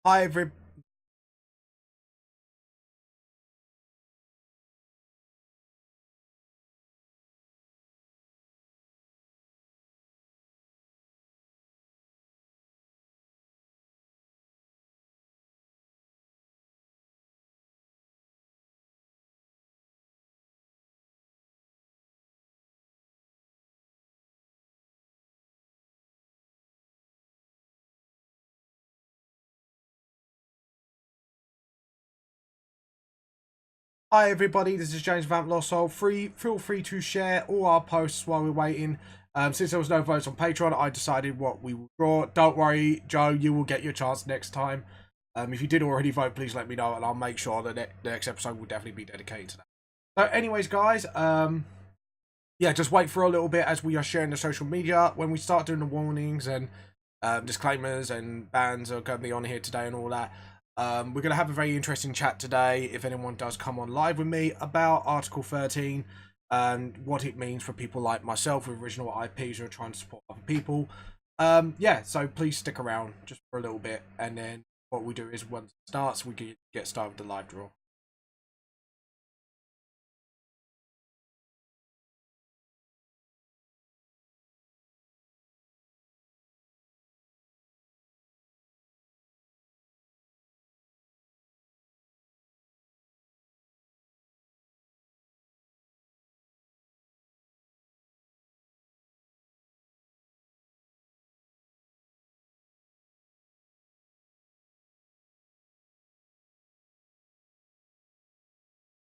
Hi, every. Hi everybody, this is James Vamp Lost Soul. Feel free to share all our posts while we're waiting. Since there was no votes on Patreon, I decided what we will draw. Don't worry, Joe, you will get your chance next time. If you did already vote, please let me know, and I'll make sure that the next episode will definitely be dedicated to that. So, anyways, guys, yeah, just wait for a little bit as we are sharing the social media. When we start doing the warnings and disclaimers and bans are going to be on here today and all that. We're going to have a very interesting chat today, if anyone does come on live with me, about Article 13 and what it means for people like myself with original IPs who are trying to support other people. Yeah, so please stick around just for a little bit, and then what we do is once it starts, we get started with the live draw.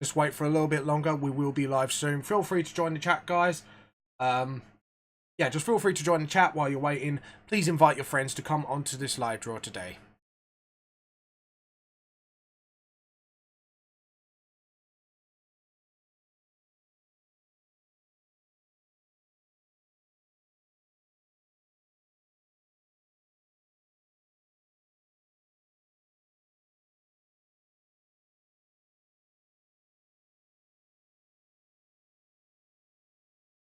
Just wait for a little bit longer. We will be live soon. Feel free to join the chat, guys. Yeah, just feel free to join the chat while you're waiting. Please invite your friends to come onto this live draw today.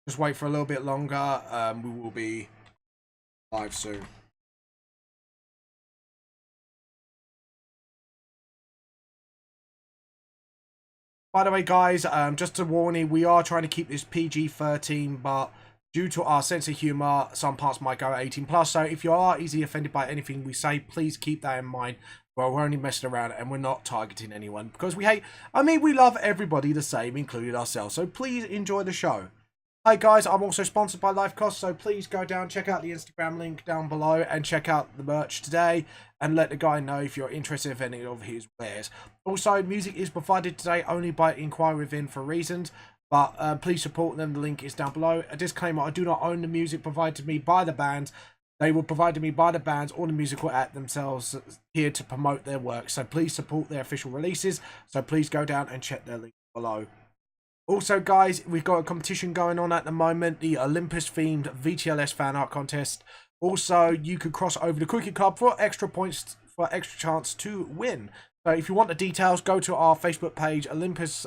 Just wait for a little bit longer. We will be live soon. By the way, guys, just to warn you, we are trying to keep this PG-13, but due to our sense of humour, some parts might go 18+. So if you are easily offended by anything we say, please keep that in mind. Well, we're only messing around and we're not targeting anyone because we love everybody the same, including ourselves. So please enjoy the show. Hi guys, I'm also sponsored by Life Cost, so please go down, check out the Instagram link down below and check out the merch today and let the guy know if you're interested in any of his wares. Also, music is provided today only by Enquire Within for reasons, but please support them. The link is down below. A disclaimer, I do not own the music provided to me by the bands. They were provided to me by the bands or the musical act themselves here to promote their work. So please support their official releases. So please go down and check their link below. Also, guys, we've got a competition going on at the moment, the Olympus-themed VTLS fan art contest. Also, you could cross over the Cookie Club for extra points, for extra chance to win. So if you want the details, go to our Facebook page, Olympus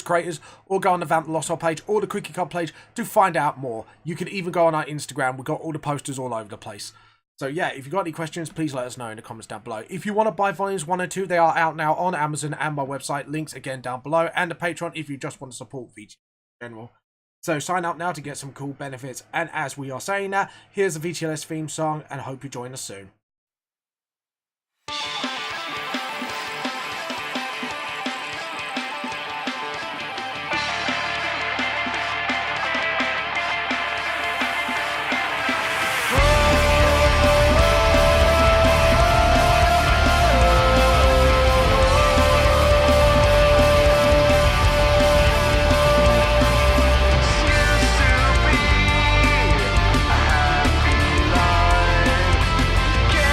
Creators, or go on the Vamp Lost Soul page or the Cookie Club page to find out more. You can even go on our Instagram. We've got all the posters all over the place. So yeah, if you've got any questions, please let us know in the comments down below. If you want to buy volumes 1 and 2, they are out now on Amazon and my website. Links again down below. And the Patreon if you just want to support VTLS in general. So sign up now to get some cool benefits. And as we are saying that, here's the VTLS theme song and I hope you join us soon. Get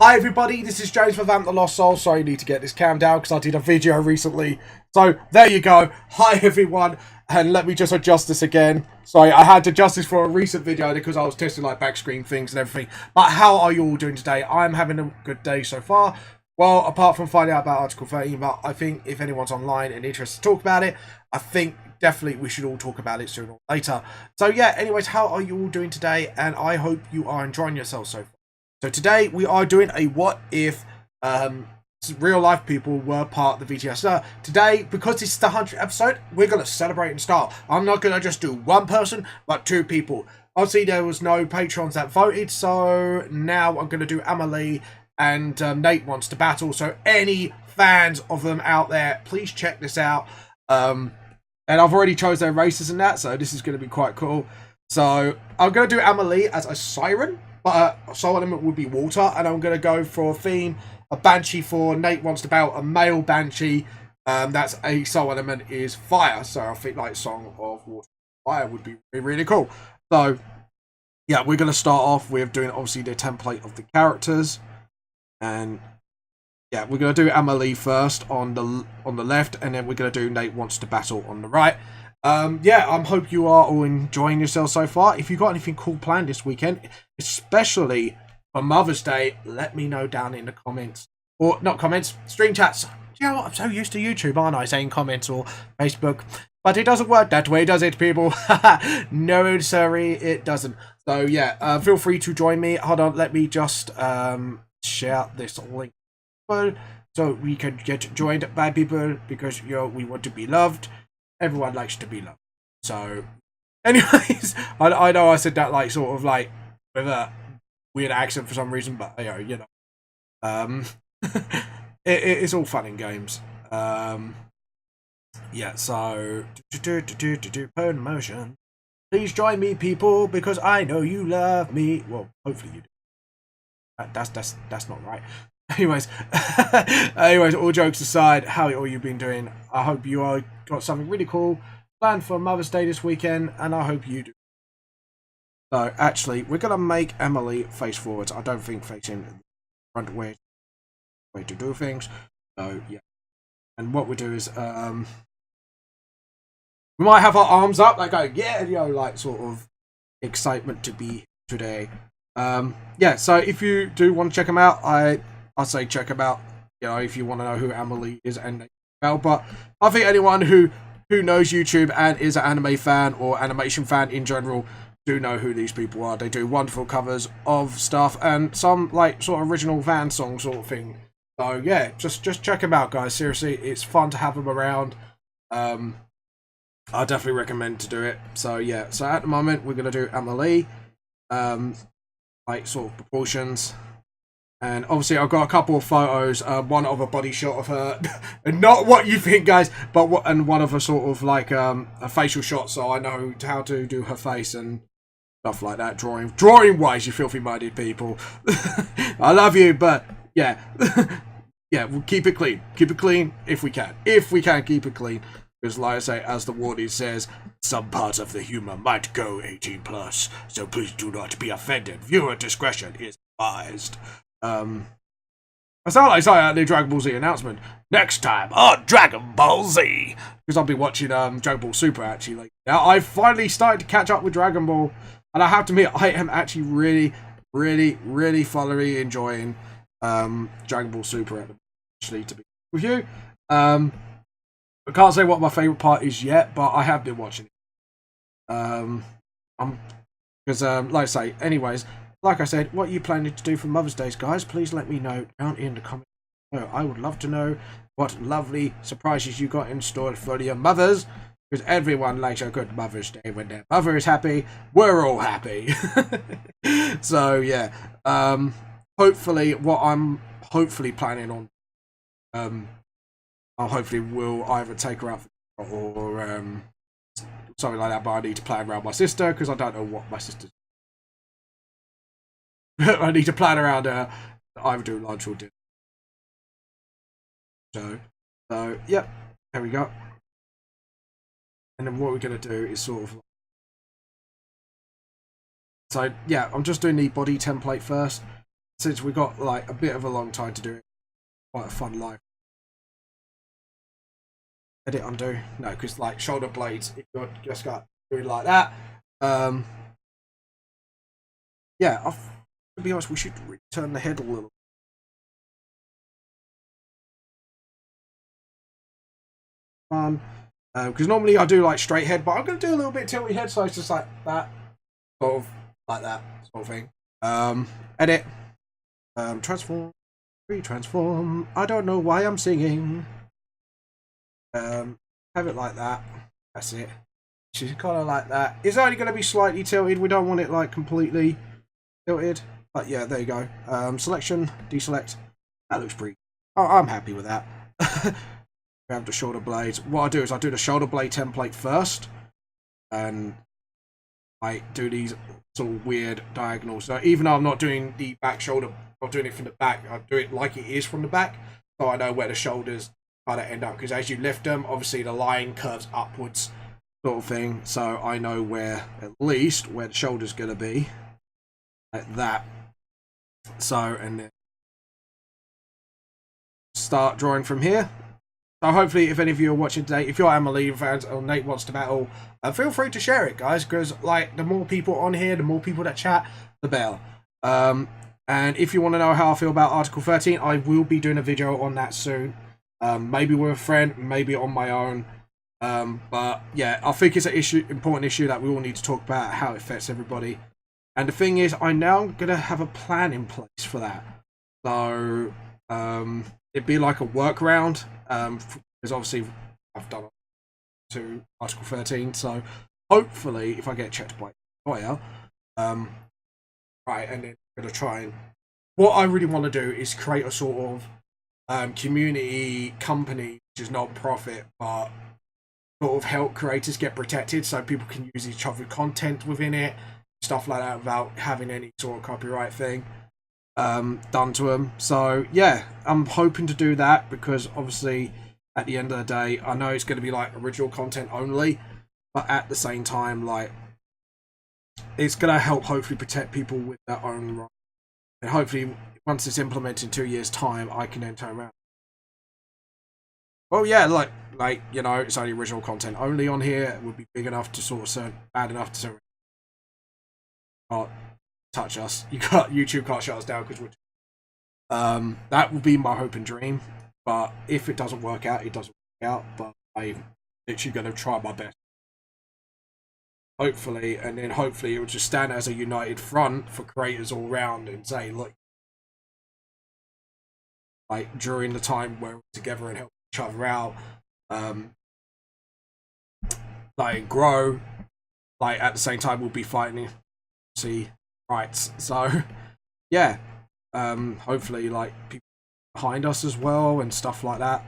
Hi everybody, this is James for Vamp the Lost Soul. Sorry, I need to get this cam down because I did a video recently. So there you go. Hi everyone, and let me just adjust this again. Sorry, I had to adjust this for a recent video because I was testing like back screen things and everything. But how are you all doing today? I'm having a good day so far. Well, apart from finding out about Article 13, but I think if anyone's online and interested to talk about it, I think definitely we should all talk about it sooner or later. So yeah, anyways, how are you all doing today? And I hope you are enjoying yourselves so far. So today we are doing a what if real life people were part of the VTLS. Today, because this is the 100th episode, we're going to celebrate in style. I'm not going to just do one person, but two people. Obviously, there was no patrons that voted, so now I'm going to do AmaLee and Natewantstobattle. So any fans of them out there, please check this out. And I've already chose their races and that, so this is going to be quite cool. So I'm going to do AmaLee as a siren. But a soul element would be water, and I'm going to go for a theme, a banshee for Natewantstobattle, a male banshee. That's a soul element is fire, so I think like Song of Water Fire would be really, really cool. So yeah, we're going to start off with doing obviously the template of the characters, and yeah, we're going to do AmaLee first on the left, and then we're going to do Natewantstobattle on the right. Yeah, I hope you are all enjoying yourselves so far. If you've got anything cool planned this weekend, especially for Mother's Day, let me know down in the comments. Or, not comments, stream chats. You know what, I'm so used to YouTube, aren't I, saying comments or Facebook. But it doesn't work that way, does it, people? No, sorry, it doesn't. So, yeah, feel free to join me. Hold on, let me just share this link. So we can get joined by people because, you know, we want to be loved. Everyone likes to be loved. So, anyways, I know I said that like sort of like with a weird accent for some reason, but you know, it's all fun and games. Yeah. So, promotion. Please join me, people, because I know you love me. Well, hopefully you do. That's not right. Anyways, all jokes aside, how all you been doing? I hope you all got something really cool planned for Mother's Day this weekend, and I hope you do. So, actually, we're gonna make AmaLee face forwards. I don't think facing the front way to do things. So, yeah. And what we do is, we might have our arms up, like going, yeah, you know, like sort of excitement to be today. Yeah. So, if you do want to check them out, I'd say check them out, you know, if you want to know who AmaLee is and well, but I think anyone who knows YouTube and is an anime fan or animation fan in general do know who these people are. They do wonderful covers of stuff and some like sort of original fan song sort of thing. So yeah, just check them out, guys. Seriously, it's fun to have them around. I definitely recommend to do it. So yeah, so at the moment we're gonna do AmaLee, like sort of proportions. And obviously I've got a couple of photos, one of a body shot of her, and not what you think, guys, but one of a sort of like a facial shot, so I know how to do her face and stuff like that. Drawing wise, you filthy minded people. I love you, but yeah, yeah, we'll keep it clean if we can keep it clean, because like I say, as the warning says, some parts of the humor might go 18+, so please do not be offended. Viewer discretion is advised. I sound like saying the Dragon Ball Z announcement next time on Dragon Ball Z, because I've been watching Dragon Ball Super actually. Like now, I've finally started to catch up with Dragon Ball, and I have to admit, I am actually really thoroughly enjoying Dragon Ball Super at the moment, actually, to be with you. I can't say what my favorite part is yet, but I have been watching it. Because like I say, anyways. Like I said, what are you planning to do for Mother's Day, guys? Please let me know down in the comments. I would love to know what lovely surprises you got in store for your mothers, because everyone likes a good Mother's Day. When their mother is happy, we're all happy. So yeah, hopefully what I'm planning on, I hopefully will either take her out or something like that, but I need to plan around my sister, because I don't know what my sister's. I need to plan around either do lunch or dinner. So yep, there we go. And then what we're gonna do is sort of. So yeah, I'm just doing the body template first. since we got like a bit of a long time to do it, quite a fun life. Edit, undo. No, because like shoulder blades, if you're just got doing like that. Yeah, to be honest, we should turn the head a little. Fun. Because normally I do like straight head, but I'm going to do a little bit tilty head, so it's just like that, sort of like that sort of thing. Edit, transform, retransform. I don't know why I'm singing. Have it like that. That's it. She's kind of like that. It's only going to be slightly tilted. We don't want it like completely tilted. But yeah, there you go. Selection, deselect. That looks pretty. Oh, I'm happy with that. We have the shoulder blades. What I do is I do the shoulder blade template first, and I do these sort of weird diagonals. So even though I'm not doing the back shoulder, I'm doing it from the back, I do it like it is from the back, so I know where the shoulders kind of end up. Because as you lift them, obviously the line curves upwards, sort of thing. So I know where, at least, where the shoulder's going to be, like that. So, and then start drawing from here. So hopefully, if any of you are watching today, if you're AmaLee fans or Nate Wants to Battle, feel free to share it, guys, because like the more people on here, the more people that chat, the better. And if you want to know how I feel about Article 13, I will be doing a video on that soon. Maybe with a friend, maybe on my own. But yeah, I think it's an important issue that we all need to talk about, how it affects everybody. And the thing is, I'm now going to have a plan in place for that. So it'd be like a workaround, because obviously I've done it to Article 13, so hopefully if I get checked by Enquire, right, and then I'm going to try and, what I really want to do is create a sort of community company, which is non-profit, but sort of help creators get protected so people can use each other's content within it, stuff like that, without having any sort of copyright thing done to them. So yeah, I'm hoping to do that, because obviously at the end of the day, I know it's going to be like original content only, but at the same time, like, it's going to help hopefully protect people with their own rights. And hopefully once it's implemented in 2 years time, I can then turn around, oh yeah, like you know, it's only original content only on here. It would be big enough to sort of bad enough to touch us. YouTube can't shut us down because we're that would be my hope and dream. But if it doesn't work out, it doesn't work out. But I'm literally going to try my best, hopefully, and then hopefully it will just stand as a united front for creators all round and say, look, like during the time where we're together and help each other out, like grow, like at the same time we'll be fighting, see, rights. So yeah, hopefully like people behind us as well and stuff like that.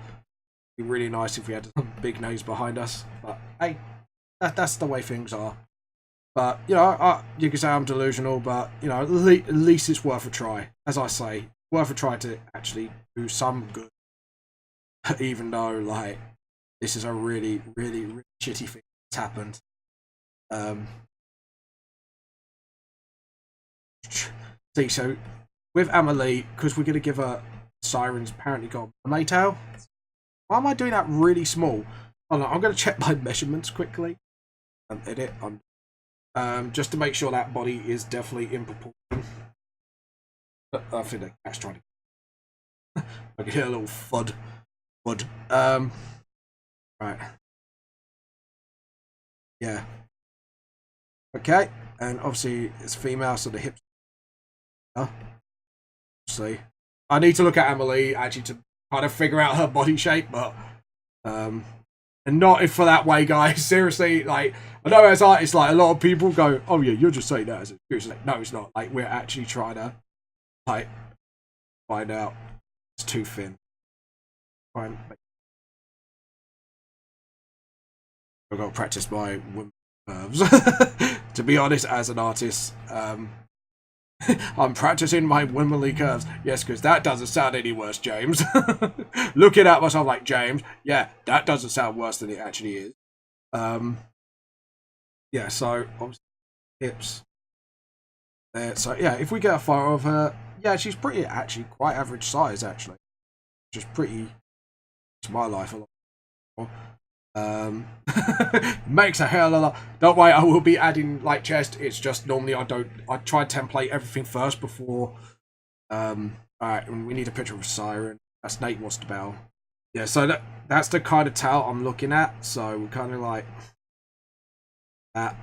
It'd be really nice if we had some big names behind us, but hey, that's the way things are. But you know, you can say I'm delusional, but you know, at least it's worth a try. As I say, worth a try to actually do some good, even though like this is a really shitty thing that's happened. See, so with AmaLee, because we're going to give her Siren's apparently got a Maytail. Why am I doing that really small? Oh no, I'm going to check my measurements quickly and edit on, just to make sure that body is definitely in proportion. I think the cat's trying to. I can hear a little fud. Right. Yeah. Okay, and obviously it's female, so the hips. See, I need to look at AmaLee actually to kind of figure out her body shape, but and not if for that way, guys. Seriously, like I know as artists, like a lot of people go, "Oh yeah, you're just saying that as an excuse." Like, no, it's not. Like we're actually trying to like find out it's too thin. Fine. I've got to practice my curves. To be honest, as an artist, I'm practicing my womanly curves. Yes, because that doesn't sound any worse, James. Looking at myself like, James, yeah, that doesn't sound worse than it actually is. Yeah, so obviously hips there. So yeah, if we get a photo of her, yeah, she's pretty, actually, quite average size, actually. Which is pretty, to my life, a lot more. Makes a hell of a lot. Don't worry, I will be adding, like, chest. It's just normally I try to template everything first before, alright, we need a picture of a siren. That's Natewantstobattle. Yeah, so that's the kind of towel I'm looking at. So we're kind of like that.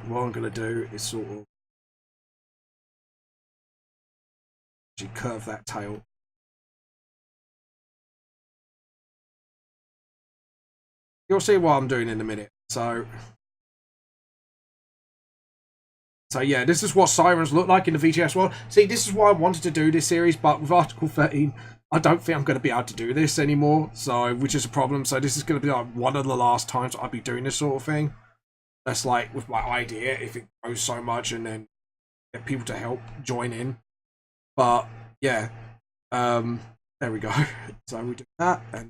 What I'm gonna do is sort of actually curve that tail. You'll see what I'm doing in a minute. So yeah, this is what sirens look like in the VTLS world. See, this is why I wanted to do this series, but with Article 13, I don't think I'm going to be able to do this anymore, so which is a problem. So this is going to be like one of the last times I'll be doing this sort of thing. That's like with my idea, if it grows so much and then get people to help join in. But yeah, there we go. So we do that and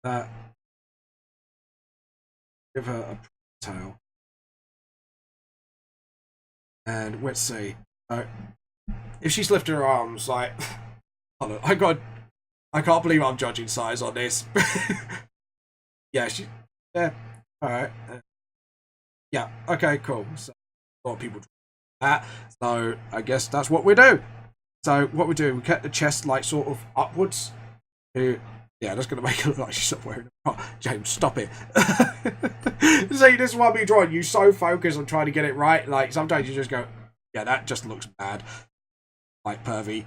that. Give her a tail. And let's see. If she's lifting her arms, like, I can't believe I'm judging size on this. Yeah, yeah, all right. Yeah, okay, cool. So a lot of people do that. So I guess that's what we do. So what we do, we get the chest like sort of upwards. Yeah, that's gonna make it look like she's not wearing a bra. James, stop it. See, this is what I'm drawing. You so focused on trying to get it right. Like sometimes you just go, yeah, that just looks bad. Like pervy.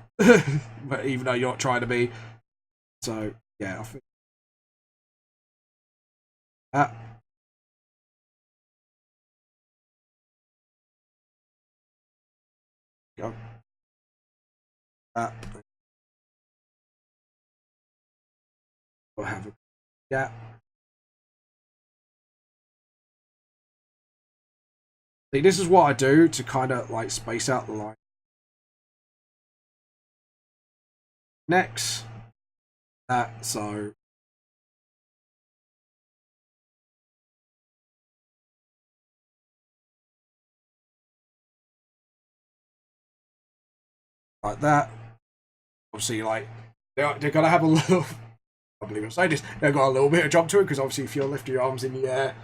But even though you're not trying to be. So yeah, I think that. Go. That. We'll have a yeah. See, this is what I do to kind of like space out the line. Next, that so. Like that. Obviously, like they're gonna have a little. I believe I'm saying this. They've got a little bit of jump to it because obviously, if you're lifting your arms in the air,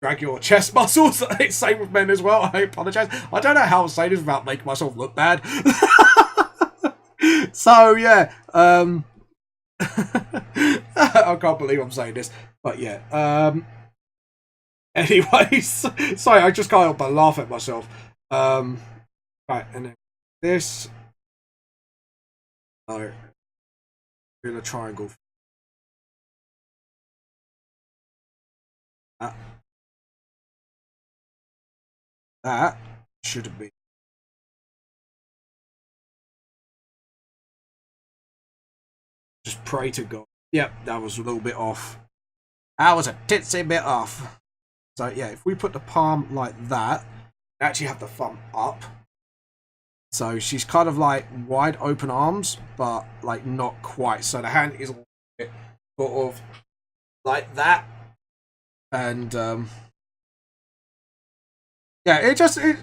drag your chest muscles. It's same with men as well. I apologize. I don't know how I'm saying this without making myself look bad. So yeah, I can't believe I'm saying this, but yeah. Anyways, sorry, I just can't help but laugh at myself. Right, and then this. Oh, in a triangle. That shouldn't be. Just pray to God. Yep, that was a little bit off. That was a titsy bit off. So yeah, if we put the palm like that, actually have the thumb up. So she's kind of like wide open arms, but like not quite. So the hand is a little bit sort of like that. And yeah,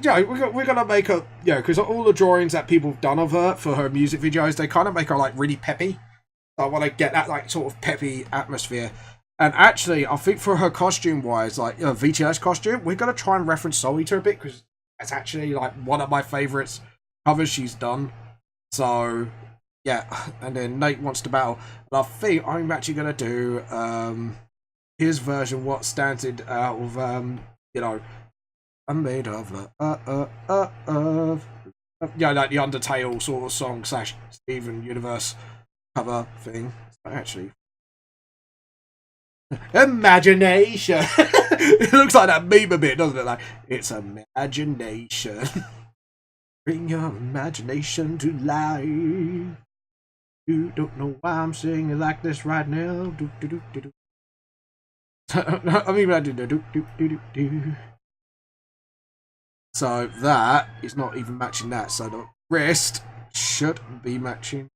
yeah, we're gonna make her, yeah, because all the drawings that people have done of her for her music videos, they kind of make her like really peppy. So I want to get that like sort of peppy atmosphere. And actually, I think for her costume wise, like VTLS costume, we're gonna try and reference Soul Eater a bit because it's actually like one of my favorites covers she's done. So yeah, and then Natewantstobattle. And I think I'm actually gonna do his version, what standard out of you know, I'm made of yeah, like the Undertale sort of song / Steven Universe cover thing. So actually, imagination. It looks like that meme a bit, doesn't it? Like it's imagination. Bring your imagination to life. You don't know why I'm singing like this right now. Do do do do do. I mean, I do do do do do. So that is not even matching that. So the wrist should be matching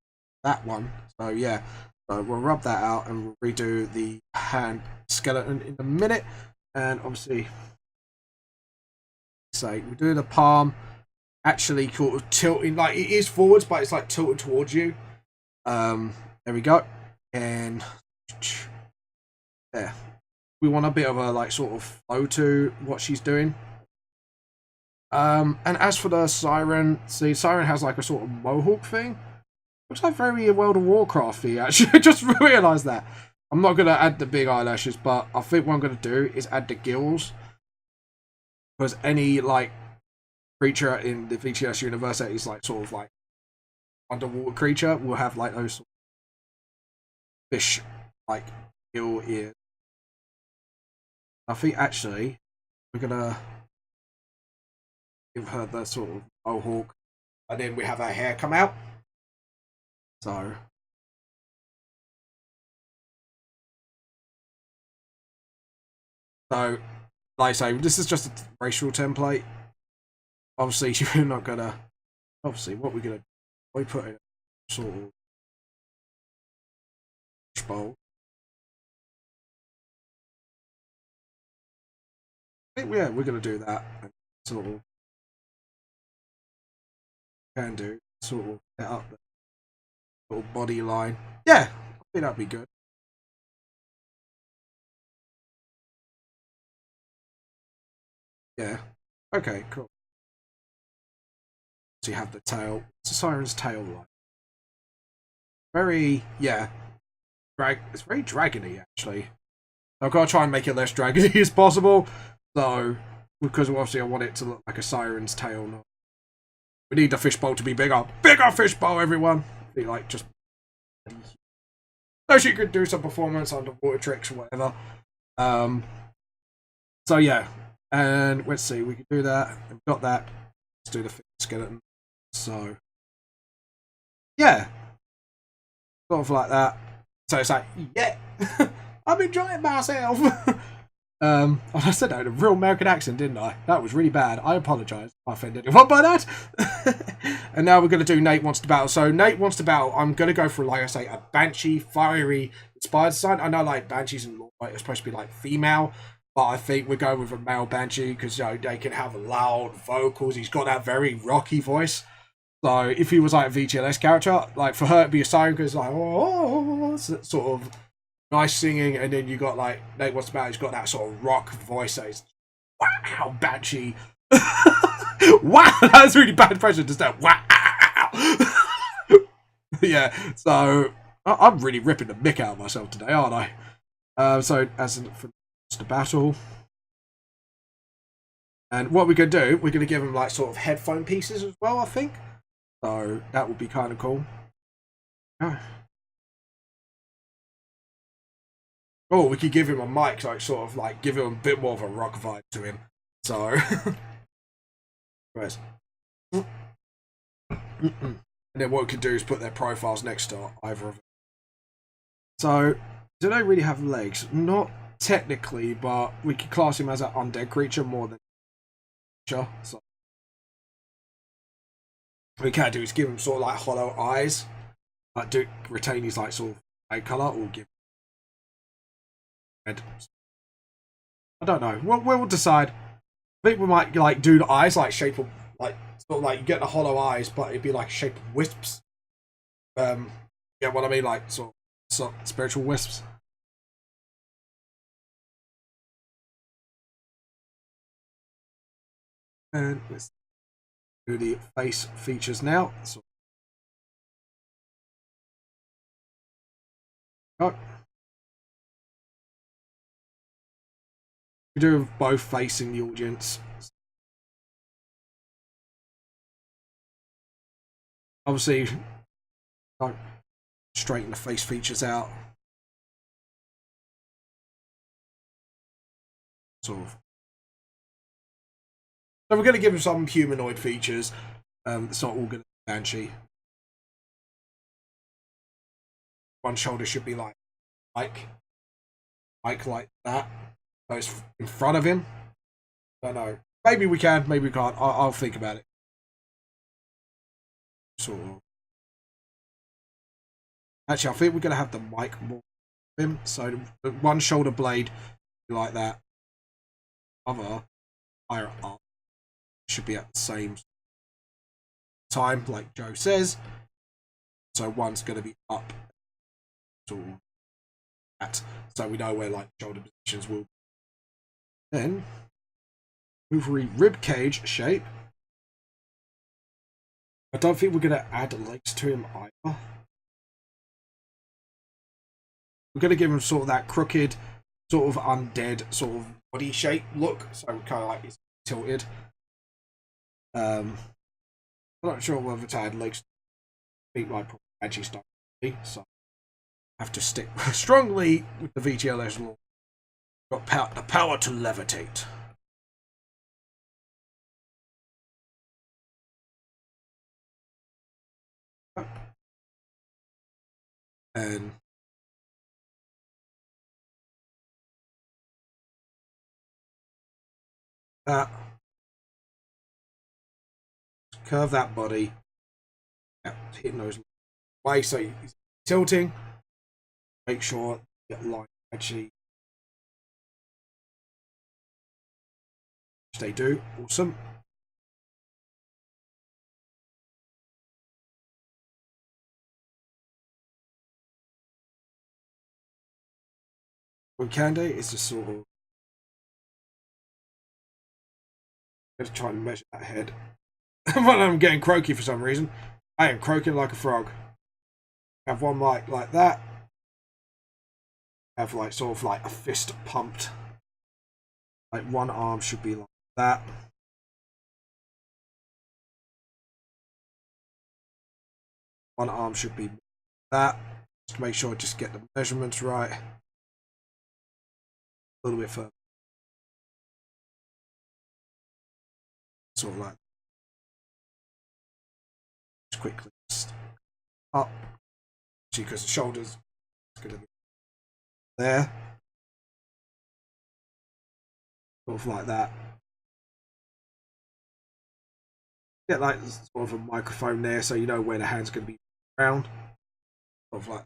that one. So yeah, so we'll rub that out and we'll redo the hand skeleton in a minute. And obviously, say we do the palm actually sort of tilting, like it is forwards, but it's like tilted towards you. There we go. And there. We want a bit of a like sort of flow to what she's doing. And as for the siren, see, siren has like a sort of mohawk thing. Looks like very World of Warcrafty, actually. Just realised that. I'm not going to add the big eyelashes, but I think what I'm going to do is add the gills. Because any, like, creature in the VTLS universe that is, like, sort of, like, underwater creature will have, like, those fish, like, gill ears. I think, actually, we're going to give her the sort of mohawk. And then we have her hair come out. So like I say, this is just a racial template. Obviously, you're not gonna. Obviously, what we're gonna do, we put in a sort of bowl. I think we're gonna do that. Sort of can do sort of set up the little body line. Yeah, I think that'd be good. Yeah. Okay, cool. So you have the tail. It's a siren's tail like. Very, yeah. It's very dragony, actually. I've got to try and make it less dragony as possible. So, because obviously I want it to look like a siren's tail. We need the fishbowl to be bigger. Bigger fishbowl, everyone! Be like just. So she could do some performance underwater tricks or whatever. So yeah, and let's see, we can do that. We've got that. Let's do the skeleton. So yeah, sort of like that. So it's like, yeah, I'm enjoying myself. I said that in a real American accent, didn't I? That was really bad. I apologise if I offended anyone by that. And now we're going to do Nate Wants to Battle. So Nate Wants to Battle, I'm going to go for, like I say, a Banshee, fiery, inspired design. I know, like, Banshees and Lore are supposed to be, like, female, but I think we're going with a male Banshee because, you know, they can have loud vocals. He's got that very rocky voice. So if he was, like, a VTLS character, like, for her, it'd be a siren because, like, oh, sort of nice singing, and then you got like Nate Wants to Battle. He's got that sort of rock voice. That is, wow, Banshee. Wow, that's really bad impression. Just that wow. Yeah, so I'm really ripping the mick out of myself today, aren't I? So as for the battle, and what we're gonna do, we're gonna give him like sort of headphone pieces as well. I think so. That would be kind of cool. Oh, we could give him a mic, like sort of like give him a bit more of a rock vibe to him. So, and then what we could do is put their profiles next to either of them. So, do they really have legs? Not technically, but we could class him as an undead creature more than creature. So, what we can do is give him sort of like hollow eyes, like do retain his like sort of eye color, or give. I don't know. We'll decide. I think we might like do the eyes like shape of like sort of like you get the hollow eyes, but it'd be like shape of wisps. Yeah, what I mean, like sort of spiritual wisps. And let's do the face features now. So, oh. We do both facing the audience. Obviously, don't straighten the face features out. Sort of. So we're going to give him some humanoid features. It's not all going to be Banshee. One shoulder should be like like that. Goes in front of him. I don't know. Maybe we can, maybe we can't. I'll think about it. Sort of. Actually, I think we're going to have the mic more of him. So one shoulder blade like that. Other higher up. should be at the same time, like Joe says. So one's going to be up to that, so we know where like shoulder positions will be. Then ovary rib cage shape. I don't think we're going to add legs to him either. We're going to give him sort of that crooked, sort of undead, sort of body shape look. So kind of like he's tilted. I'm not sure whether to add legs. I think like actually start, so I have to stick strongly with the VTLS law. Got the power to levitate. And that. Curve that body. Yeah, hitting those way, so he's tilting. Make sure you get line actually. They do. Awesome. What we can do is just sort of going to try and measure that head. When I'm getting croaky for some reason, I am croaking like a frog. Have one like that. Have like sort of like a fist pumped. Like one arm should be like that. One arm should be that. Just to make sure I just get the measurements right. A little bit further. Sort of like just quickly up. See, because the shoulders is going to be there. Sort of like that. Get like sort of a microphone there so you know where the hand's going to be around. Sort of like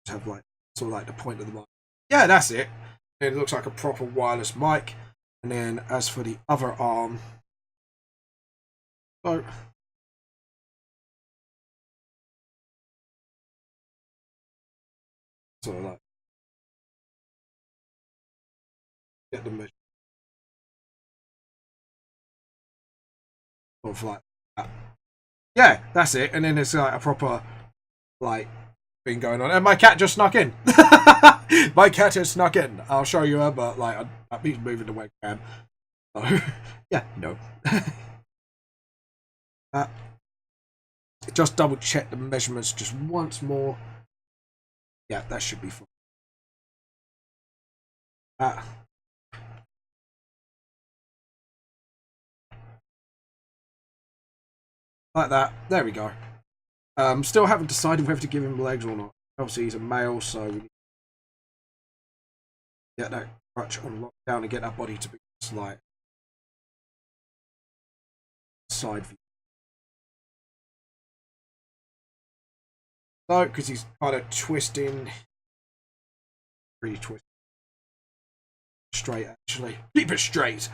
just have like sort of like the point of the mic. Yeah, that's it. And it looks like a proper wireless mic. And then as for the other arm, so sort of like get the measure. Sort of like that. Yeah, that's it. And then it's like a proper like thing going on. And my cat just snuck in. My cat has snuck in. I'll show you her, but like he's moving the webcam. So yeah, no. Just double check the measurements just once more. Yeah, that should be fine. Like that. There we go. Still haven't decided whether to give him legs or not. Obviously, he's a male, so we need to get that crutch on lockdown and get that body to be like side view. So, because he's kind of twisting, really twisting. Straight, actually. Keep it straight.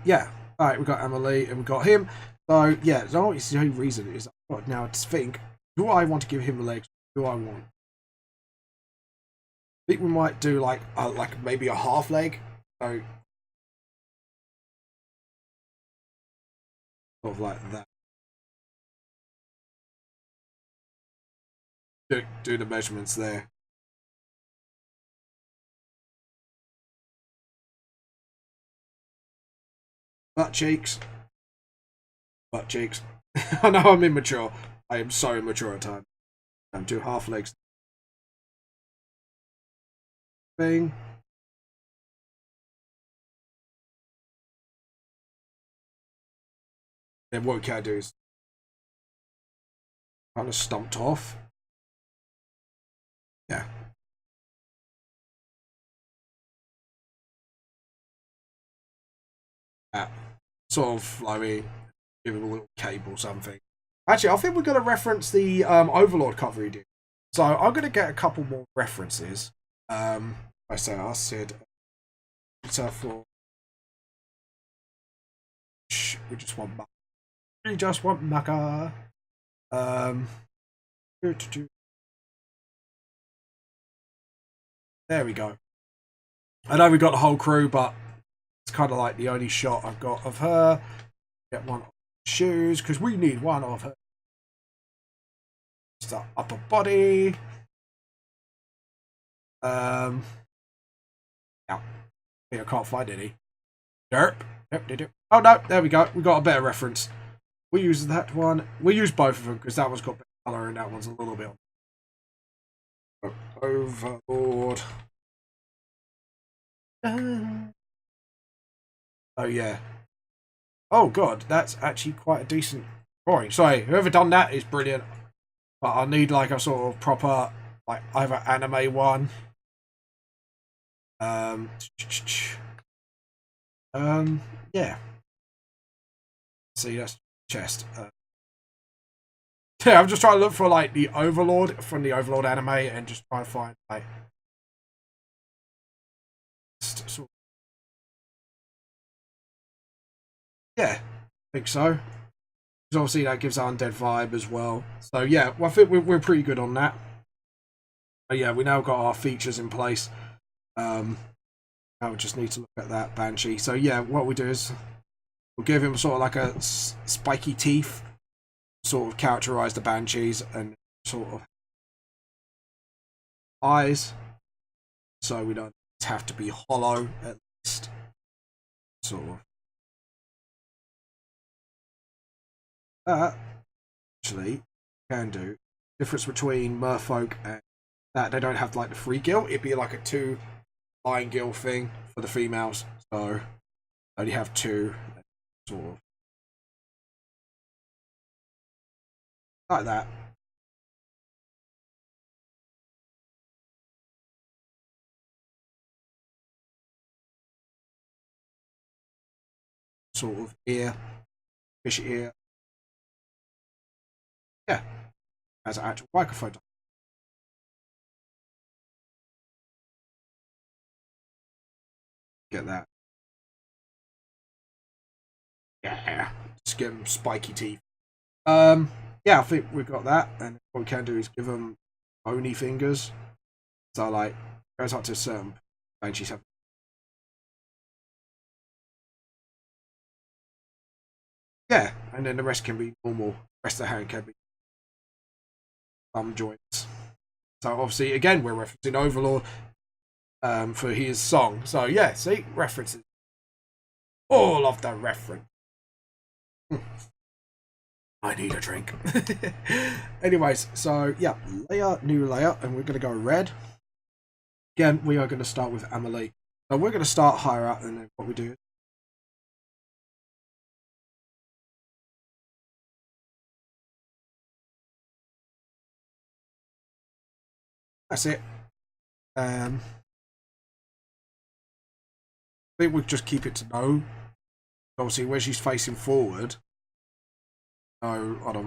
Yeah. Alright, we've got AmaLee and we've got him. So, yeah, the only reason is I've got now to think, do I want to give him the legs? Do I want? I think we might do like maybe a half leg. So, sort of like that. Do the measurements there. Butt cheeks. Butt cheeks. I know I'm immature. I am so immature at times. Do half legs. Thing. Then what can I do is kind of stumped off. Yeah. Sort of like give him a little cape or something. Actually, I think we're going to reference the Overlord cover he did. So I'm going to get a couple more references. I said for We just want Manga. We just want Manga. There we go. I know we got the whole crew, but it's kind of like the only shot I've got of her. Get one of the shoes, because we need one of her. It's the upper body. Yeah. I can't find any. Derp. Oh no, there we go. We got a better reference. We use that one. We use both of them because that one's got better colour and that one's a little bit Overlord. Oh yeah. Oh god, that's actually quite a decent drawing. Sorry, whoever done that is brilliant. But I need like a sort of proper, like either anime one. Yeah. See, that's chest. Yeah, I'm just trying to look for like the Overlord from the Overlord anime and just try to find like sort of, yeah, I think so. Because obviously that gives our undead vibe as well. So yeah, well, I think we're pretty good on that. But yeah, we now got our features in place. Now we just need to look at that Banshee. So yeah, what we do is we'll give him sort of like a spiky teeth, sort of characterize the Banshees, and sort of eyes, so we don't have to be hollow at least. Sort of. That actually can do. Difference between merfolk and that, they don't have like the free gill. It'd be like a 2 line gill thing for the females. So only have 2, sort of like that. Sort of ear, fish ear. Yeah, as an actual microphone. Get that. Yeah, just give them spiky teeth. Yeah, I think we've got that, and what we can do is give them bony fingers. So like goes up to a certain Banshees have. Yeah, and then the rest can be normal. The rest of the hand can be thumb joints. So obviously, again, we're referencing Overlord for his song. So yeah, see, references. All of the reference. I need a drink. Anyways, so yeah, layer, new layer, and we're going to go red. Again, we are going to start with AmaLee. So we're going to start higher up, and then what we do. That's it. I think we'll just keep it to no. Obviously, where she's facing forward. No, hold on.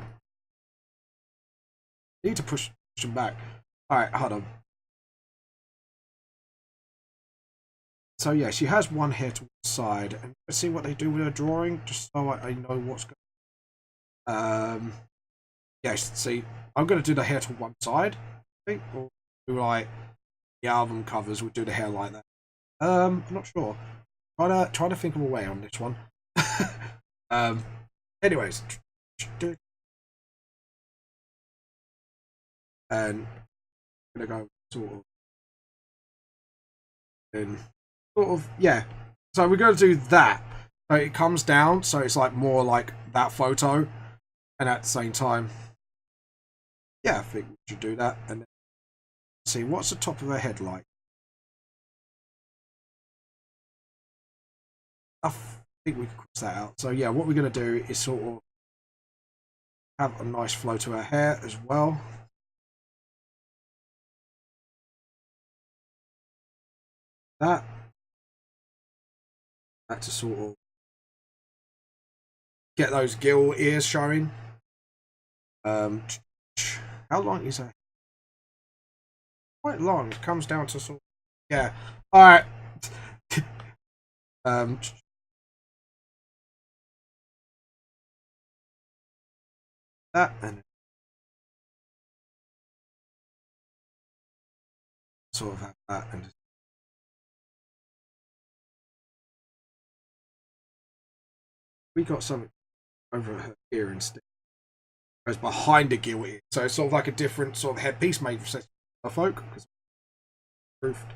I need to push them back. Alright, hold on. So yeah, she has one hair to one side. And let's see what they do with her drawing, just so I know what's going on. Yes, see, I'm going to do the hair to one side, I think. Or do like the album covers, we'll do the hair like that. I'm not sure. Trying to think of a way on this one. Anyways. And I'm gonna go sort of yeah. So we're gonna do that. So it comes down, so it's like more like that photo, and at the same time, yeah, I think we should do that. And then see what's the top of her head like. I think we can cross that out. So yeah, what we're gonna do is sort of have a nice flow to her hair as well. That to sort of get those gill ears showing. How long is that? Quite long. It comes down to sort of, yeah. Alright. that, and sort of have that, and just we got something over her ear instead. Goes behind the gill ear, so it's sort of like a different sort of headpiece made for folk. Proofed.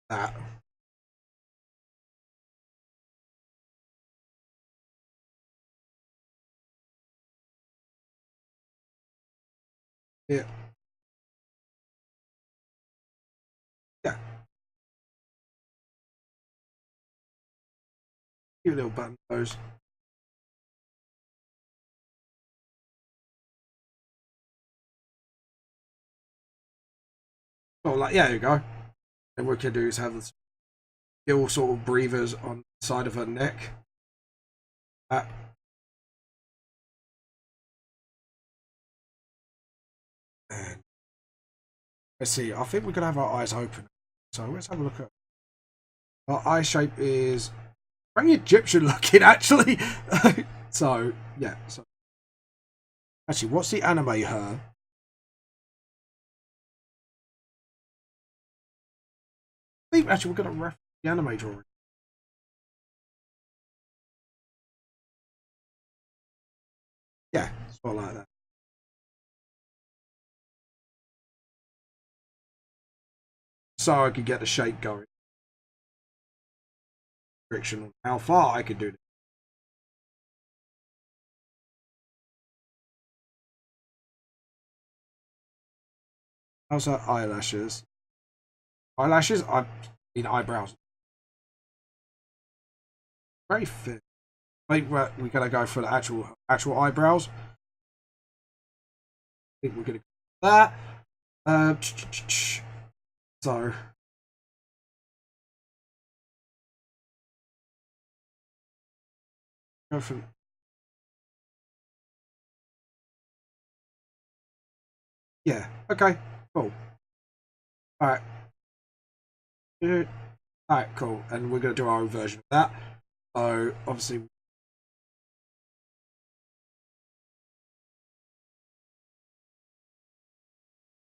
That. Yeah. Yeah. Cute little button those. Oh, like, yeah, there you go. And what we can do is have the gill sort of breathers on the side of her neck. That. And let's see, I think we're going to have our eyes open. So let's have a look at our eye shape is very Egyptian looking, actually. So, yeah. So, actually, what's the anime her? I think actually we're going to reference the anime drawing. Yeah, sort of like that. So I could get the shape going. Restriction on how far I could do this. How's her eyelashes? Eyelashes? I mean eyebrows. Very thin. I think we're gonna go for the actual eyebrows. I think we're gonna go that. So go for yeah. Okay. Cool. All right. All right. Cool. And we're gonna do our own version of that. So obviously.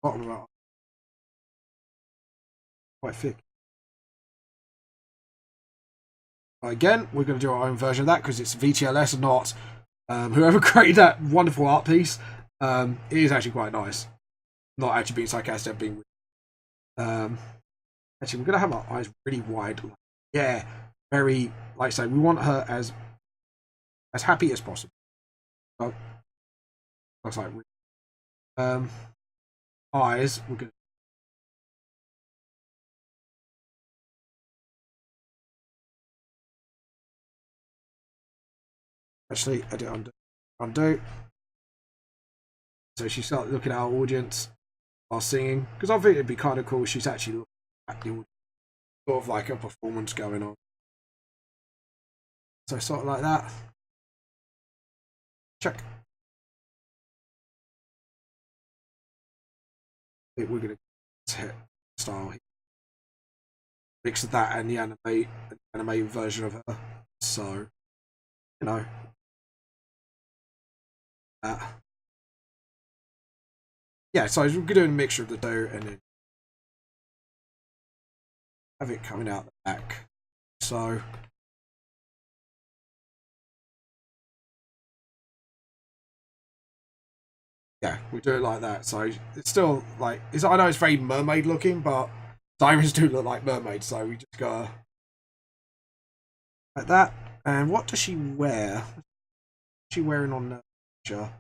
Bottom of our quite thick. Again, we're going to do our own version of that because it's VTLS, not whoever created that wonderful art piece. It is actually quite nice. Not actually being sarcastic, being actually, we're going to have our eyes really wide. Yeah, very, like I say, we want her as happy as possible. So, looks like eyes, we're going to actually edit undo. So she started looking at our audience while singing, because I think it'd be kind of cool if she's actually looking at the audience, sort of like a performance going on. So sort of like that. Check. We're going to hit style here. Mix that and the animated version of her. So, you know, yeah. So we're doing a mixture of the two, and then have it coming out the back. So, yeah, we do it like that. So it's still like I know it's very mermaid looking, but diamonds do look like mermaids. So we just go like that. And what does she wear? What's she wearing on the picture?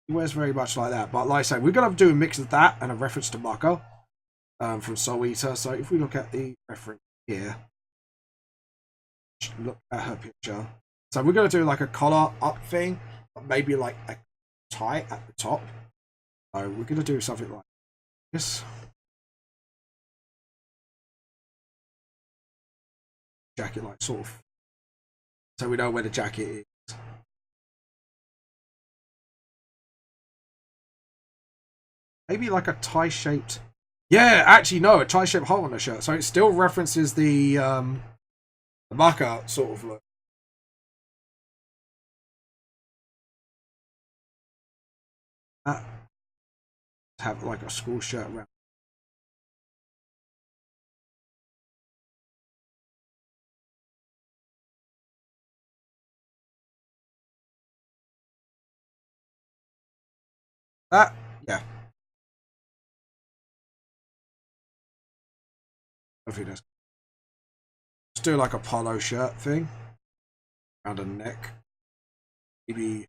She wears very much like that. But like I say, we're gonna do a mix of that and a reference to Manga from Soul Eater. So if we look at the reference here, look at her picture. So we're gonna do like a collar up thing, maybe like a tie at the top. So we're gonna do something like this. Jacket, like sort of, so we know where the jacket is. Maybe like a tie shaped. Yeah, actually no, a tie shaped hole on the shirt. So it still references the The Manga sort of look. Have like a school shirt around. That, yeah. Hopefully that's. Let's do like a polo shirt thing around the neck. Maybe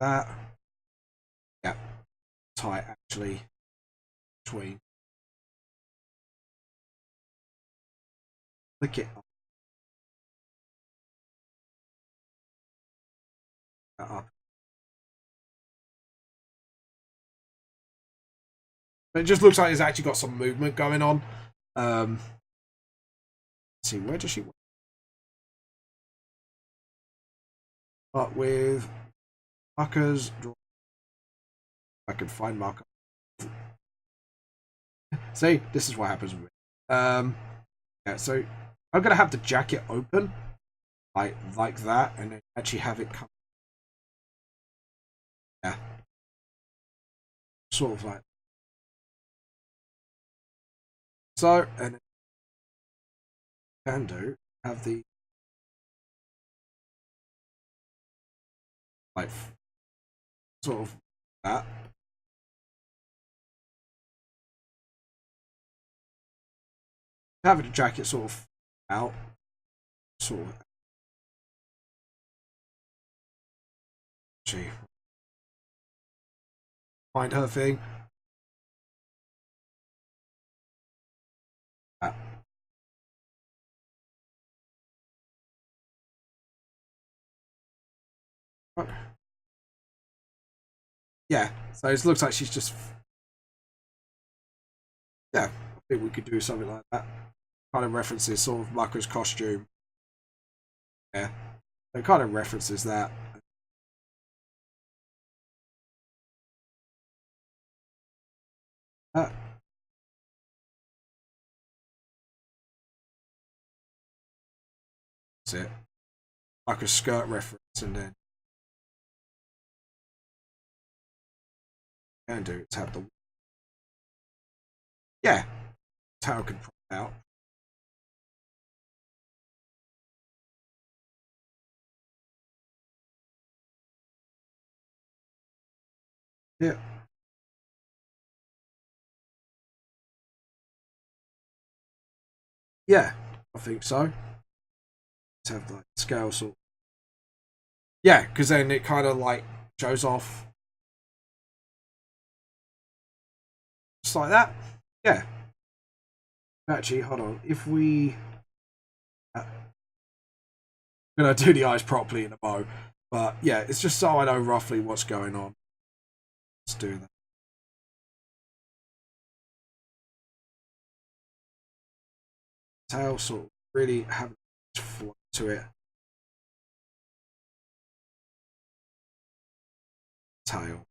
that. Yeah. Tight actually. Between. Click it up. It just looks like it's actually got some movement going on. Let's see, where does she work? But with markers, I can find marker. See, this is what happens with me. Yeah, so I'm gonna have the jacket open, like that, and then actually have it come. Yeah, sort of like so, and can do have the like sort of that. Having the jacket sort of out, sort of. Gee, find her thing. That. Yeah, so it looks like she's just. Yeah, I think we could do something like that. Kind of references sort of Mako's costume. Yeah, it kind of references that. That's it. Like a skirt reference, and then can do it to have the. Yeah, Tao can put out. Yeah. Yeah, I think so. To have like scale sort. Yeah, because then it kind of like shows off. Just like that. Yeah. Actually, hold on. If we. I'm going to do the eyes properly in a bow. But yeah, it's just so I know roughly what's going on. Let's do that. Tail sort of really have a flow to it. Tail.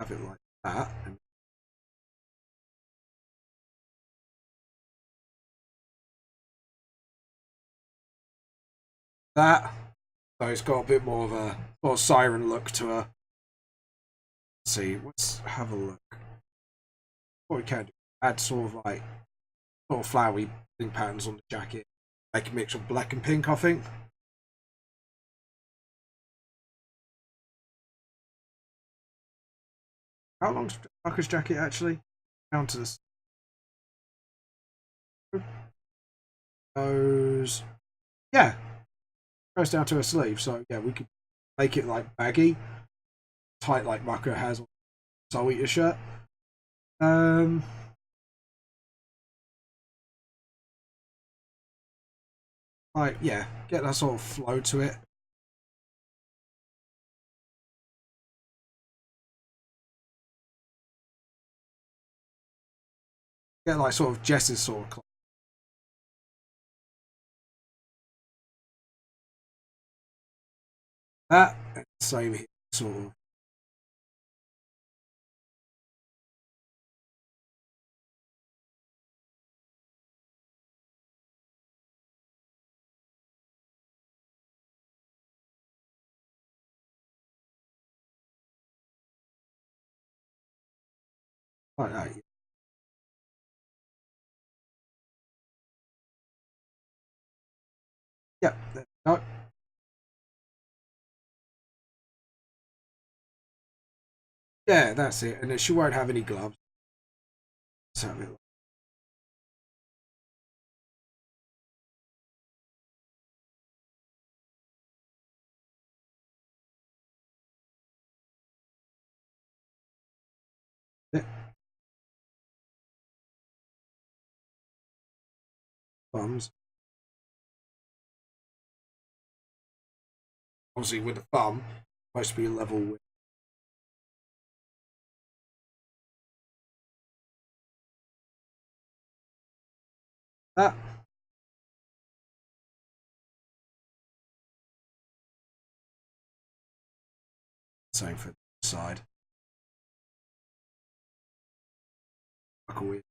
Have it like that. And that. So it's got a bit more of a sort of siren look to her. Let's see, let's have a look. What we can do, add sort of like sort of flowery pink patterns on the jacket. Make a mix of black and pink, I think. How long's Parker's jacket actually? Down to this. Goes. Yeah. Goes down to her sleeve. So yeah, we could make it like baggy. Tight like Mako has on Soul Eater shirt. Like yeah, get that sort of flow to it. Get like sort of Jess's sort of that. Same here, sort of. Like that. Yeah, there we go. Yeah, that's it. And then she won't have any gloves. Let's have it. Yeah. Thumbs. Obviously, with the thumb, supposed to be level with that. Same for the side. With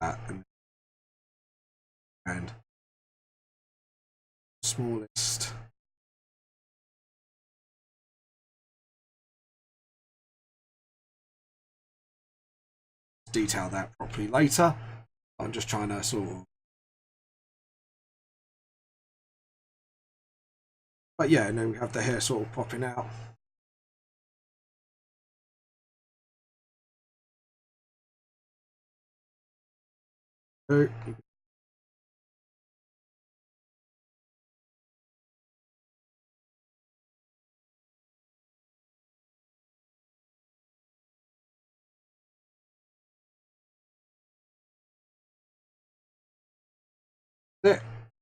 that and smallest. Detail that properly later. I'm just trying to sort of. But yeah, and then we have the hair sort of popping out. So,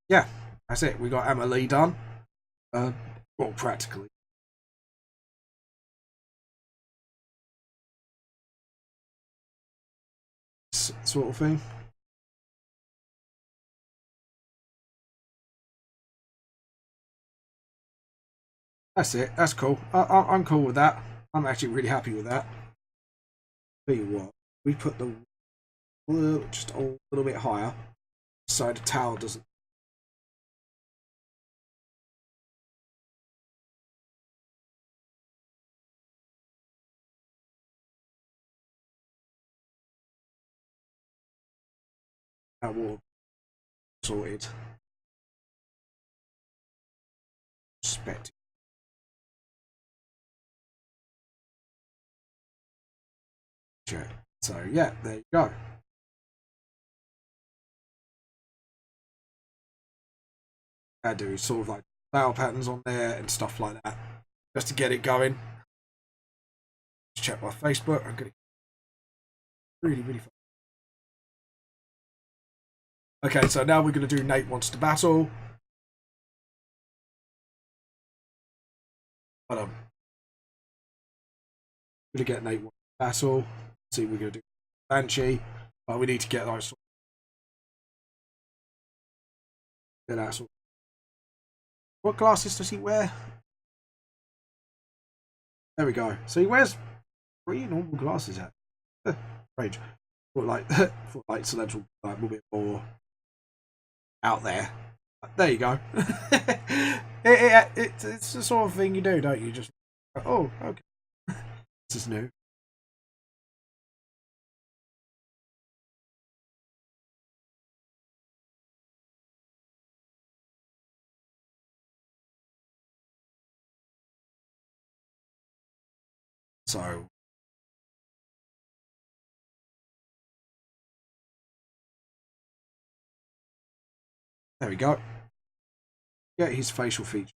yeah, that's it. We got AmaLee done. Well, practically. Sort of thing. That's it. That's cool. I'm cool with that. I'm actually really happy with that. Tell you what, we put the just a little bit higher so the towel doesn't. That water sorted. Respect. So yeah, there you go. I do sort of like flower patterns on there and stuff like that, just to get it going. Let's check my Facebook. I'm gonna really fun. Okay, so now we're gonna do Nate Wants to Battle. Hold on. We're gonna get Nate Wants to Battle. See, we're gonna do Banshee, but we need to get those. Get that sort. What glasses does he wear? There we go. So he wears 3 normal glasses at range. For like celestial, like a little bit more out there. There you go. It's the sort of thing you do, don't you? Just oh, okay. This is new. So there we go. Get his facial features.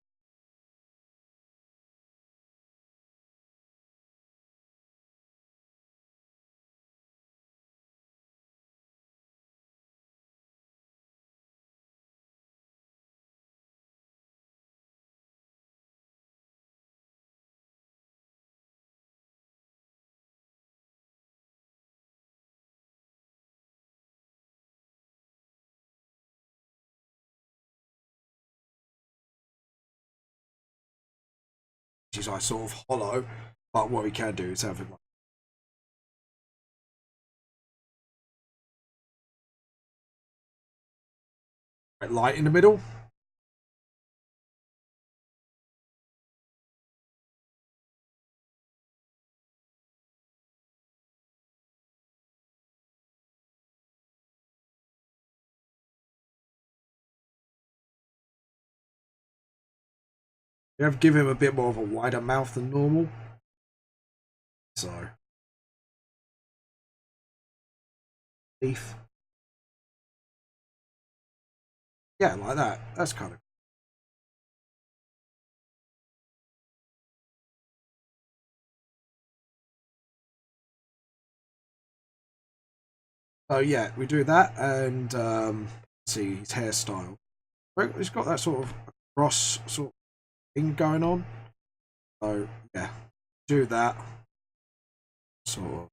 Which is like sort of hollow, but what we can do is have it like light in the middle. We have given him a bit more of a wider mouth than normal. So. Leaf. Yeah, like that. That's kind of. Oh yeah, we do that and see his hairstyle. He's got that sort of cross sort of thing going on. So yeah, do that sort of.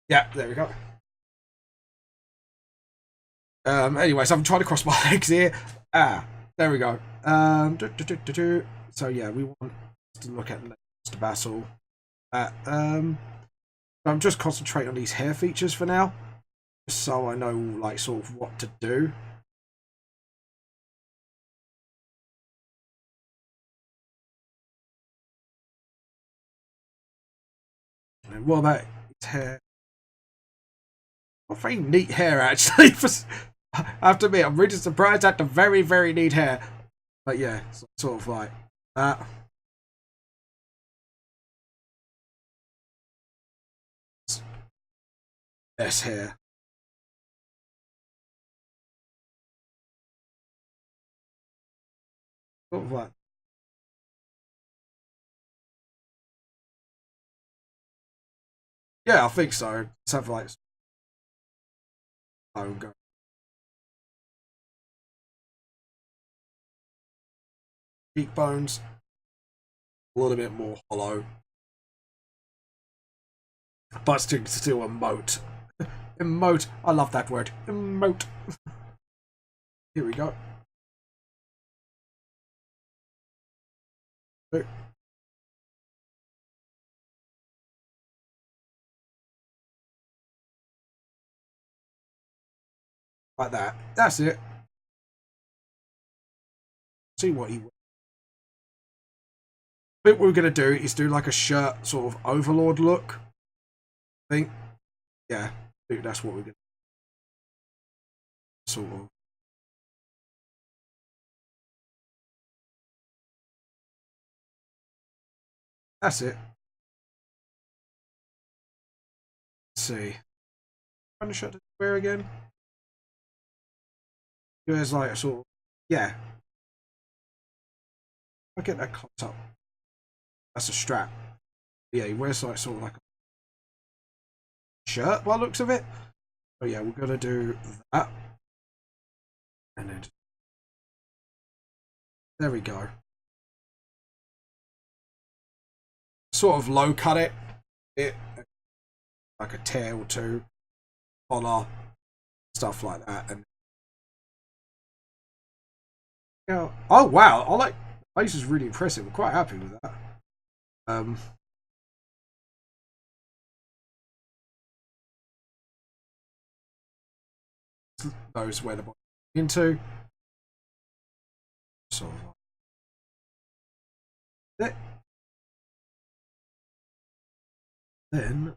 Yeah, there we go. Anyways, I'm trying to cross my legs here. There we go. So yeah, we want to look at Natewantstobattle. I'm just concentrating on these hair features for now, so I know like sort of what to do. And what about his hair? Got very neat hair actually. I have to admit, I'm really surprised at the very, very neat hair. But yeah, sort of like that. This hair. Sort of like. Yeah, I think so. Something like. Oh, go. Cheekbones. A little bit more hollow. But still emote. Emote. I love that word. Emote. Here we go. Like that. That's it. See what he. I think what we're going to do is do like a shirt sort of overlord look. I think. Yeah. I think that's what we're going to sort of. That's it. Let's see. Trying to shut the square again. There's like a sort of. Yeah. I get that close up. That's a strap. Yeah, he wears like sort of like a shirt by the looks of it. But yeah, we're gonna do that. And then there we go. Sort of low cut it like a tear or two, collar, stuff like that. And yeah, oh wow, I like the face is really impressive. I'm quite happy with that. Knows where the body into. Sort of like it. Then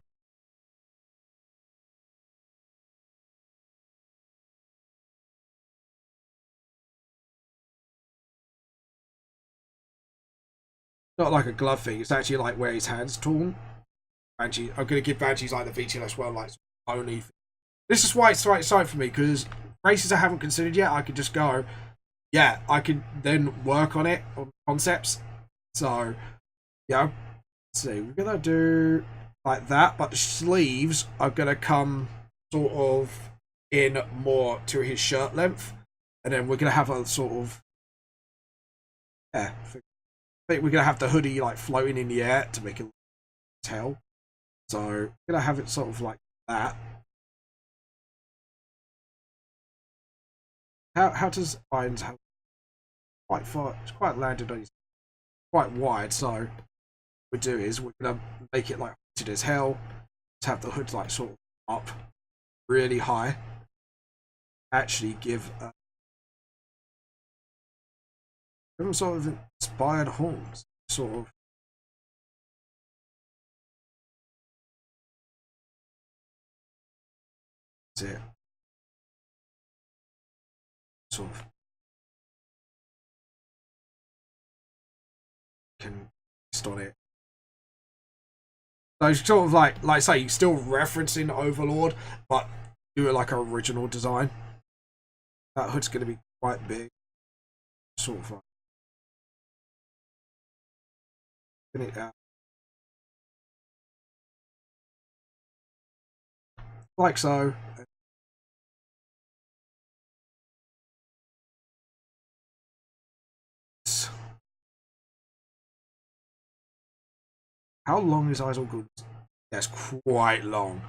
not like a glove thing. It's actually like where his hands torn. Banshee. I'm gonna give Banshees like the VTLS well, like only. This is why it's the right side for me because races I haven't considered yet. I could just go. Yeah, I could then work on it on concepts. So yeah, let's see. We're gonna do like that, but the sleeves are gonna come sort of in more to his shirt length, and then we're gonna have a sort of yeah. I think we're gonna have the hoodie like floating in the air to make it tell. So we're gonna have it sort of like that. How does Irons have quite far? It's quite landed on his quite wide. So what we do is we're gonna make it like hooded as hell. To have the hood like sort of up really high. Actually give some sort of inspired horns. Sort of. That's it. sort of can just on it. So sort of like I say, still referencing Overlord, but do it like an original design. That hood's going to be quite big, sort of like it out like so. How long is Eyes All Good? That's quite long.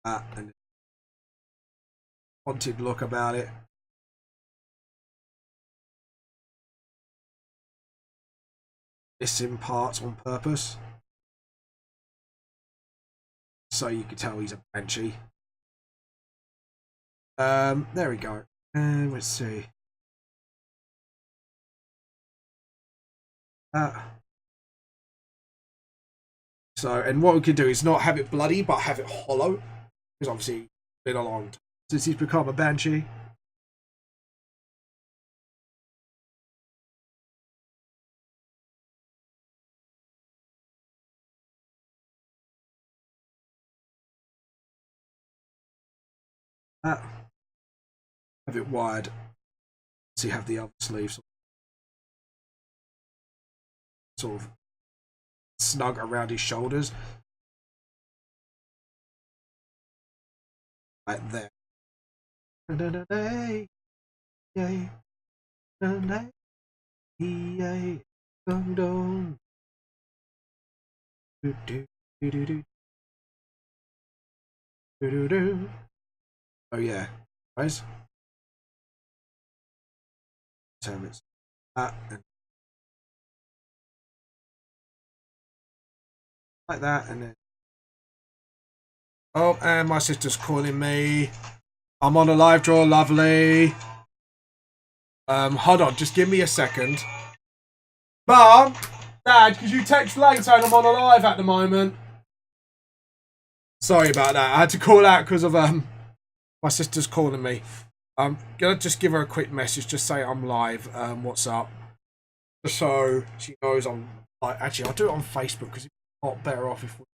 And wanted look about it. Missing parts on purpose, so you can tell he's a Banshee. There we go. And let's see. So, and what we can do is not have it bloody, but have it hollow, because obviously it's been a long time since he's become a Banshee. Have it wide, so you have the other sleeves sort of snug around his shoulders, like there. Oh yeah, guys. So it's that and like that, and then oh, and my sister's calling me. I'm on a live draw, lovely. Hold on, just give me a second. Mum, Dad, could you text later? And I'm on a live at the moment. Sorry about that. I had to call out because of my sister's calling me. I'm gonna just give her a quick message, just say I'm live. What's up? Just so she knows I'm. Like, actually, I'll do it on Facebook because it's a lot better off if we.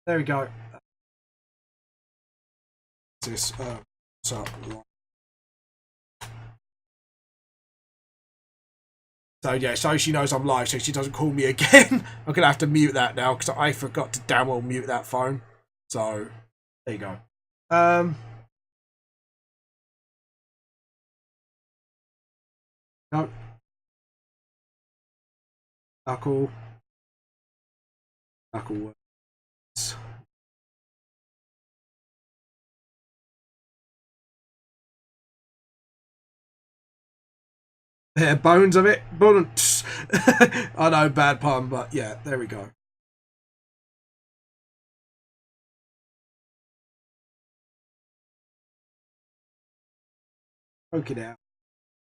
There we go. This what's up? So yeah, so she knows I'm live, so she doesn't call me again. I'm gonna have to mute that now because I forgot to damn well mute that phone. So there you go. No. Knuckle works. Bare bones of it. I know, bad pun, but yeah, there we go. Poke it out.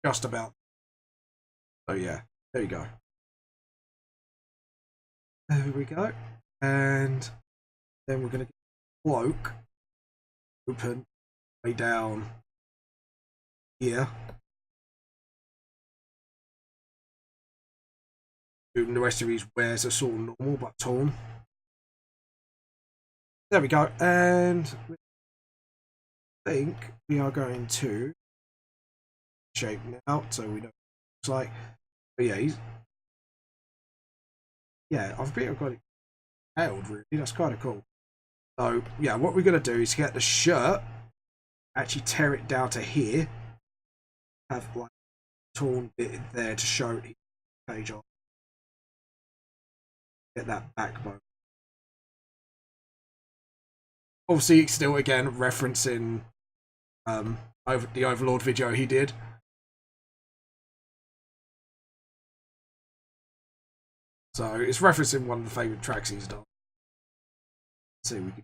Just about. Oh yeah, there you go. There we go. And then we're gonna get the cloak open way down here. And the rest of his wears are sort of normal but torn. There we go. And I think we are going to shape now so we know what it looks like. But yeah, I think I've got it nailed really. That's kind of cool. So yeah, what we're gonna do is get the shirt, actually tear it down to here, have like a torn bit there to show the page on. Get that backbone. Obviously, still again referencing over the Overlord video he did. So it's referencing one of the favourite tracks he's done. Let's see, we can.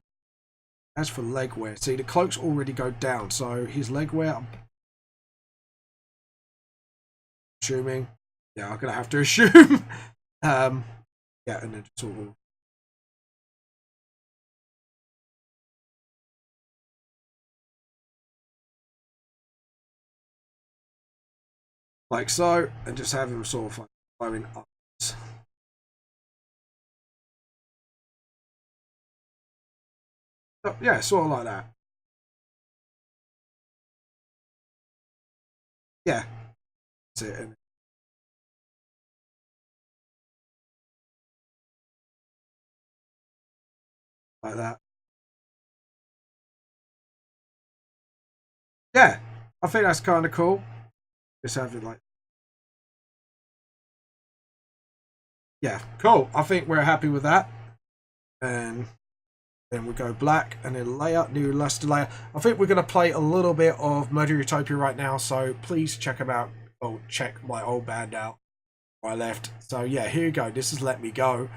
As for leg wear, see the cloaks already go down, so his leg wear, I'm assuming yeah, I'm gonna have to assume. Yeah, and then just sort of. Like so, and just have him sort of like flowing up. So, yeah, sort of like that. Yeah, that's it. And like that. Yeah, I think that's kind of cool. Just have it like. Yeah, cool. I think we're happy with that. And then we go black and then layer, new luster layer. I think we're going to play a little bit of Murder Utopia right now, so please check them out. Oh, check my old band out where I left. So yeah, here you go. This is Let Me Go.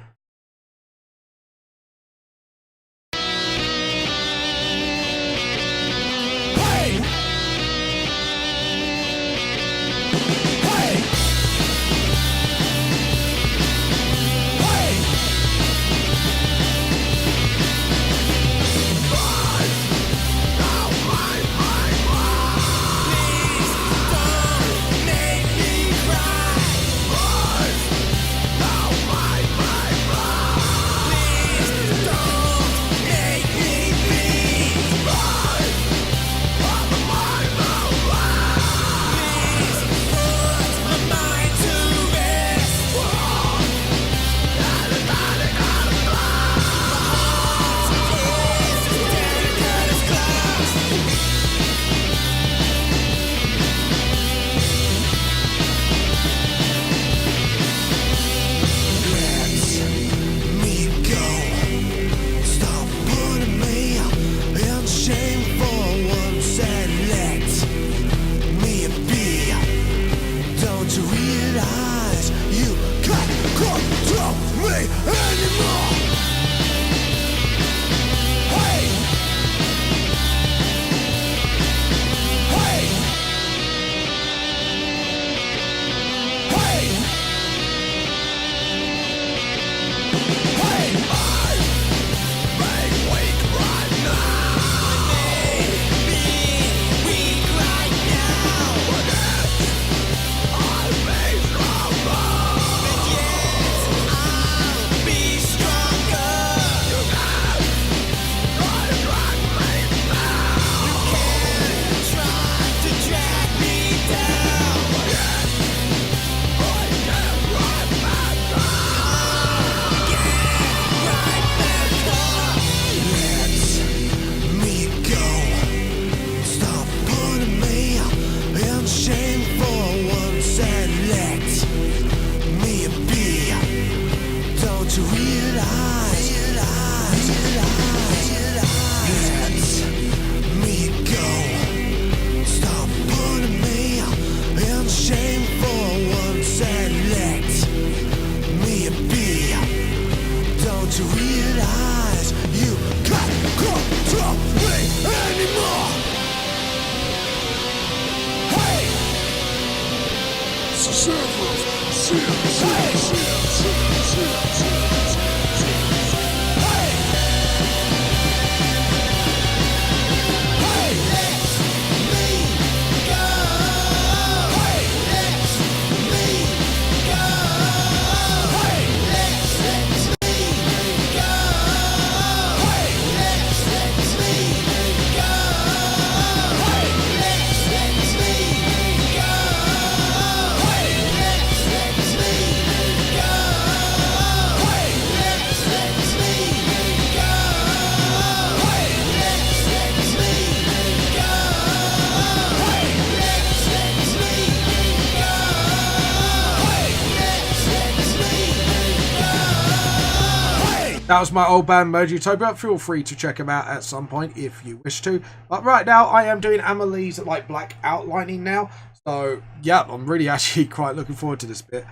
That was my old band Murder Utopia. Feel free to check them out at some point if you wish to. But right now, I am doing AmaLee's like black outlining now. So yeah, I'm really actually quite looking forward to this bit.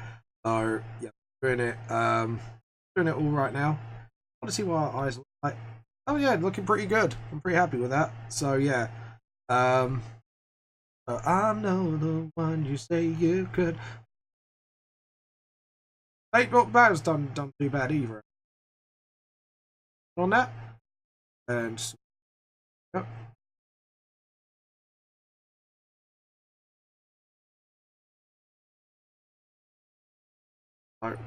So yeah, doing it all right now. I want to see what our eyes look like. Oh yeah, looking pretty good. I'm pretty happy with that. So yeah, I know the one you say you could. Hey, well, that was done too bad either. On that. And yep. So,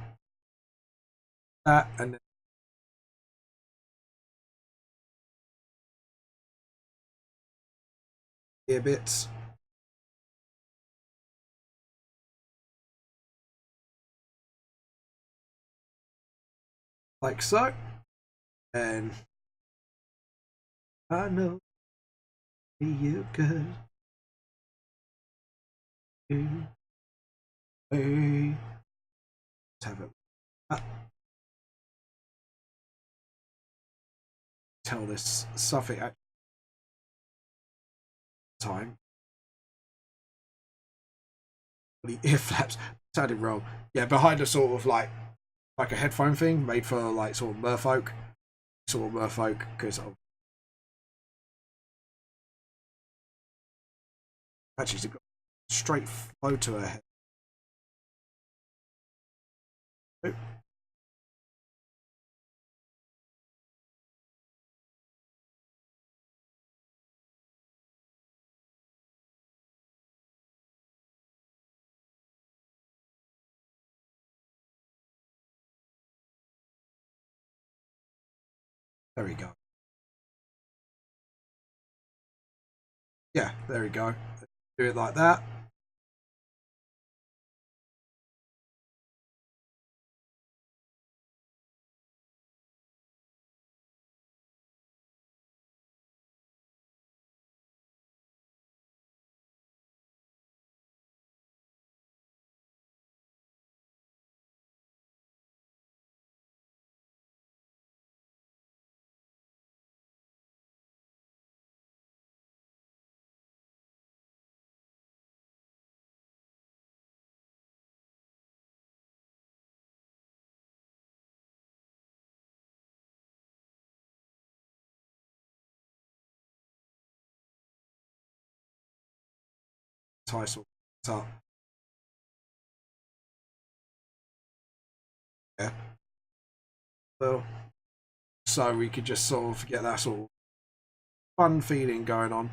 that and then ear bits. Like so. And I know you could. Hey. Let's have it. Tell this suffix at time. The ear flaps sounded wrong. Yeah, behind a sort of like a headphone thing made for like sort of merfolk. Sort of merfolk because actually she's got straight flow to her head. Oh, there we go. Yeah, there we go. Do it like that. Title up. Yeah. Well, so we could just sort of get that sort of fun feeling going on.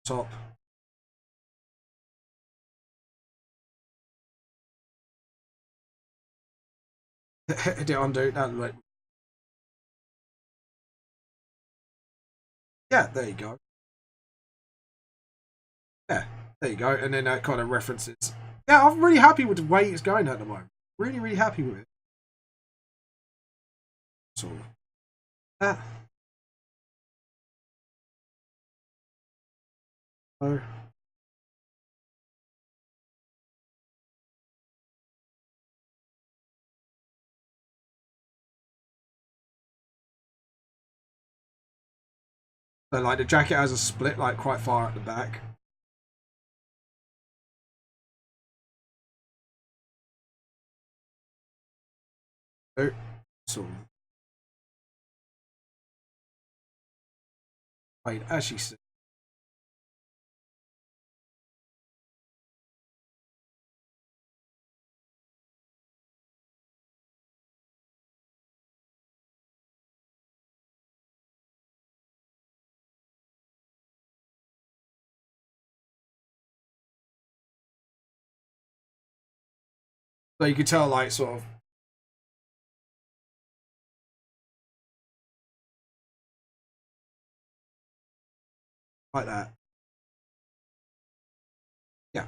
Top. Hit it undo. That like, yeah, there you go. Yeah, there you go. And then that kind of references. Yeah, I'm really happy with the way it's going at the moment. Really, really happy with it. So, uh, so like the jacket has a split like quite far at the back. So, wait, as she said. So you could tell like sort of like that. Yeah.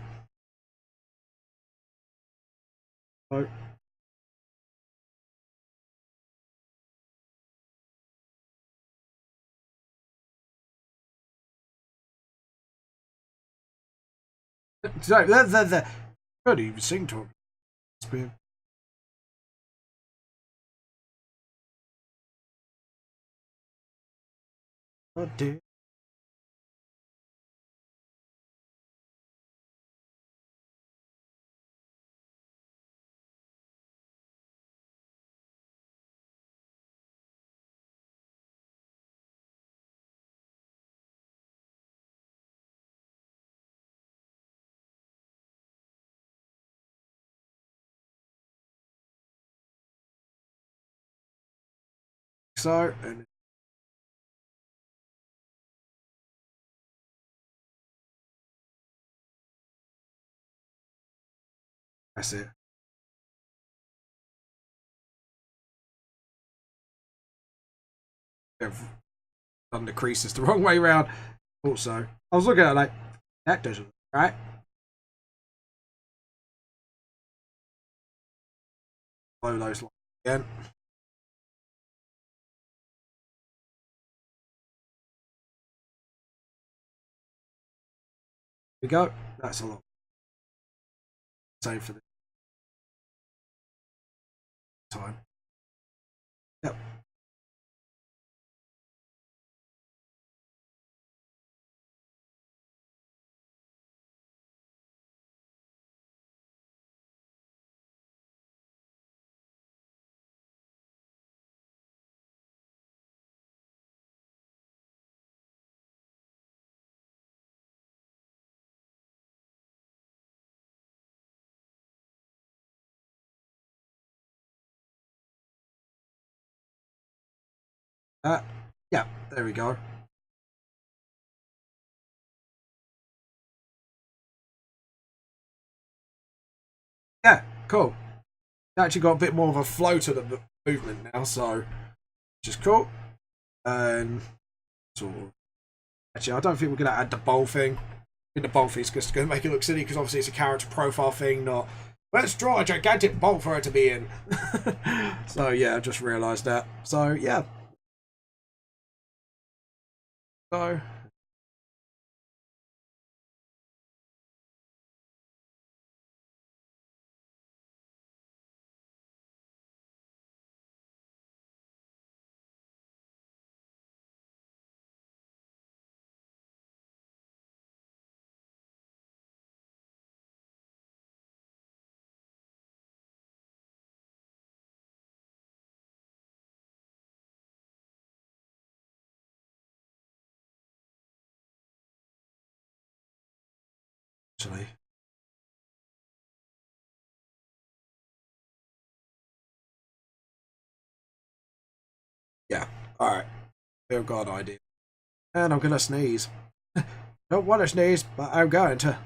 So the don't even sing to him. Oh dear. So and that's it. I've done the creases the wrong way round. Also, I was looking at it like that doesn't look right. Blow those lines again. Here we go. That's a lot. Same for this time. Yep. Yeah, there we go. Yeah, cool. Actually got a bit more of a flow to the movement now, so which is cool. And sort of, actually, I don't think we're going to add the bowl thing. In the bowl thing is just going to make it look silly because obviously it's a character profile thing, not let's draw a gigantic bowl for her to be in. So yeah, I just realised that. So yeah. So actually, yeah. All right, I've got an idea, and I'm gonna sneeze. Don't want to sneeze, but I'm going to.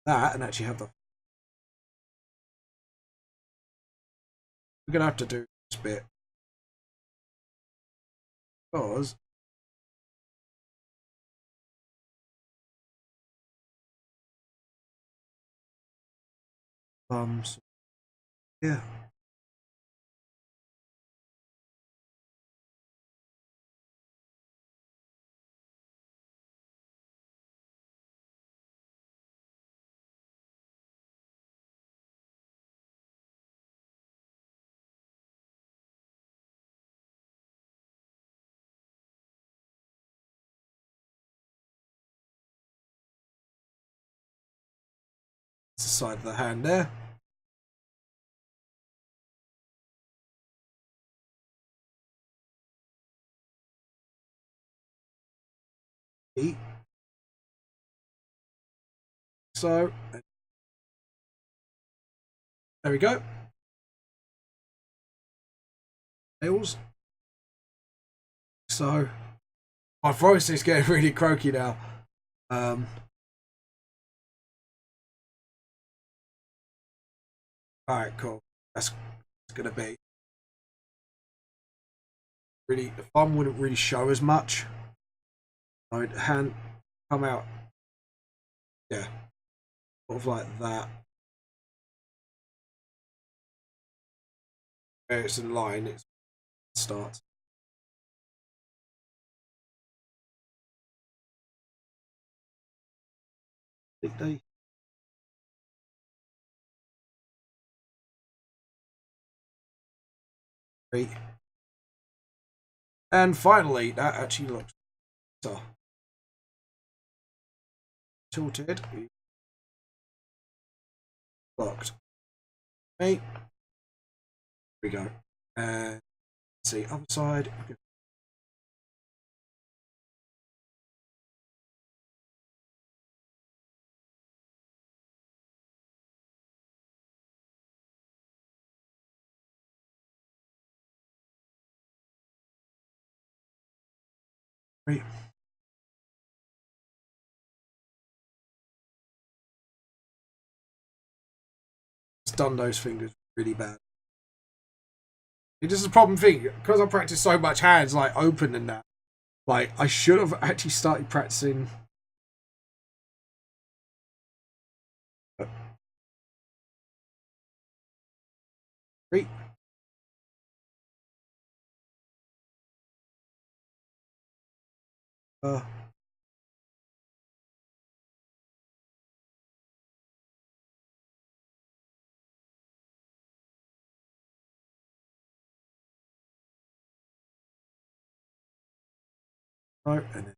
That and actually have the. We're gonna have to do this bit because yeah. It's the side of the hand there. Eat. So there we go. Nails. So my voice is getting really croaky now. Alright, cool. That's gonna be really, the thumb wouldn't really show as much. I would hand come out, yeah, sort of like that. Where it's in line, it starts. Did they? Great. And finally, that actually looks better. Tilted. Locked. Okay. Here we go. And let's see, other side. Great. It's done those fingers really bad. It is a problem thing because I practice so much hands like open and that. Like I should have actually started practicing. Great. Uh, no, and then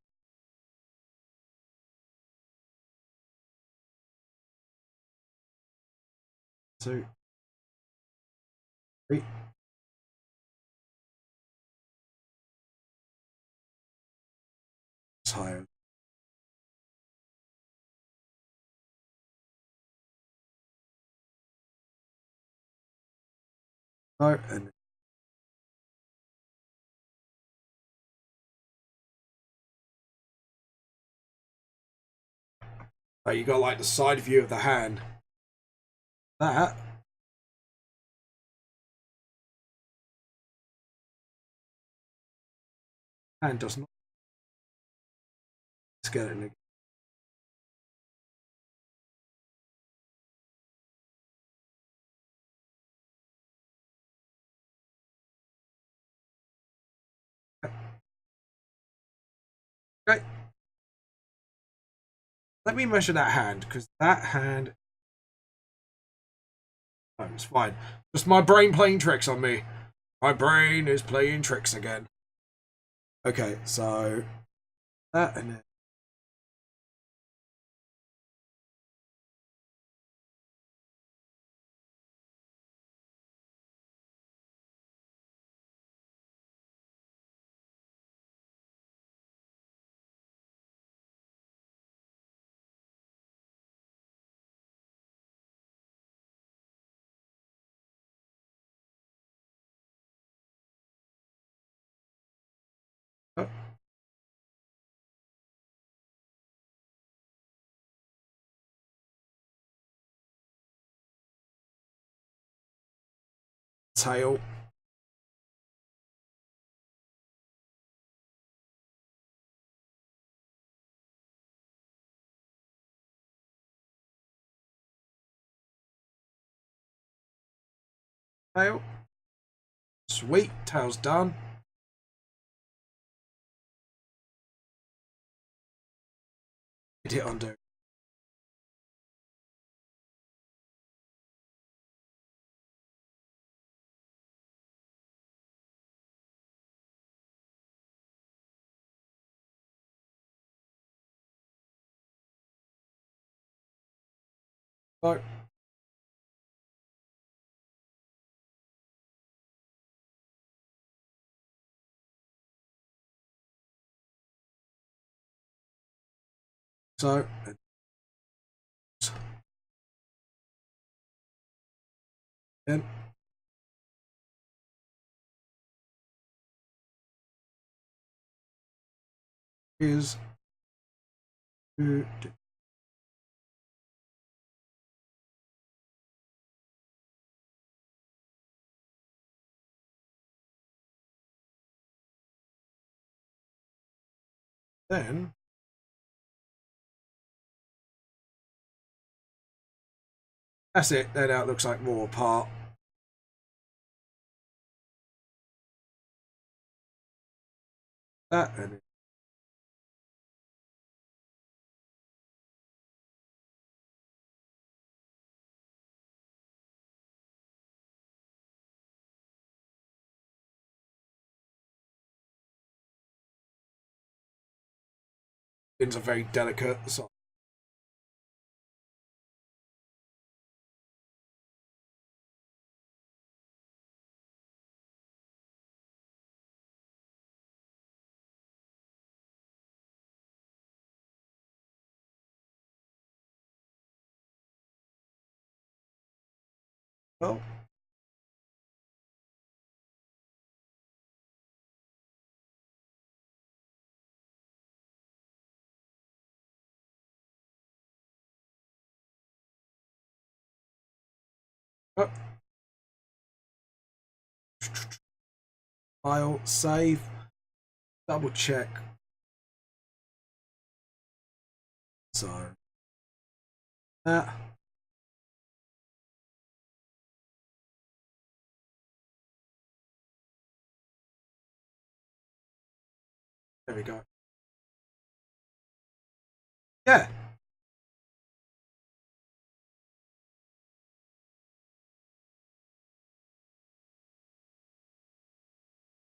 2, 3. Tired. No, and you got like the side view of the hand. That hand does not. Let's get it again. Okay. Let me measure that hand because that hand. Oh, it's fine. Just my brain playing tricks on me. My brain is playing tricks again. Okay, so that and then. Oh, tail. Tail. Sweet. Tail's done. Hit undo. No. So then is Then that's it. Then now it looks like more apart. That and it's a very delicate. So well, oh, file save. Double check. So that. There we go. Yeah.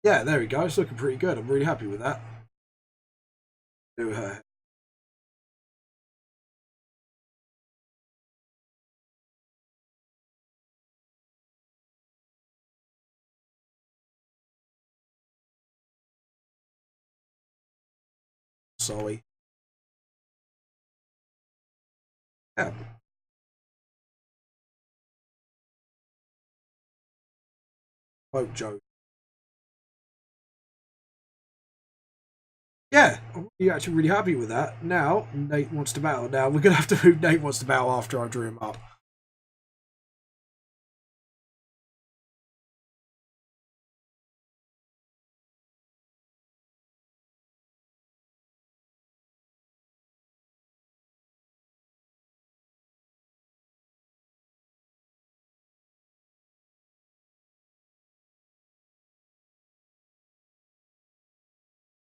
Yeah, there we go. It's looking pretty good. I'm really happy with that. Do her. Sorry. Yeah. Quote joke. Yeah, I'm actually really happy with that. Now, Nate wants to battle. Now, we're going to have to move Nate wants to battle after I drew him up.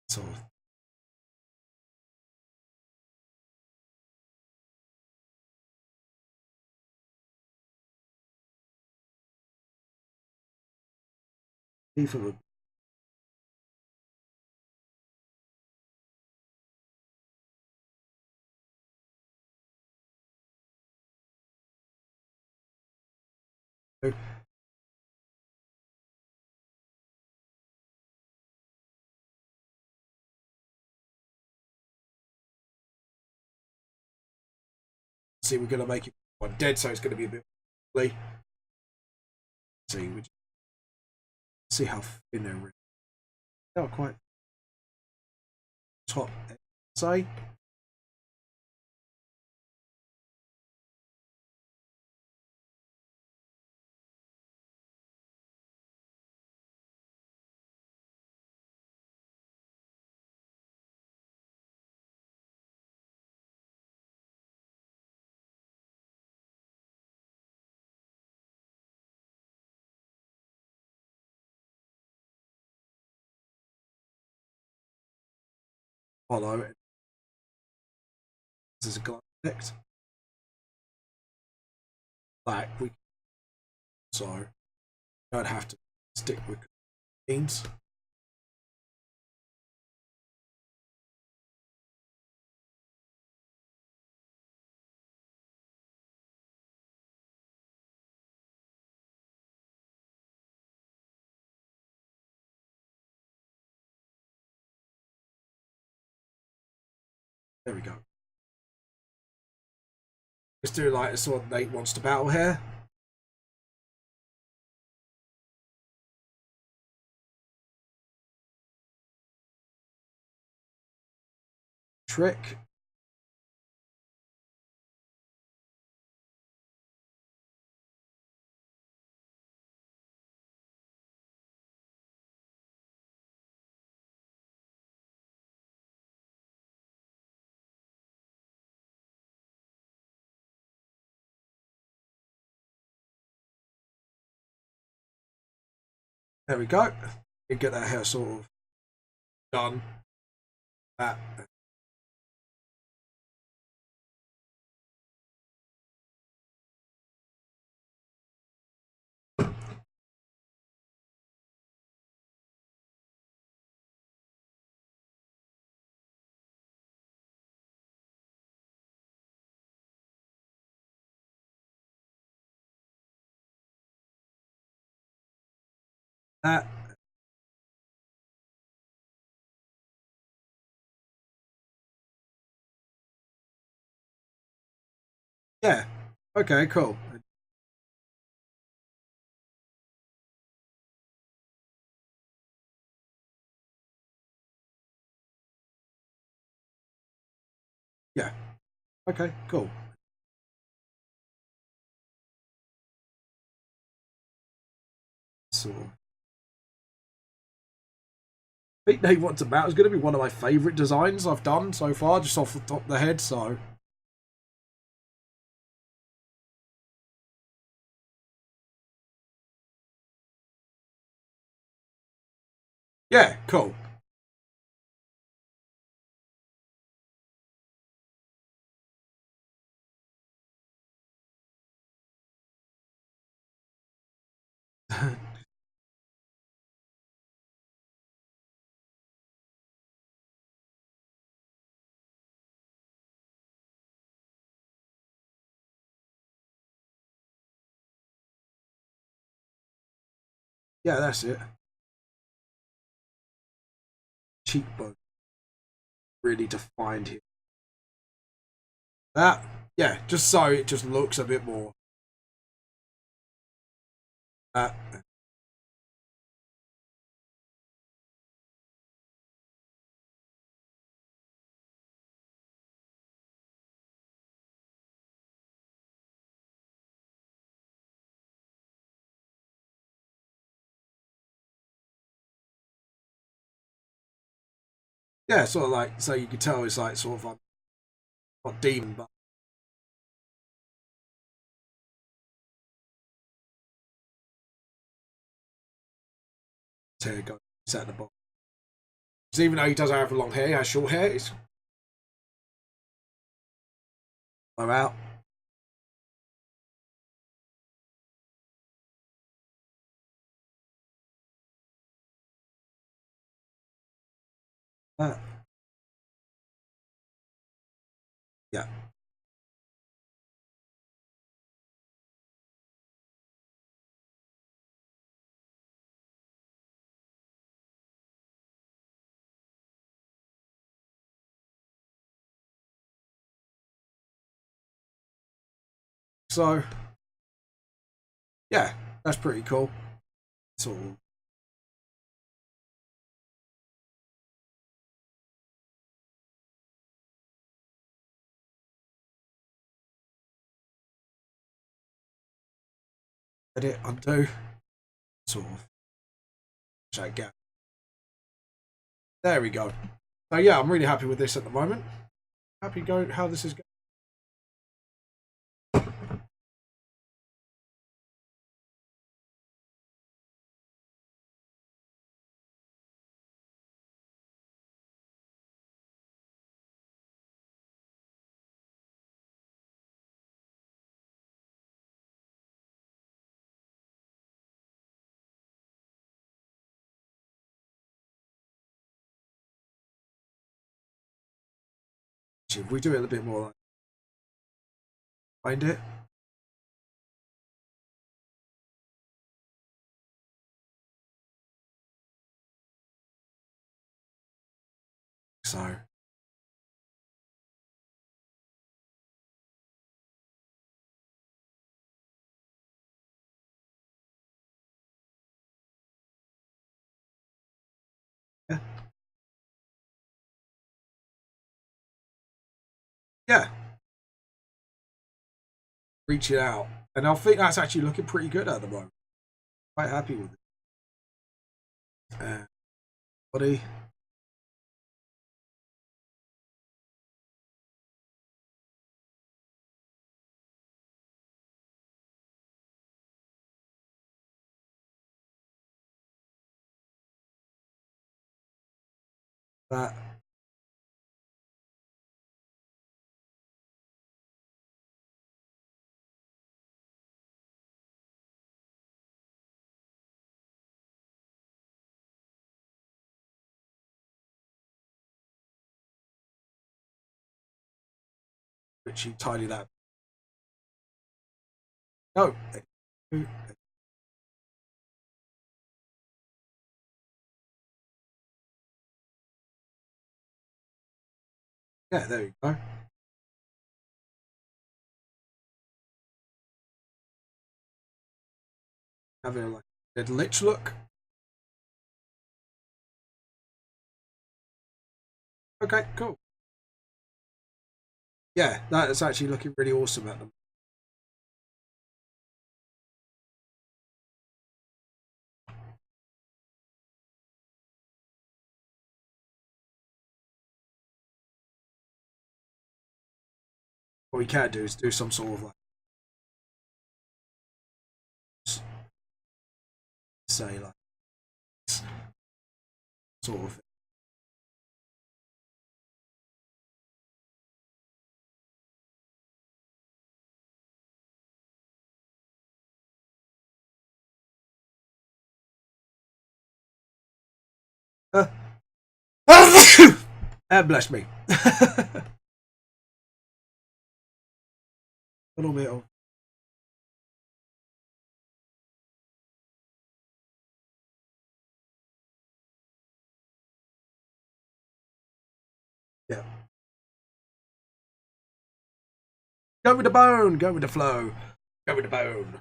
So, FIFA. See, we're going to make it one dead, so it's going to be a bit. See, we see how thin they're. They're quite top. Say. Follow it. This is a glass effect. Black. We so don't have to stick with beans. There we go. Let's do like a sort of Nate wants to battle here. Trick. There we go. You get that hair sort of done. That. That. Yeah. Okay, cool. Yeah. Okay, cool. Sort of. I think Natewantstobattle is going to be one of my favourite designs I've done so far, just off the top of the head, so. Yeah, cool. Yeah, that's it. Cheekbone. Really defined here. That. Yeah, just so it just looks a bit more. That. Yeah, sort of like, so you can tell it's like sort of like, not demon, but. Hair goes set at the bottom. Because even though he doesn't have long hair, he has short hair, it's. I'm out. Yeah. So, yeah, that's pretty cool. Sort of. Edit, undo. Sort of. Check out. There we go. So yeah, I'm really happy with this at the moment. Happy going how this is going. If we do it a bit more like find it. So yeah. Yeah. Reach it out. And I think that's actually looking pretty good at the moment. Quite happy with it. Body. that. Which you tidy that. Oh. Yeah, there you go. Having like a lich look. Okay, cool. Yeah, that's actually looking really awesome at them. What we can do is do some sort of like, say like, sort of. Bless me. A little bit of. Yeah. Go with the bone. Go with the flow. Go with the bone.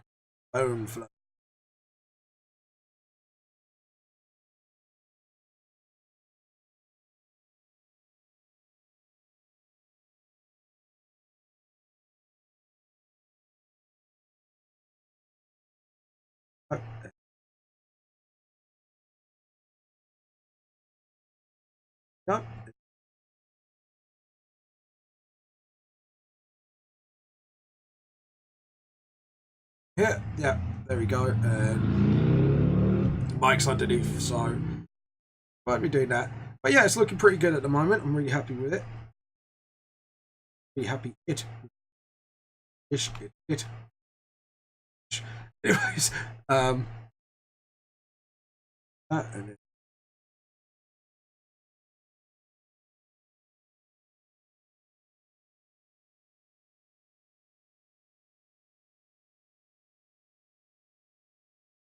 Bone flow. No. Yeah, yeah, there we go. And Mike's underneath, so won't be doing that. But yeah, it's looking pretty good at the moment. I'm really happy with it. Really happy. It. Anyways, and then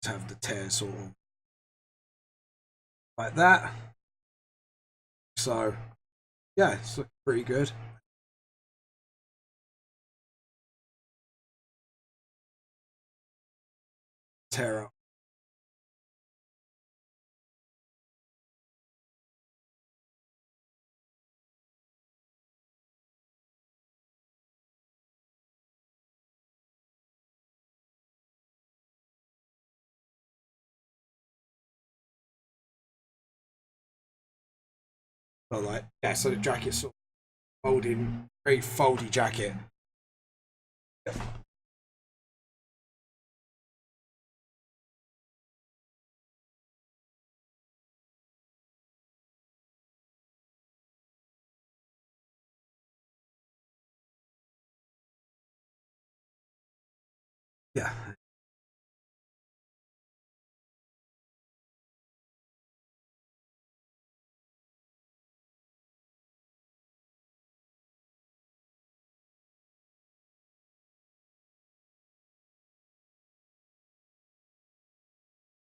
have the tear sort of like that. So yeah, it's looking pretty good. Tear up. But like, yeah, so the jacket's sort of folding, very foldy jacket. Yeah.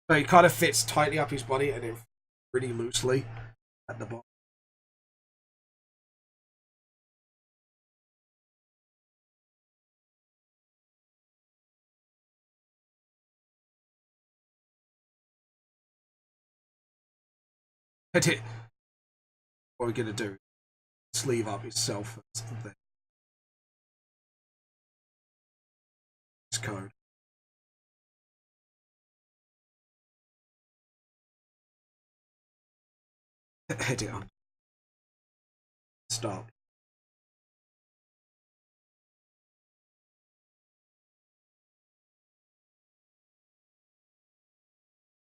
So it kind of fits tightly up his body and then really loosely at the bottom. Hit it. What we're gonna do? Sleeve up itself first, and then this code. Hit it up. Start.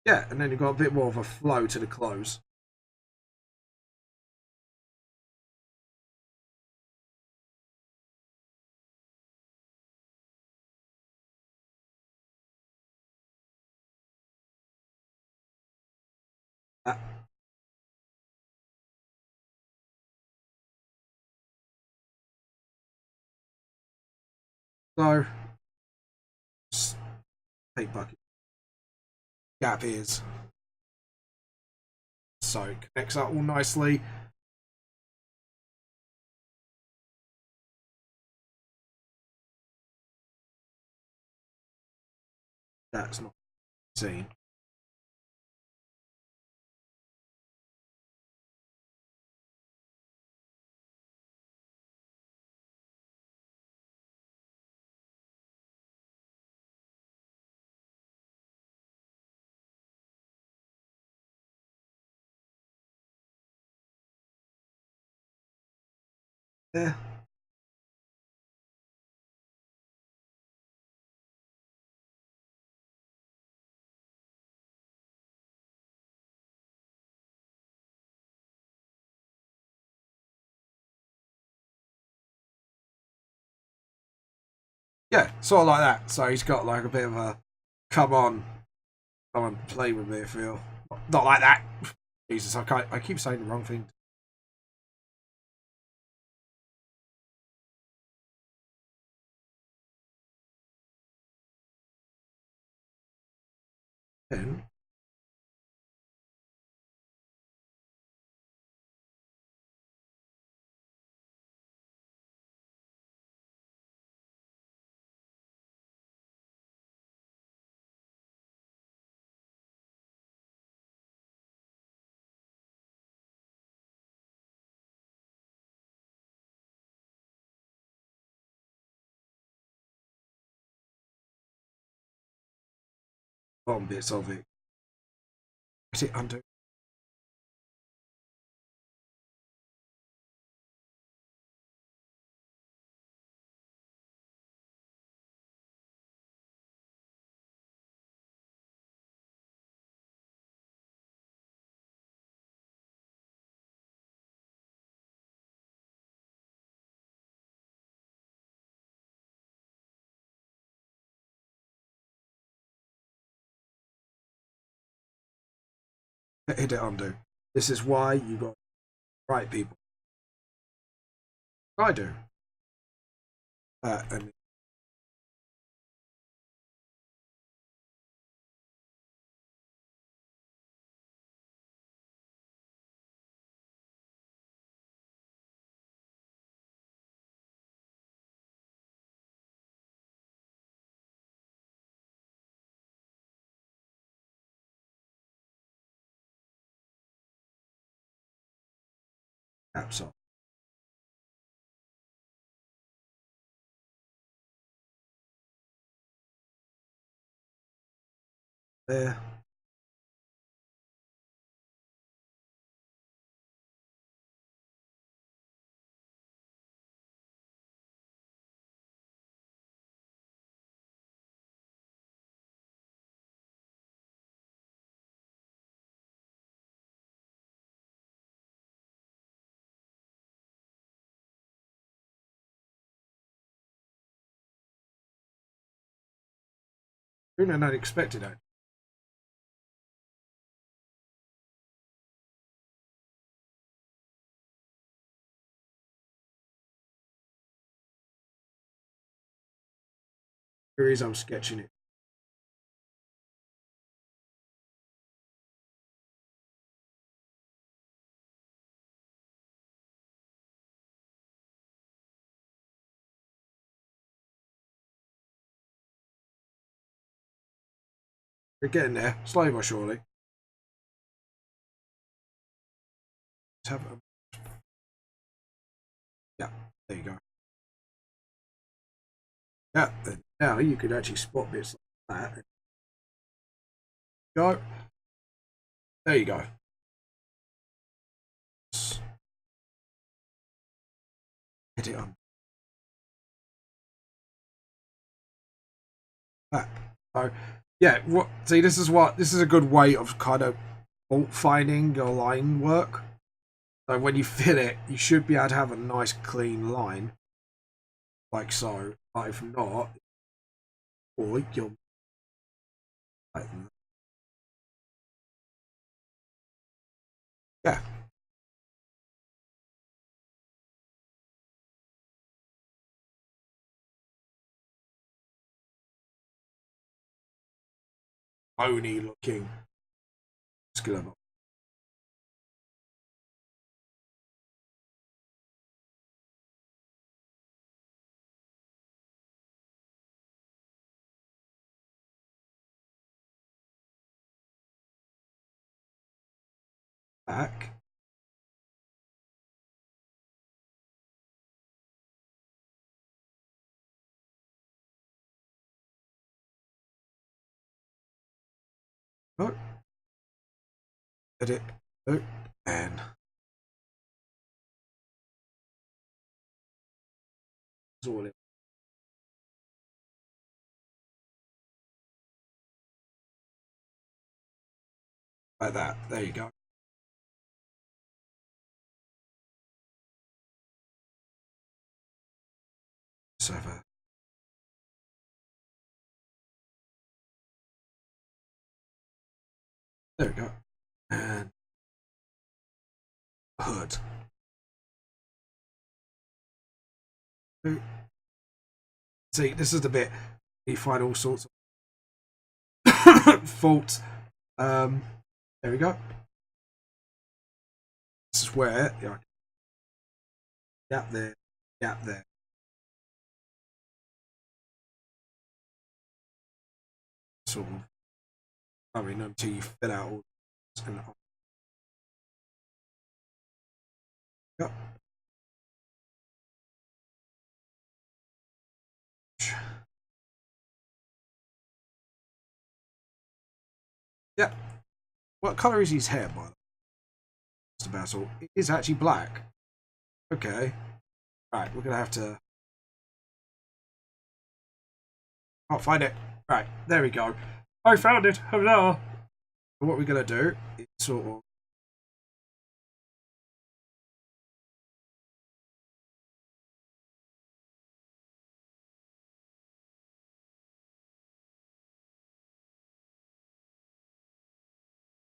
Yeah, and then you've got a bit more of a flow to the close. So, take bucket. Gap is. So, it connects up all nicely. That's not seen. Yeah. Yeah, sort of like that. So he's got like a bit of a come on, play with me feel. Not like that. Jesus, I keep saying the wrong thing. Then bottom bits of it. Is it undo? Hit it undo. This is why you got right people. I do. And caps on. There. I think not expected it. Here is I'm sketching it. We're getting there, slowly but surely. Let's have a... Yeah, there you go. Yeah, and now you could actually spot bits like that. Go. There you go. Hit it on. That. So, yeah, see, this is a good way of kind of fault finding your line work. So when you fill it, you should be able to have a nice clean line, like so. But if not, or you'll like, yeah. bony looking muscular. Back. Oh. Edit. Oh. And it's all in. Like that. There you go. Server. There we go. And hood. See, this is the bit you find all sorts of faults. There we go. This is where gap there, gap there. Sort of. I mean, until you fill out all this and yep. Yeah. What colour is his hair, by the way? Just about all. It is actually black. Okay. Right, we're gonna have to. I'll find it. Right, there we go. I found it. Hello. What we're gonna do is sort of.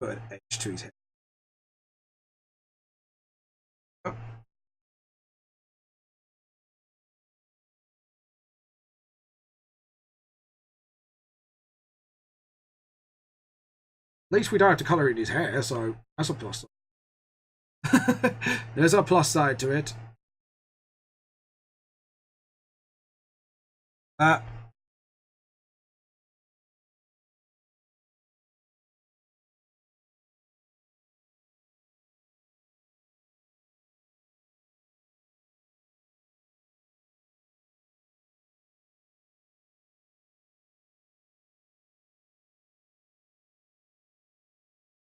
Put an edge to his head. Oh. At least we don't have to colour in his hair, so that's a plus side. There's a plus side to it.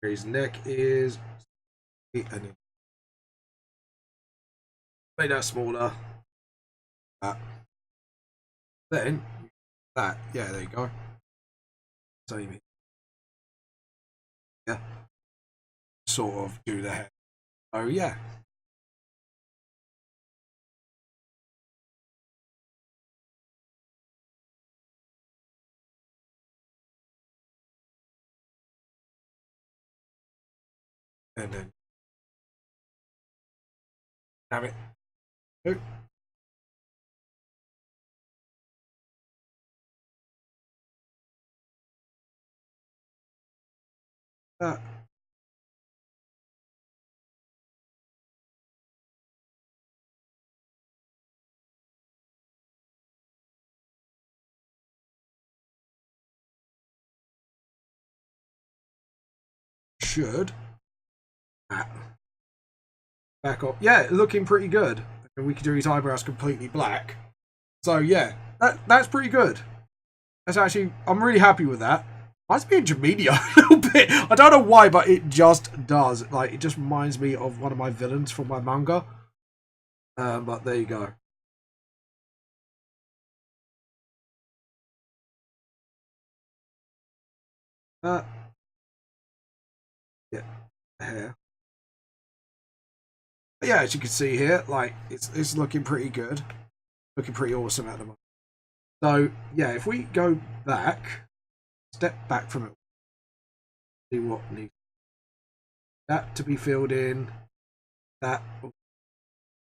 His neck is make that smaller. Then that, yeah, there you go. Same. Yeah. Sort of do the hair. Oh yeah. And then damn it. Oh. That. Should back up. Yeah, looking pretty good. And we can do his eyebrows completely black. So yeah, that's pretty good. That's actually, I'm really happy with that. Reminds me of Jamelia a little bit. I don't know why, but it just does. Like, it just reminds me of one of my villains from my manga. But there you go. Yeah, hair. But yeah, as you can see here, like it's looking pretty good, looking pretty awesome at the moment. So yeah, if we go back, step back from it, see what needs that to be filled in. That.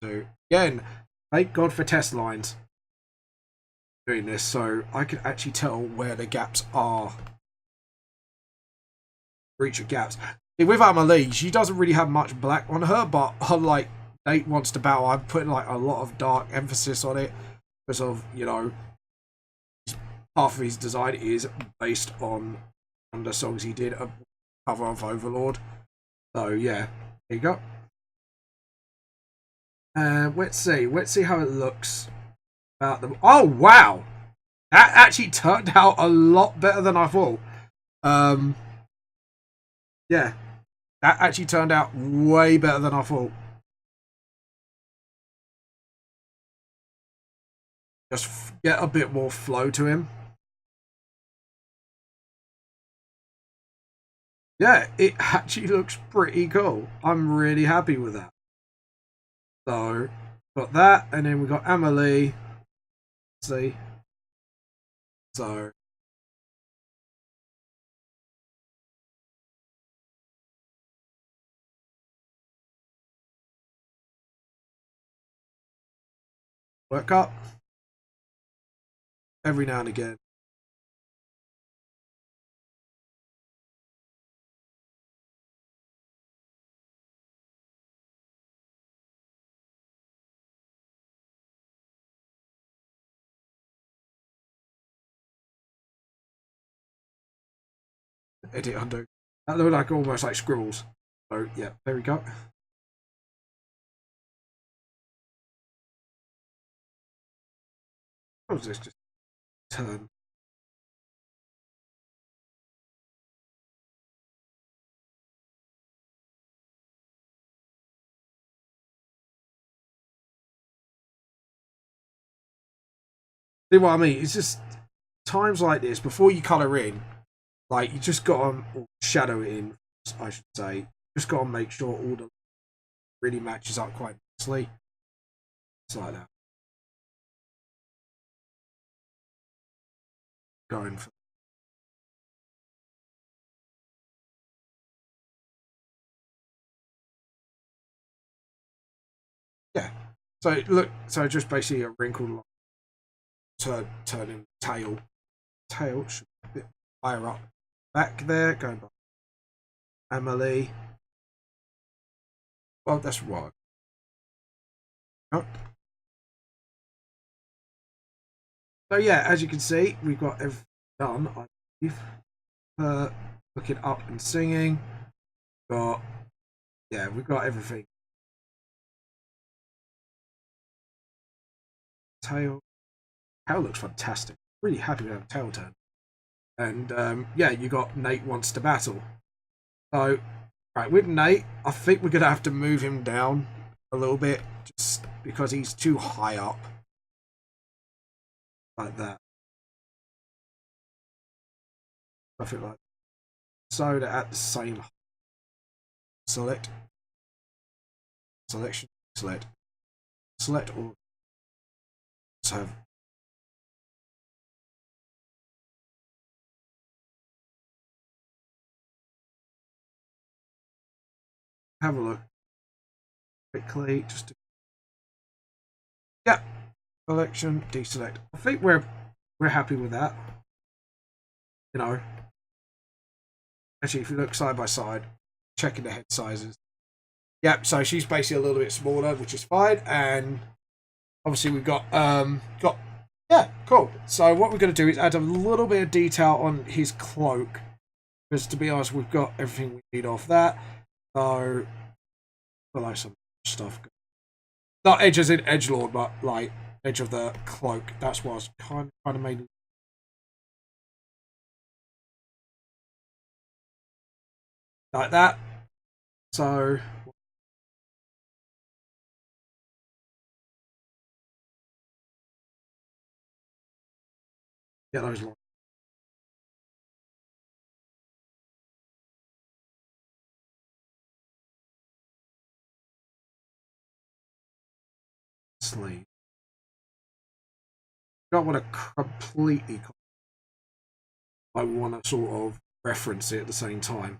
So again, thank God for test lines doing this, so I can actually tell where the gaps are. breach of gaps. With AmaLee, she doesn't really have much black on her, but unlike Natewantstobattle, I'm putting like a lot of dark emphasis on it because of, you know, half of his design is based on the songs he did a cover of Overlord. So yeah, there you go. Let's see how it looks about them. Oh wow, that actually turned out a lot better than I thought. Yeah, that actually turned out way better than I thought. Just get a bit more flow to him. Yeah, it actually looks pretty cool. I'm really happy with that. So, got that, and then we got AmaLee. See? So, work up every now and again. Edit undo. That looked like almost like scribbles. So yeah, there we go. What was this? Just turn. See what I mean? It's just times like this before you colour in, like you just got to shadow it in. I should say, just got to make sure all the really matches up quite nicely. It's like that. Going for. Yeah. So look, so just basically a wrinkled line. Turning tail. Tail should be a bit higher up. Back there, going back. AmaLee. Well, that's right. Oh. So yeah, as you can see, we've got everything done. I believe. Looking up and singing. Got yeah, we've got everything. Tail looks fantastic. Really happy with that tail turn. And yeah, you got Natewantstobattle. So right, with Nate, I think we're gonna have to move him down a little bit just because he's too high up. Like that. I feel like so they're at the same select selection select all so have a look quickly just to, yeah, selection deselect. I think we're happy with that, you know. Actually, if you look side by side, checking the head sizes, yep, so she's basically a little bit smaller, which is fine. And obviously we've got yeah, cool. So what we're going to do is add a little bit of detail on his cloak, because to be honest, we've got everything we need off that. So below some stuff, not edges in edgelord, but like edge of the cloak. That's what I was kind of made like that. So get those lines. Sleeve. Don't want to completely. I want to sort of reference it at the same time.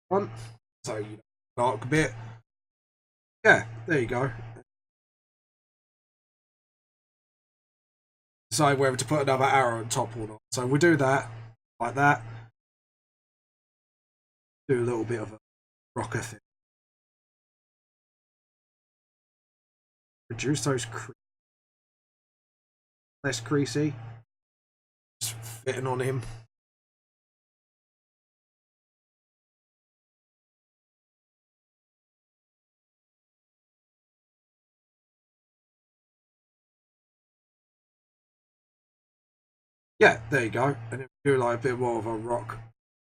one. So you dark a bit. Yeah, there you go. Decide whether to put another arrow on top or not. So we'll do that like that. Do a little bit of a rocker thing. Reduce those less creasy. Just fitting on him. Yeah, there you go. And then do like a bit more of a rock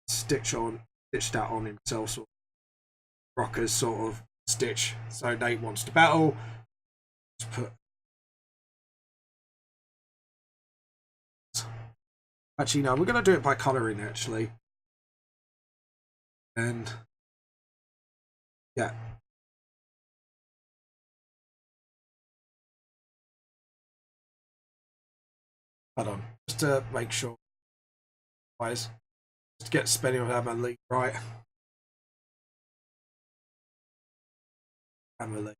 stitch that on himself, sort of rockers sort of stitch. So Nate wants to battle. Let's put. Actually, no, we're gonna do it by colouring actually. And yeah. Hold on, just to make sure, guys, just to get the spelling of AmaLee right. AmaLee.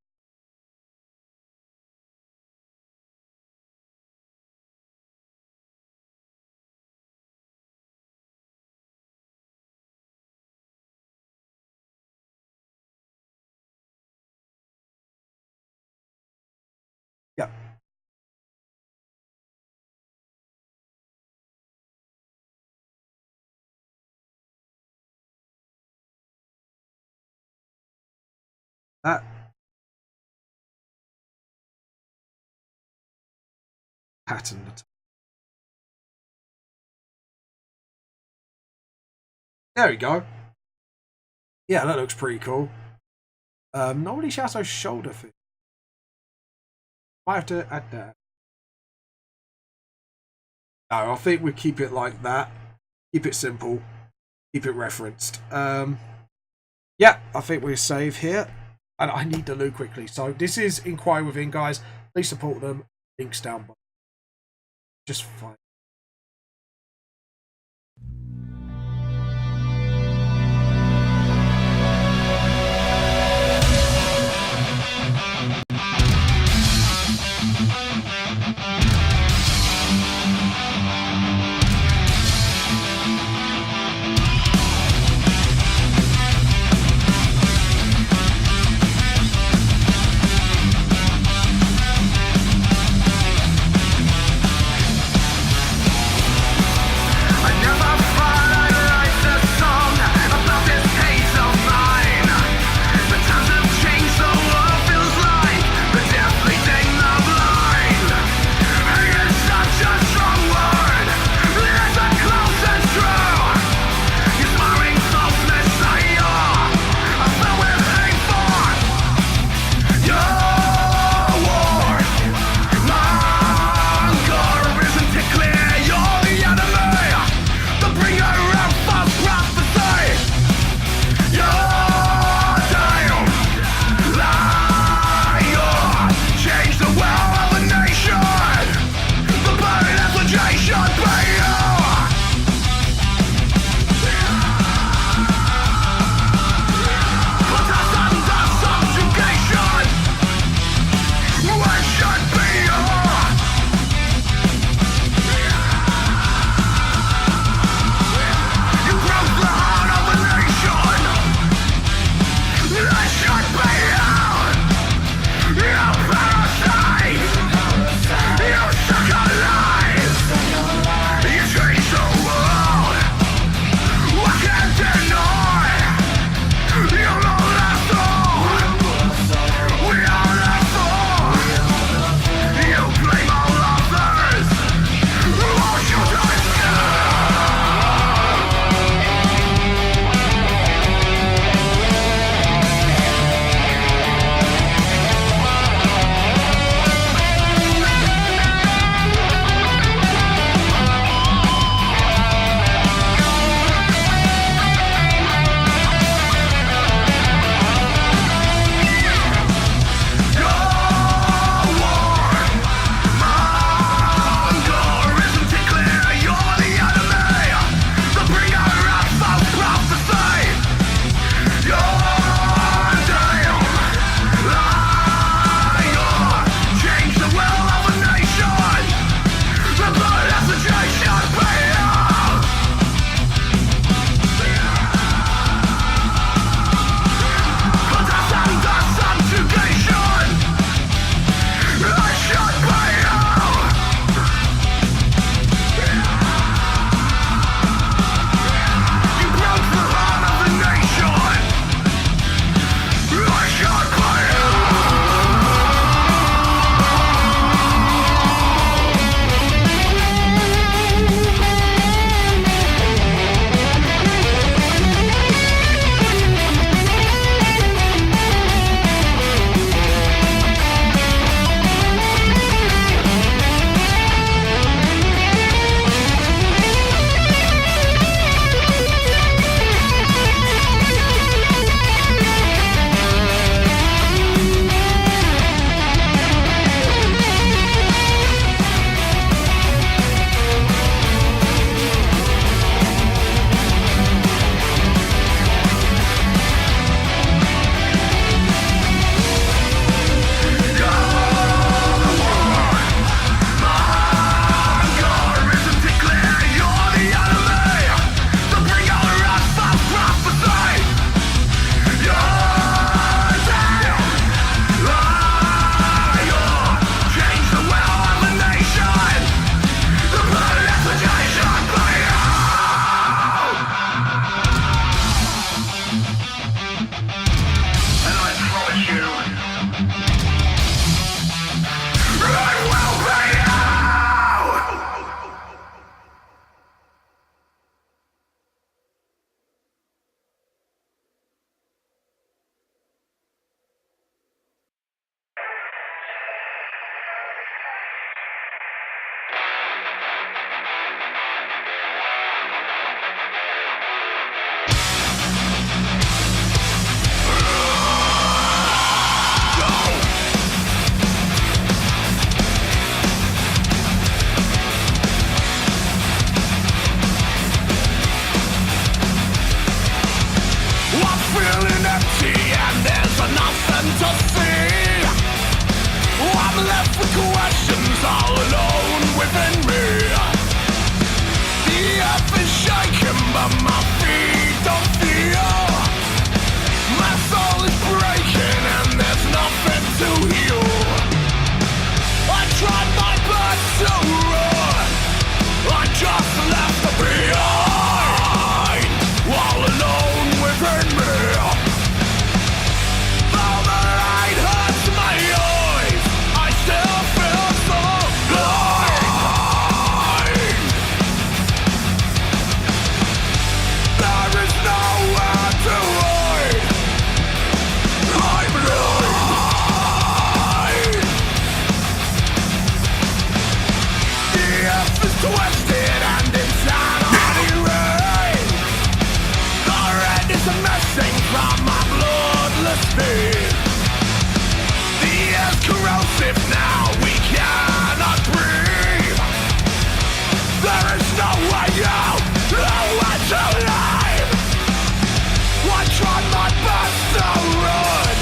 Yeah. That. Pattern. There we go. Yeah, that looks pretty cool. Not really sure those shoulder thing. Might have to add that. No, I think we keep it like that. Keep it simple. Keep it referenced. Yeah, I think we'll save here. And I need to loot quickly. So this is Enquire Within, guys. Please support them. Links down below. Just fine. I'm left with questions all alone within me. The earth is shaking but my feet don't feel. My soul is breaking and there's nothing to heal. I tried my best to run, I just left behind, all alone within me. Though the light hurts my eyes, I still feel so blind. There is nowhere to hide, I'm blind. The earth is twisted and insanity reigns. The red is missing from my bloodless veins. The air's corrosive now, we cannot breathe. There is no way out, nowhere to live. I tried my best to run,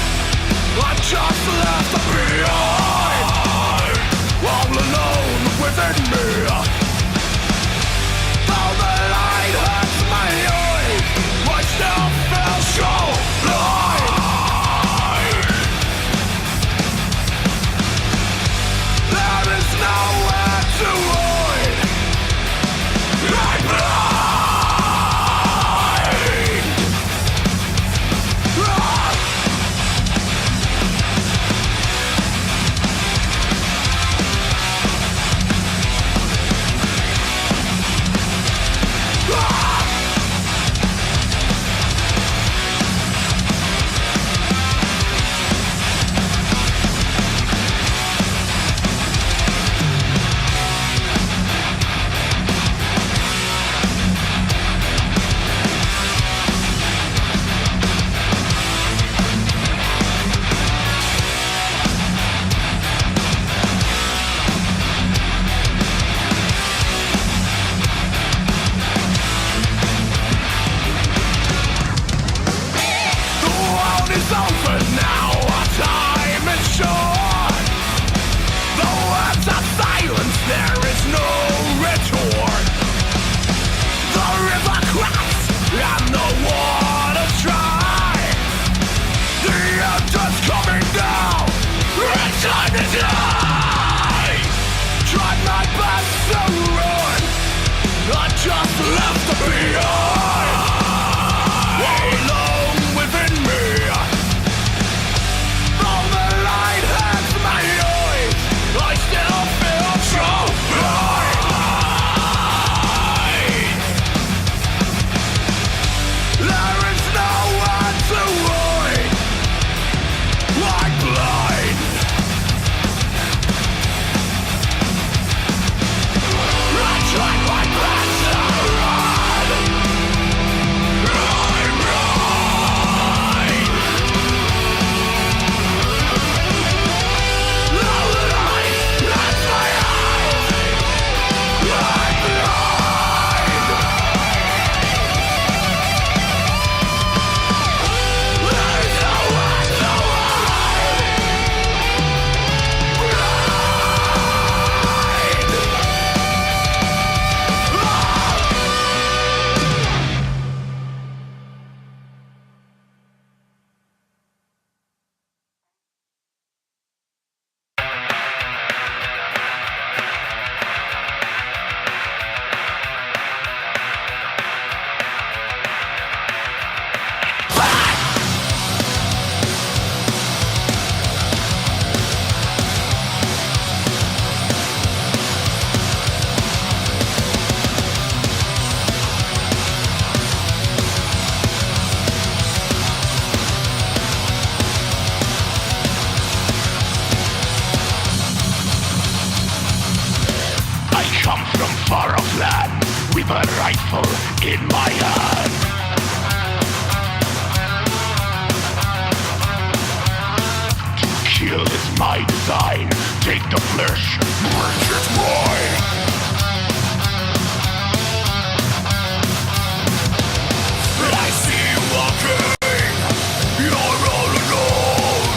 I just left behind, all alone within me. Though the light hurts my eyes, I still feel so blind. There is nowhere to hide, I'm blind. The world is over now, our time is short. The words are silenced, there is no retort. The river cracks and the water's dry. The end is coming now, it's time to die. Tried my best to run, I just left behind, all alone within me. Though the light hurts my eyes, I still feel so blind. There is nowhere to hide, I'm blind. I tried my best to run, I'm blind. The light hurts my eyes, I'm blind. There is nowhere to I come from far off land with a rifle in my hand. To kill is my design. Take the flesh, break it mine. I see you walking, you're all alone.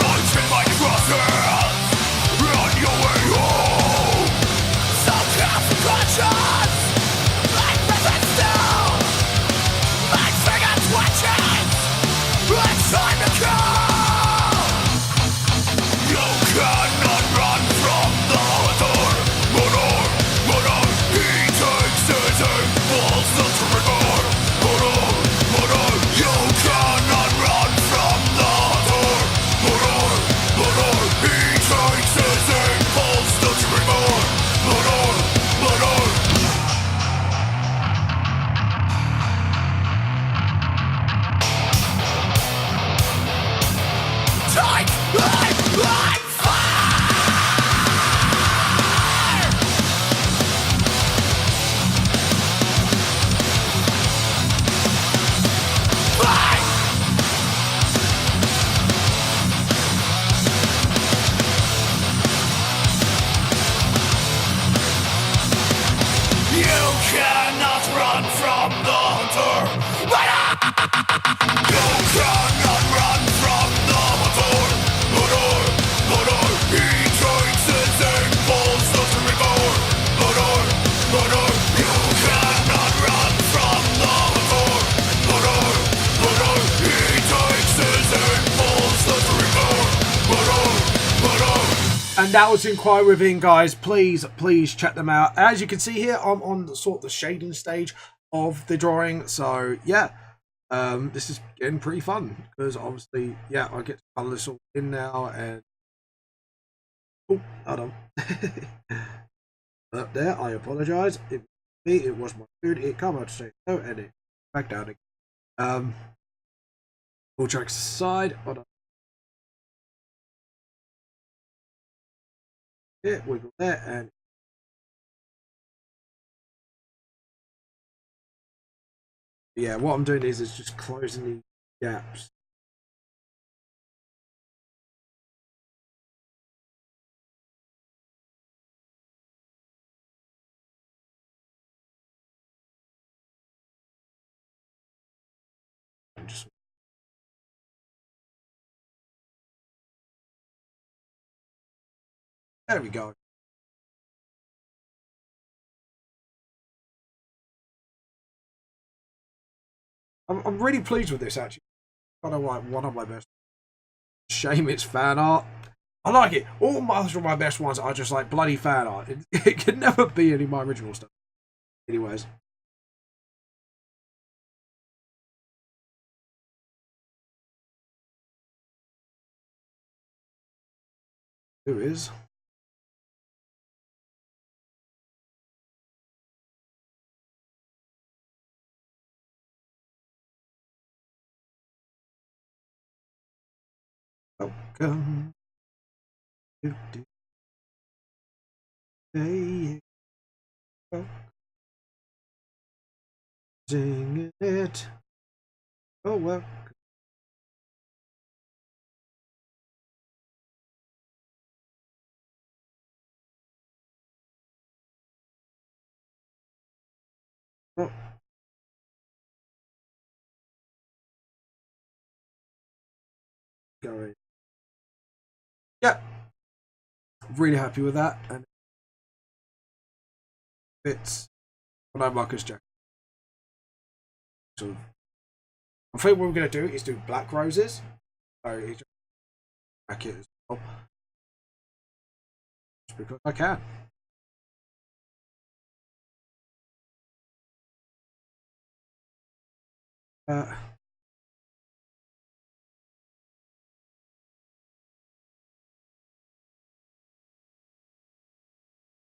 Right in my crosshairs. cannot run from the motor. He takes his impulse to rigor. You cannot run from the motor. He takes his impulse to rigor. And that was Enquire Within, guys. Please check them out. As you can see here, I'm on sort of the shading stage of the drawing. So yeah, this is getting pretty fun because obviously, yeah, I get to color this all in now. And oh, hold on. Up there, I apologize. It was my food. It come out to say no, and it back down again. All jokes aside, hold on. Yeah, wiggle there, and yeah, what I'm doing is just closing the gaps. Just there we go. I'm really pleased with this actually. Kind of like one of my best. Shame it's fan art. I like it. All most of my best ones are just like bloody fan art. It can never be any of my original stuff. Anyways. Who is? Welcome to day. Singing it. Oh well. Oh. Going. Yeah. Really happy with that. And it's what I Marcus Jack. So I think what we're gonna do is do black roses. So it's just back it as well. Just because I can.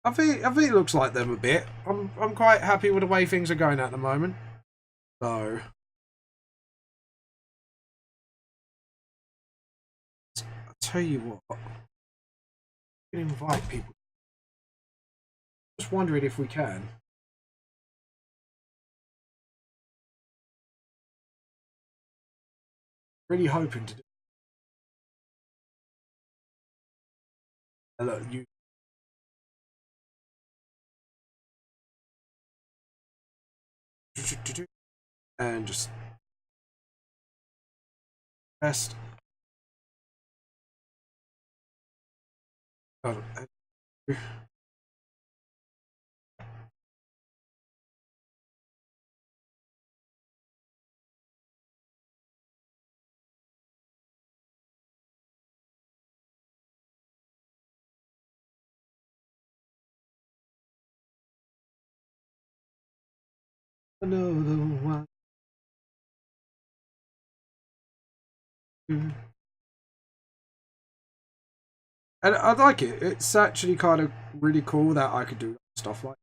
I think it looks like them a bit. I'm quite happy with the way things are going at the moment. So I'll tell you what. We can invite people. Just wondering if we can. Really hoping to do. Look, you. And just best. Oh, another one. And I like it. It's actually kind of really cool that I could do stuff like.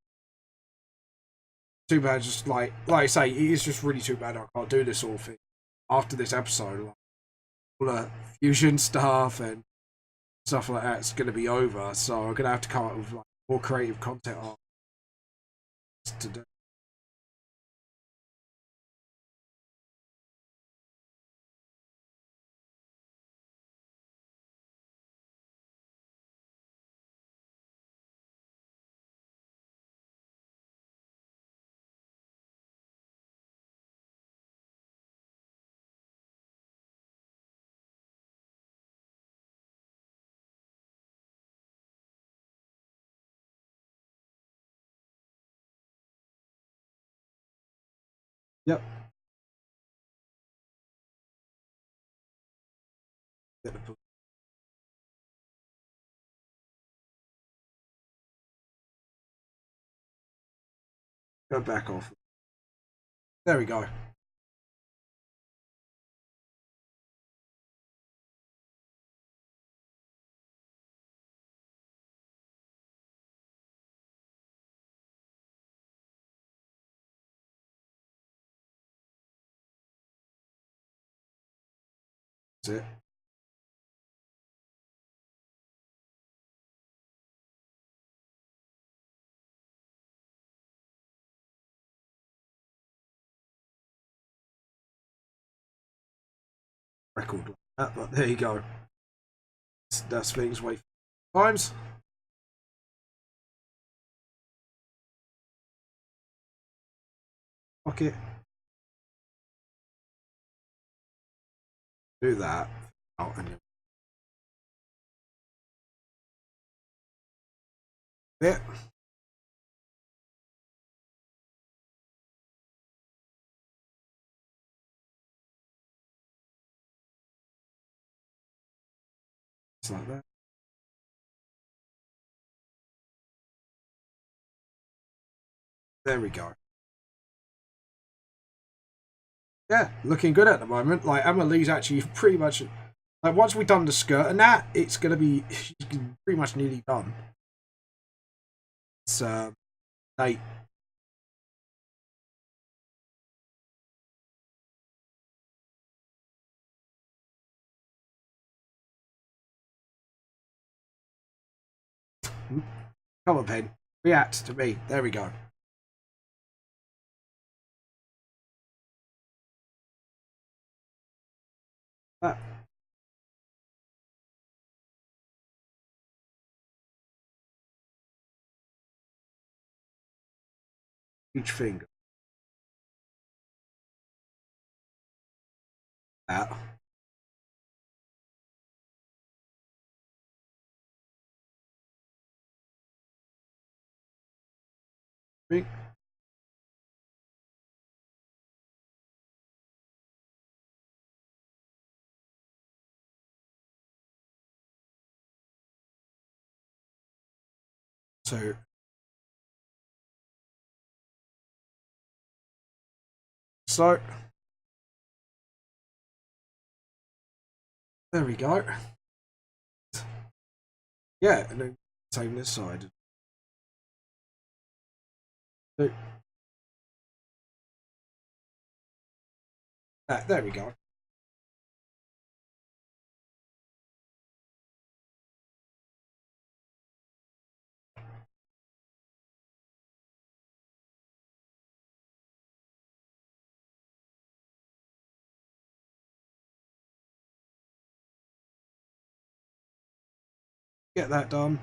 Too bad, just like I say, it is just really too bad I can't do this all thing after this episode. Like, all the fusion stuff and stuff like that's going to be over, so I'm going to have to come up with like more creative content art to do. Yep. Go back off. There we go. That's it. Record like that, but there you go. That's things way times. Fuck it. Do that. Oh, and yeah. It's like that. There we go. Yeah, looking good at the moment. Like AmaLee's actually pretty much like once we've done the skirt and that, it's gonna be pretty much nearly done. It's Nate. Come on, Pen. React to me. There we go. That. Each finger. That. Big. So there we go. Yeah, and then same this side. So, there we go. Get that done.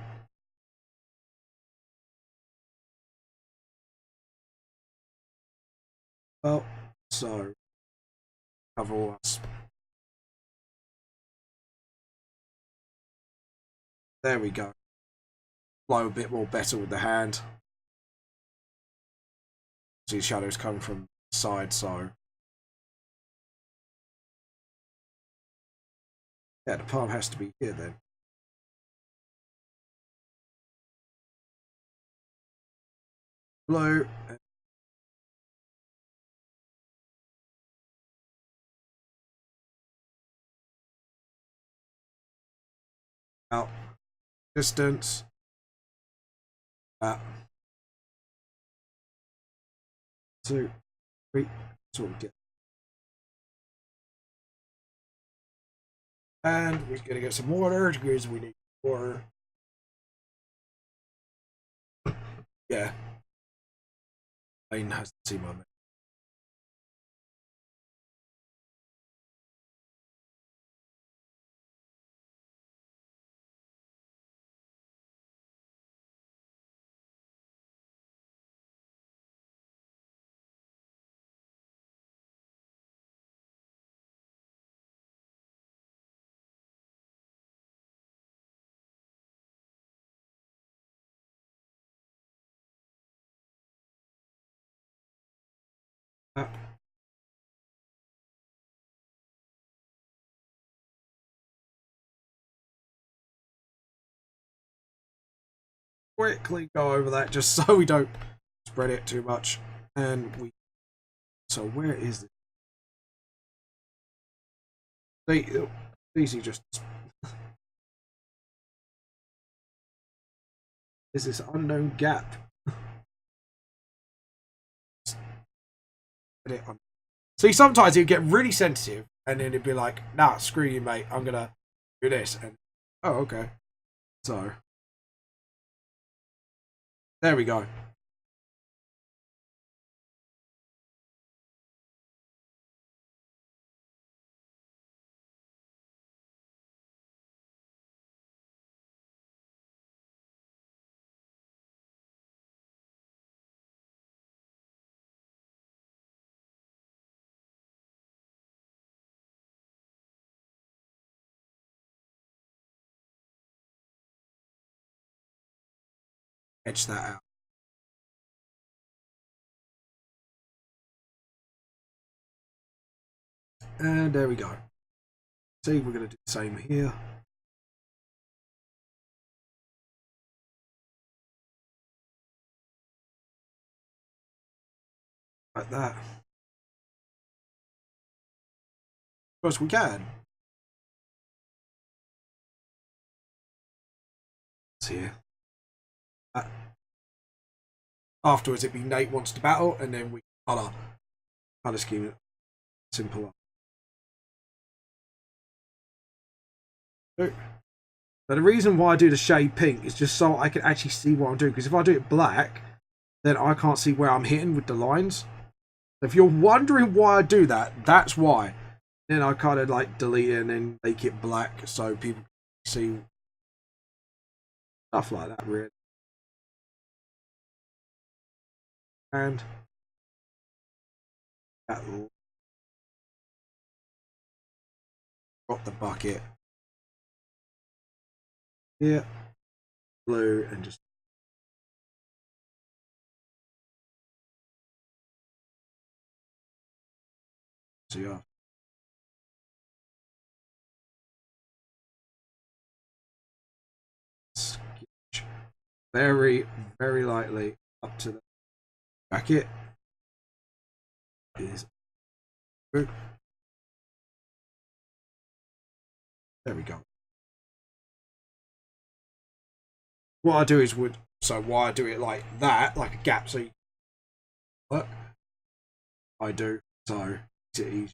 Well, so cover all us. There we go. Flow a bit more better with the hand. See shadows coming from the side, so yeah, the palm has to be here then. Blue. Out. Distance. That. 2, 3. That's what we get. And we're gonna get some water because we need water. Yeah. Lane has to see my. quickly go over that just so we don't spread it too much. And we, so where is it? Easy, just is this unknown gap? See, sometimes it'd get really sensitive, and then it'd be like, "Nah, screw you, mate. I'm gonna do this." And oh, okay. So there we go. Edge that out. And there we go. See, we're going to do the same here. Like that. Of course we can. See here. Afterwards it'd be Nate wants to battle, and then we colour scheme it. Simple. So the reason why I do the shade pink is just so I can actually see what I'm doing, because if I do it black, then I can't see where I'm hitting with the lines. If you're wondering why I do that, that's why. Then I kind of like delete it and then make it black so people can see stuff like that, really. And that will drop the bucket here, blue, and just see off. Sketch very, very lightly up to the bracket. Is good. There we go. What I do is why I do it like that, like a gap, so you work. I do so it's easy.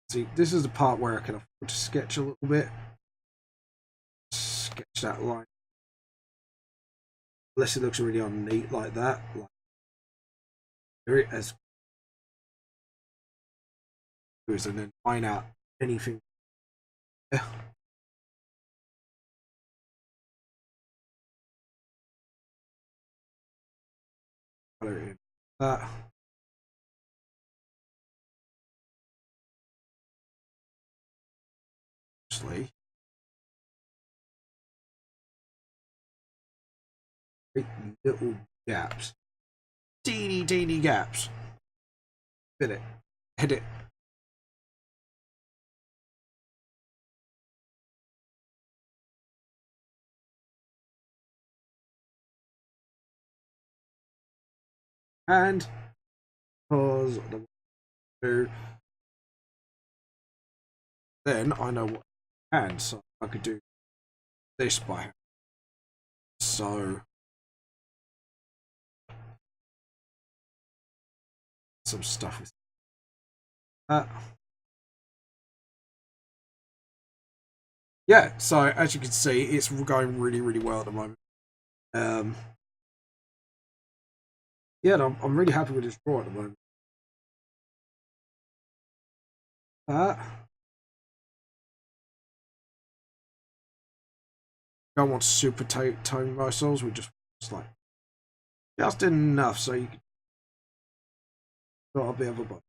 See, this is the part where I can afford to sketch a little bit. Sketch that line. Unless it looks really neat like that. Like, there it is. And then find out anything. Yeah. That. Actually. Little gaps. Teeny gaps. Fit it. Edit. And pause the then I know what hand, so I could do this by hand. So some stuff with that. Yeah, so as you can see, it's going really, really well at the moment. Yeah, I'm really happy with this draw at the moment. Don't want super tone myself. We just like just enough so you can got a bit of a bump.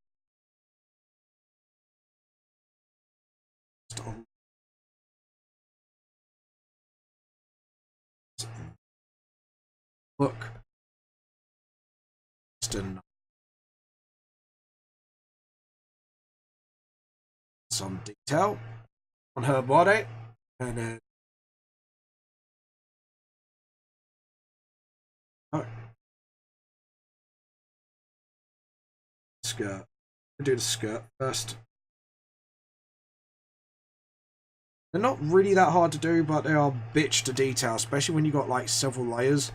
look. Some detail on her body, and then skirt. I'll do the skirt first. They're not really that hard to do, but they are bitch to detail, especially when you got like several layers.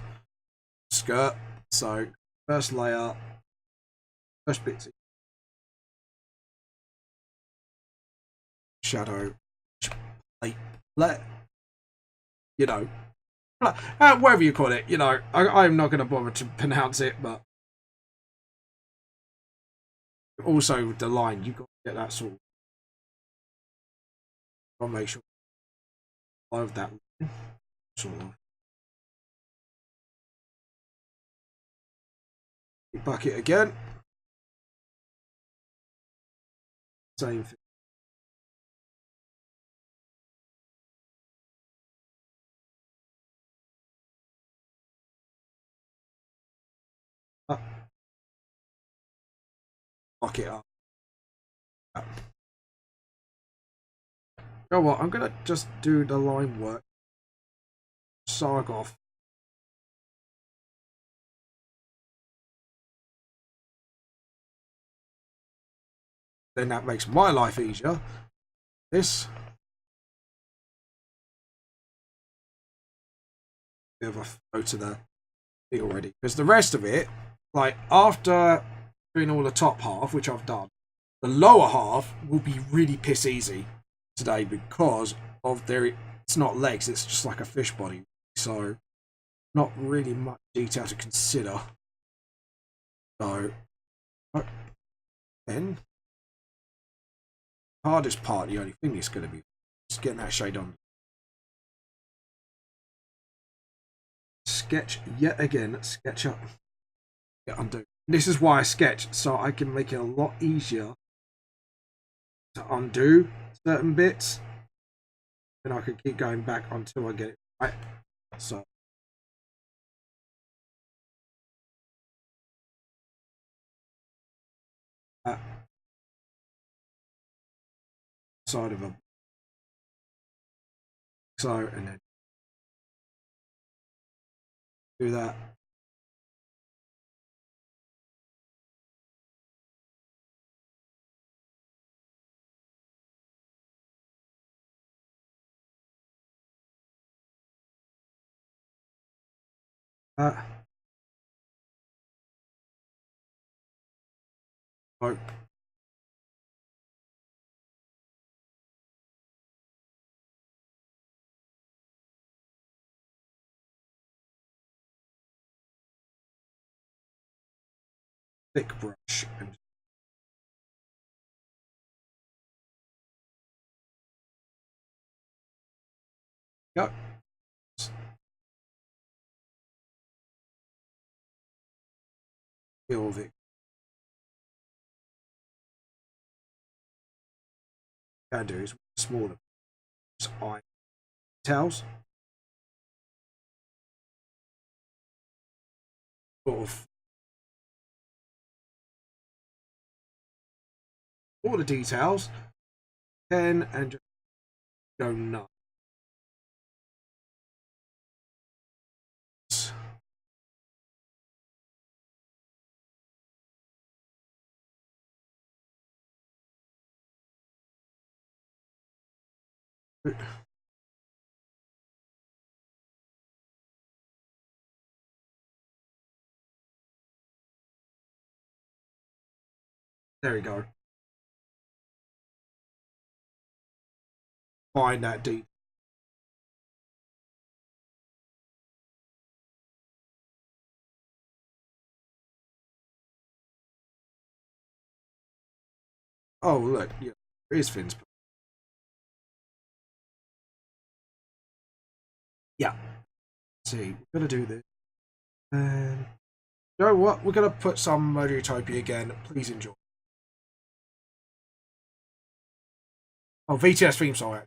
Skirt. So first layer, first bit. Shadow. Let you know, whatever you call it. You know, I'm not going to bother to pronounce it, but also the line, you've got to get that sort of. I'll make sure I have that sort of. Bucket again. Same thing. Bucket up. You know what? I'm gonna just do the line work. Sag off. Then that makes my life easier. This. Bit of a photo there already. Because the rest of it, like after doing all the top half, which I've done, the lower half will be really piss easy today because of it's not legs, it's just like a fish body. So not really much detail to consider. So then hardest part, the only thing is going to be just getting that shade on. Sketch yet again, sketch up, yeah, undo. This is why I sketch, so I can make it a lot easier to undo certain bits, and I can keep going back until I get it right. So that side of a and then do that. Oh. Thick brush and go. Feel of it. What I do is smaller eye details. Sort of all the details, and just go nuts. There we go. Find that detail. Oh, look, yeah, here's Finn's. Yeah. Let's see, we're gonna do this. And you know what? We're gonna put some Motorutopia again. Please enjoy. Oh, VTS theme song.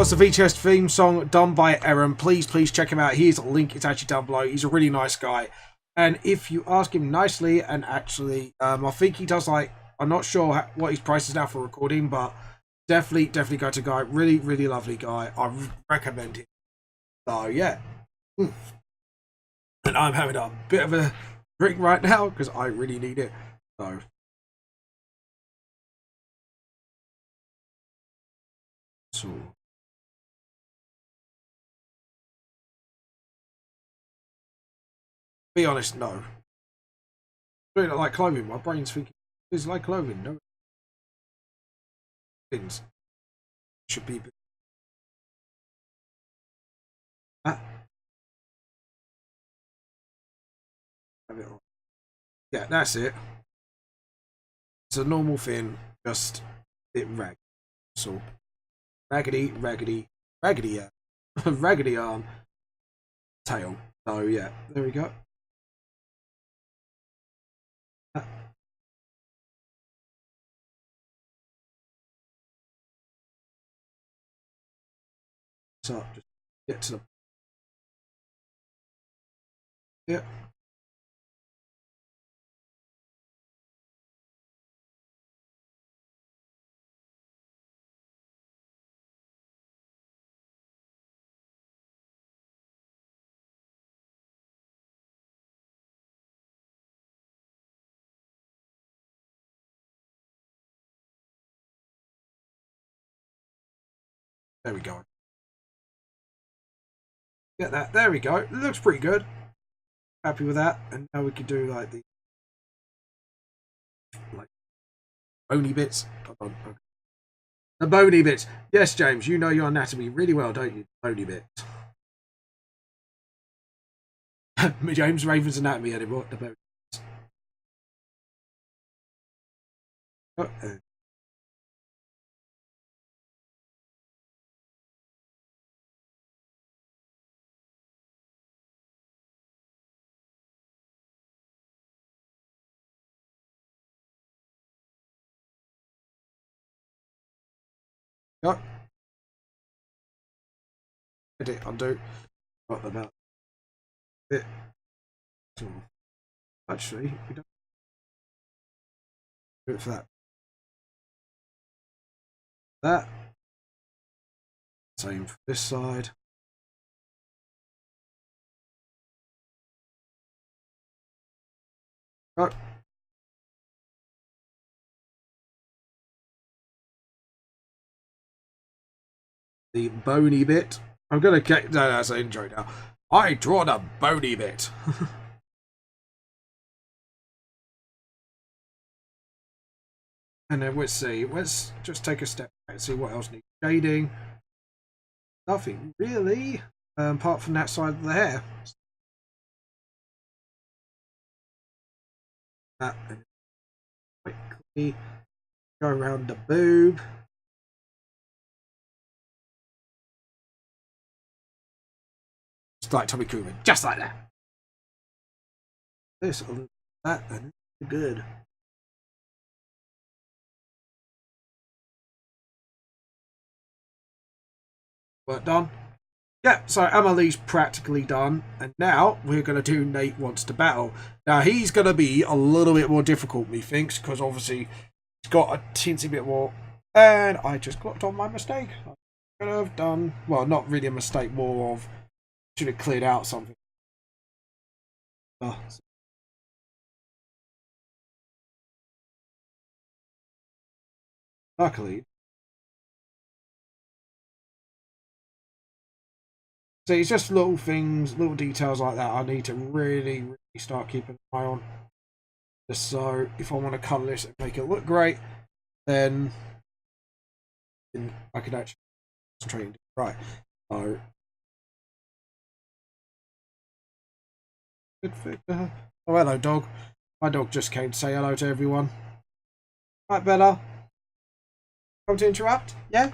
was the VTS theme song done by Erim. Please check him out. His link is actually down below. He's a really nice guy. And if you ask him nicely, and actually, I think he does like, I'm not sure what his price is now for recording, but definitely go to guy. Really lovely guy. I recommend it. So yeah. And I'm having a bit of a drink right now because I really need it. So be honest, no. I don't like clothing. My brain's thinking it's like clothing. No things should be. Ah. Have it on. Yeah, that's it. It's a normal thing, just it rag. So raggedy, raggedy arm, tail. So yeah, there we go. So just get to the there we go. Get that. There we go. It looks pretty good. Happy with that. And now we can do like the bony bits. The bony bits. Yes, James, you know your anatomy really well, don't you? Bony bits. James Raven's anatomy anymore. The bony bits. Oh, oh. Edit, undo. Got about it. Actually, we don't do it for that. That. Same for this side. Oh. The bony bit. I'm gonna get. No, that's an intro now. I draw the bony bit. And then let's see. Let's just take a step back and see what else needs shading. Nothing really, apart from that side of the hair. That and quickly go around the boob. Just like Tommy Coogan, just like that. This, that, and it's good. Work done. Yeah, so AmaLee's practically done, and now we're going to do Nate Wants to Battle. Now, he's going to be a little bit more difficult, methinks, because obviously he's got a teensy bit more, and I just clocked on my mistake. I could have done, well, not really a mistake, more of, should have cleared out something. Luckily. So it's just little things, little details like that I need to really start keeping an eye on. Just so if I want to colour this and make it look great, then I can actually concentrate and do it right. So oh, hello, dog. My dog just came to say hello to everyone. Right, Bella. Come to interrupt? Yeah?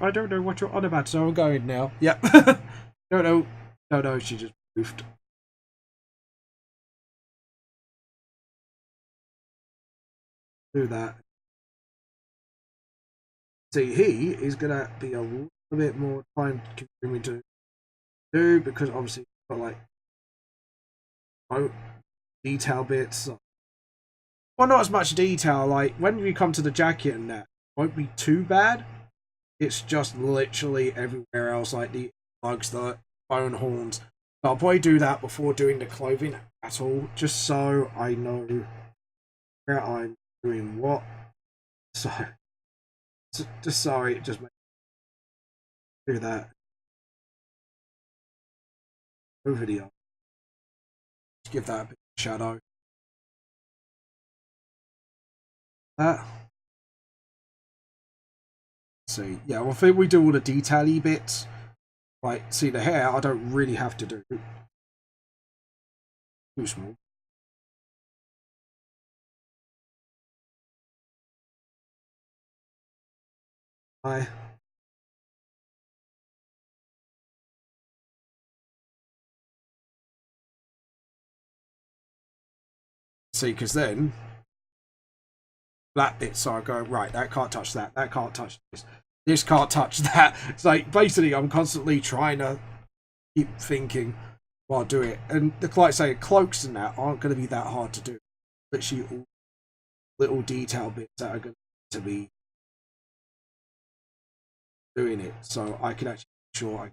I don't know what you're on about, so I'm going now. Yep. No, she just moved. Do that. See, he is gonna be a little bit more time consuming to do because obviously you've got like detail bits. Well, not as much detail. Like when you come to the jacket and that, it won't be too bad. It's just literally everywhere else, like the lugs, the bone horns. So I'll probably do that before doing the clothing at all, just so I know where I'm doing what. So, just sorry, just do that over the. Just give that a bit of shadow. That. See, yeah, well, I think we do all the detail-y bits. Like, see the hair, I don't really have to do. Too small. See, because then that bit, so I go, right, that can't touch that, that can't touch this can't touch that. It's like, basically, I'm constantly trying to keep thinking while I do it. And like I say, cloaks and that aren't going to be that hard to do. Literally all little detail bits that are going to be doing it. So I can actually make sure I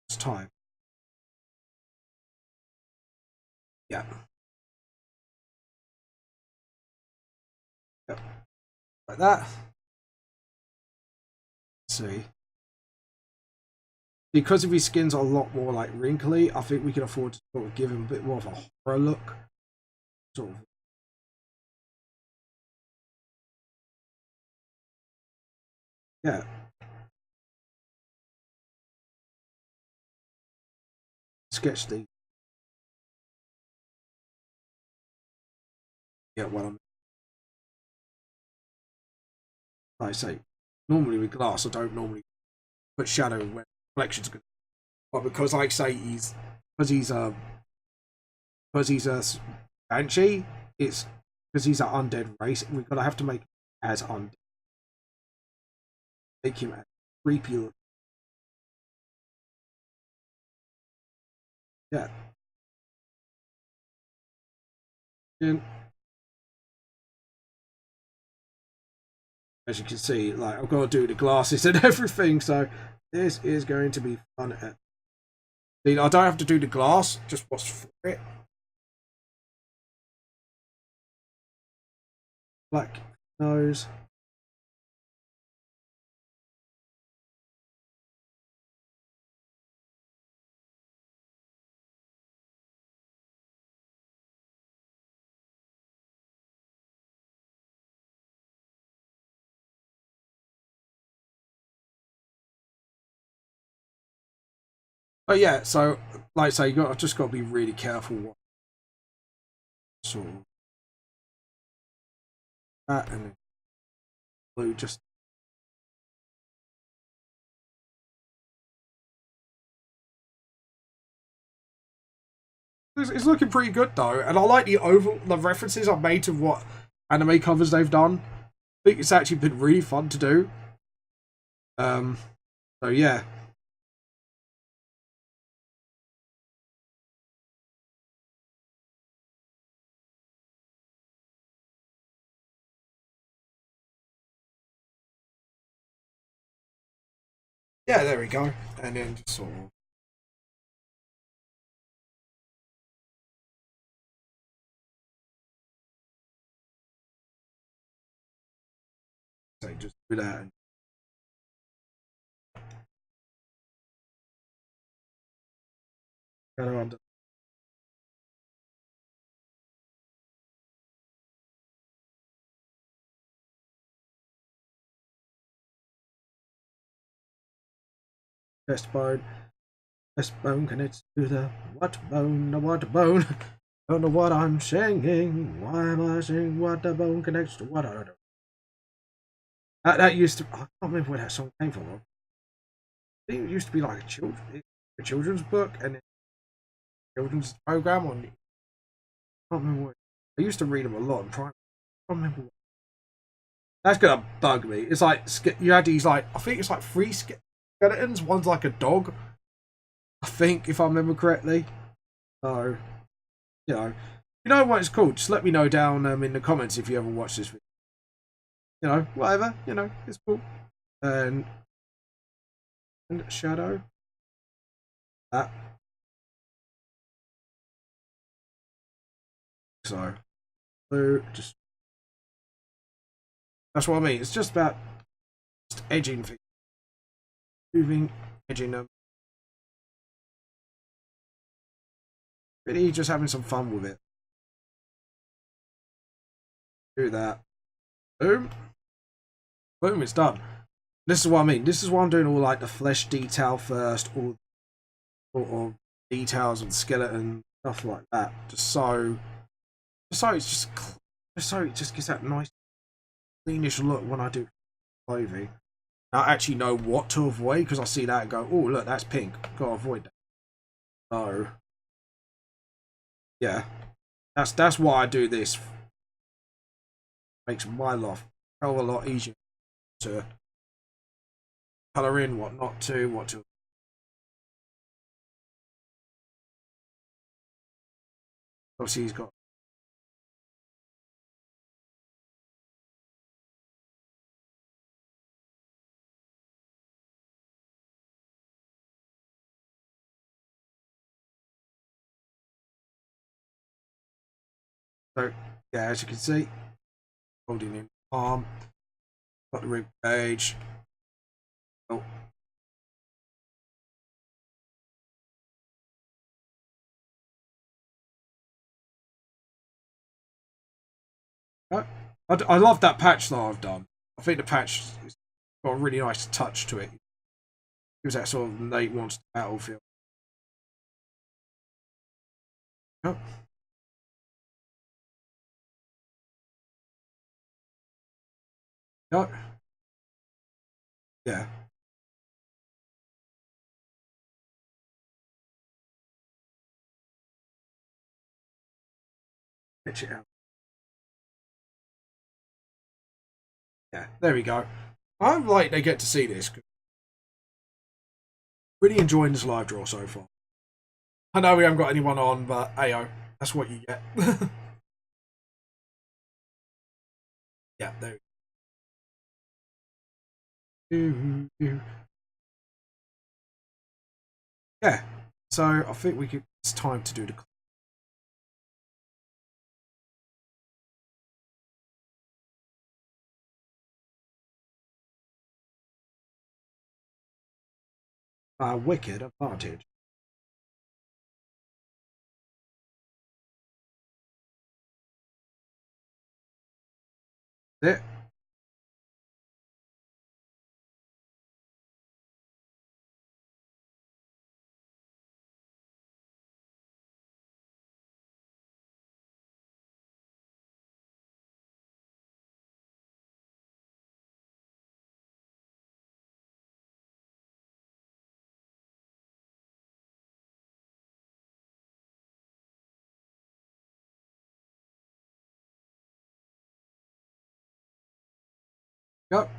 it's time. Yeah. Yep. Like that. Let's see. Because if his skin's a lot more like wrinkly, I think we can afford to sort of give him a bit more of a horror look. Sort of. Yeah. Sketch the. Yeah, what I'm. Like I say, normally with glass, I don't normally put shadow when reflection's good. But because, like I say, he's a banshee. It's because he's an undead race. We've got to have to make him as undead. Make him as creepy look. Yeah. And as you can see, like I've got to do the glasses and everything, so this is going to be fun. I don't have to do the glass, just what's for it. Black nose. But yeah, so like I say, I've just got to be really careful what sort of that and then blue just. It's looking pretty good though, and I like the references I've made to what anime covers they've done. I think it's actually been really fun to do. So yeah. Yeah, there we go. And then just sort of. So just do that. And kind of under. Chest bone. Chest bone connects to the what bone? The what bone? Don't know what I'm singing. Why am I singing what the bone connects to what? I don't know. That used to. I can't remember where that song came from. I think it used to be like a children's book and a children's program on. I can't remember what. I used to read them a lot in primary. I can't remember what. That's gonna bug me. It's like you had these like I think it's like three skeletons. One's like a dog. I think if I remember correctly. So you know what it's called. Just let me know down in the comments if you ever watch this video. Whatever. It's cool. And shadow. That. So blue. Just that's what I mean. It's just about edging things, moving, edging them. Really just having some fun with it. Do that. Boom. Boom, it's done. This is what I mean. This is why I'm doing all like the flesh detail first, all or details of the skeleton, stuff like that. Just so it just gets that nice cleanish look when I do clothing. I actually know what to avoid because I see that and go, oh look, that's pink. Gotta avoid that. So yeah, that's why I do this. Makes my life a hell of a lot easier to colour in, what not to, what to. Obviously, he's got. So yeah, as you can see, holding in arm, got the rib cage. Oh. I love that patch that I've done. I think the patch has got a really nice touch to it. It gives that sort of Nate Wants to Battle feel. Oh. No. Yeah. Pitch it out. Yeah, there we go. I'm like they get to see this. Really enjoying this live draw so far. I know we haven't got anyone on, but ayo, that's what you get. Yeah, there we go. Yeah, so I think it's time to do the. Wicked advantage. That's it. Yep.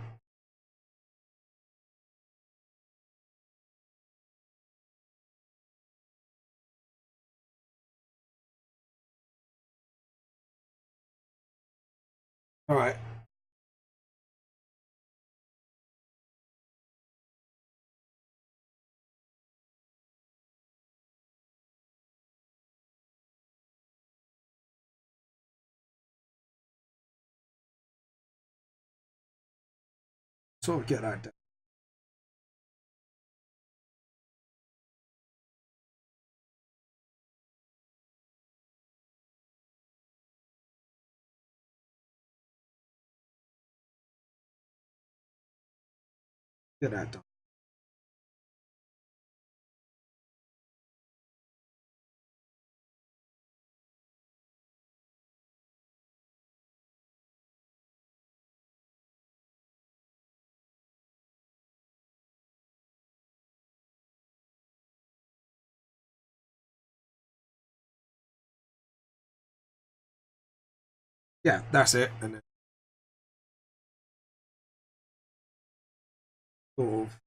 All right. Sort of get that down. Get that done. Yeah, that's it. And then sort of.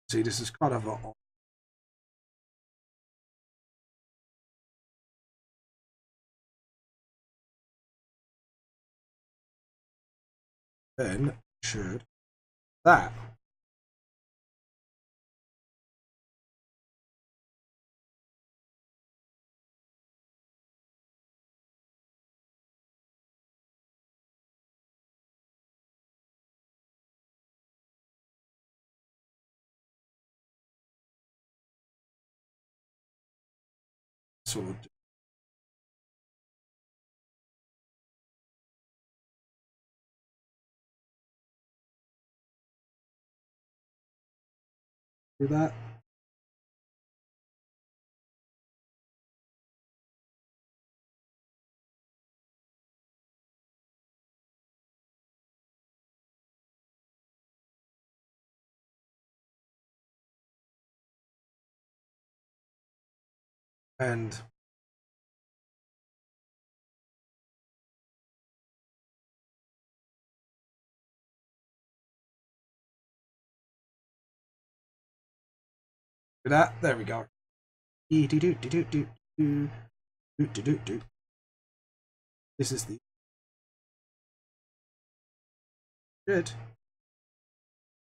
See, this is kind of a. Then should that. Sort of. Do that. And do that. There we go. This is the good.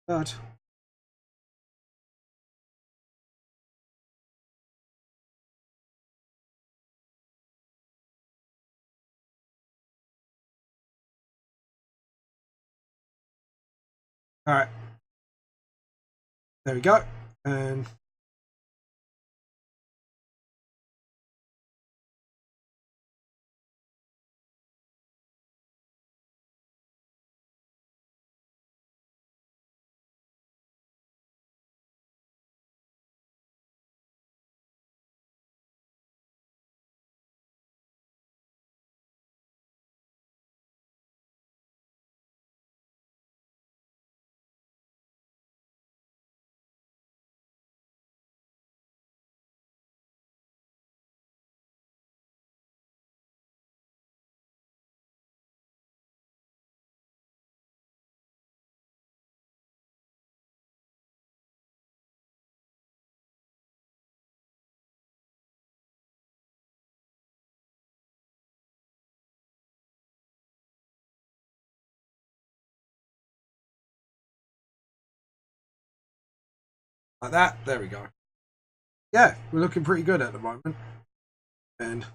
But all right. There we go. And like that. There we go. Yeah, we're looking pretty good at the moment. And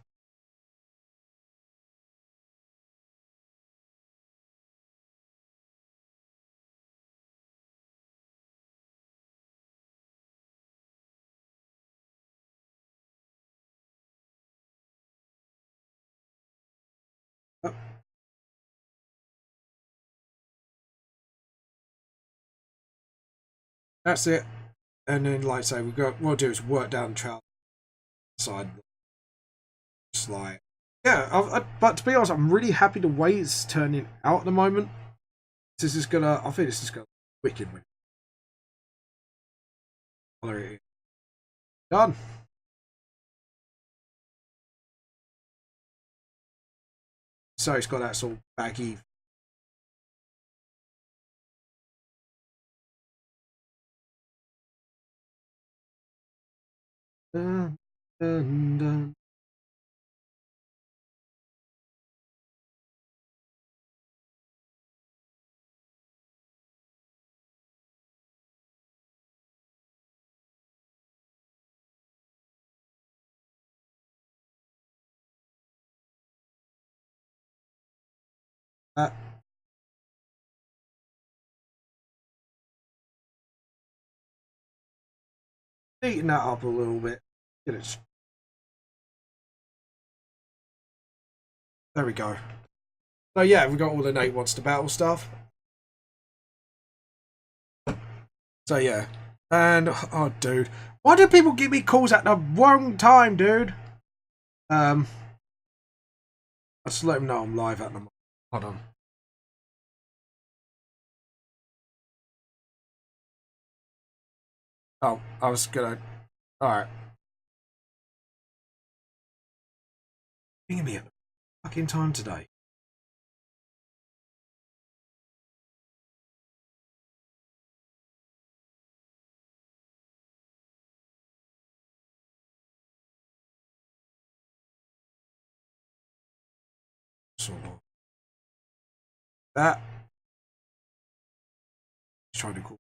oh. That's it. And then, like I say, we'll do is work down the trail side. Just like, yeah. But to be honest, I'm really happy the way it's turning out at the moment. This is gonna. I think this is gonna be wicked. Done. So it's got that sort of baggy. Dun, dun, dun. Neaten that up a little bit. Get it. There we go. So yeah, we've got all the NWTB stuff. So yeah. And oh dude. Why do people give me calls at the wrong time, dude? I'll just let them know I'm live at the moment. Hold on. Oh, I was gonna. Alright. Give me a fucking time today. sort of that. Trying to call.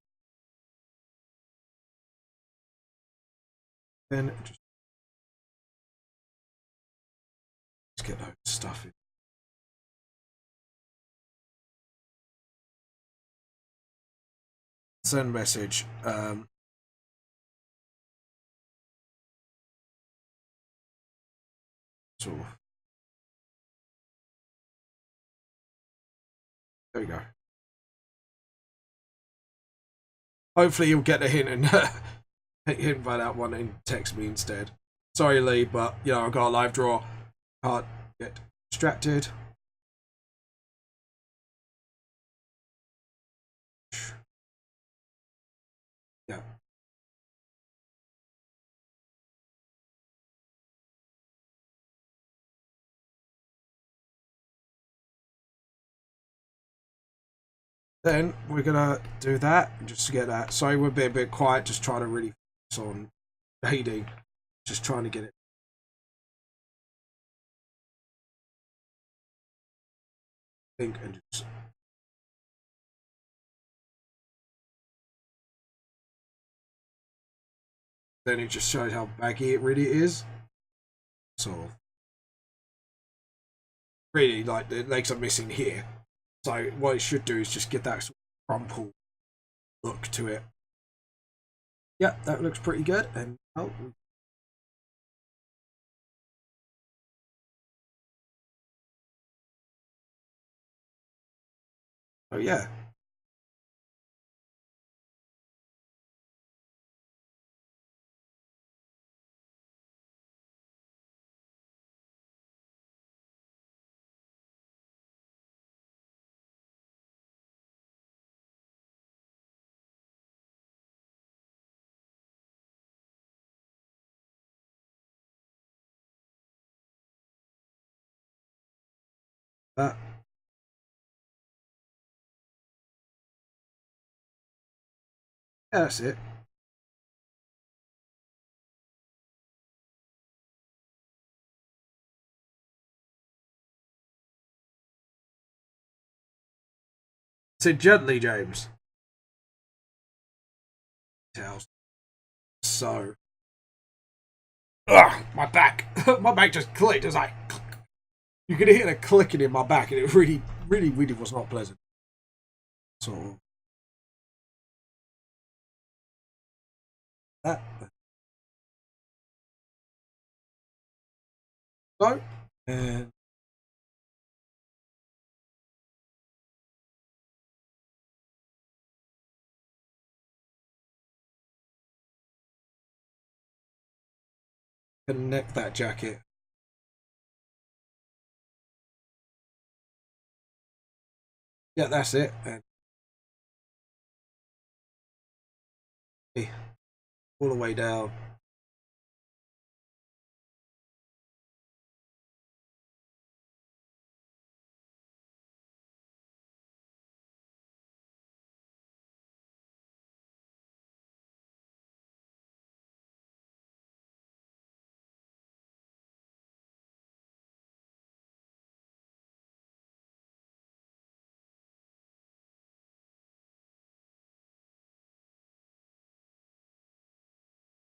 Then just get those stuff in. Send message. So there we go. Hopefully you'll get a hint and hint by that one and text me instead. Sorry, Lee, but you know I've got a live draw. Can't get distracted. Yeah. Then we're gonna do that just to get that. Sorry, we're being a bit quiet, just trying to really focus on shading, just trying to get it. Think and just. Then it just shows how baggy it really is. So really, like the legs are missing here. So what it should do is just get that sort of crumple look to it. Yeah, that looks pretty good. And oh, yeah. That. Yeah, that's it. Sit gently, James. So. Ugh, my back. My back just clicked. It was like. You could hear the clicking in my back, and it really, really, really was not pleasant. So. That. So. And. Connect that jacket. Yeah, that's it. And all the way down.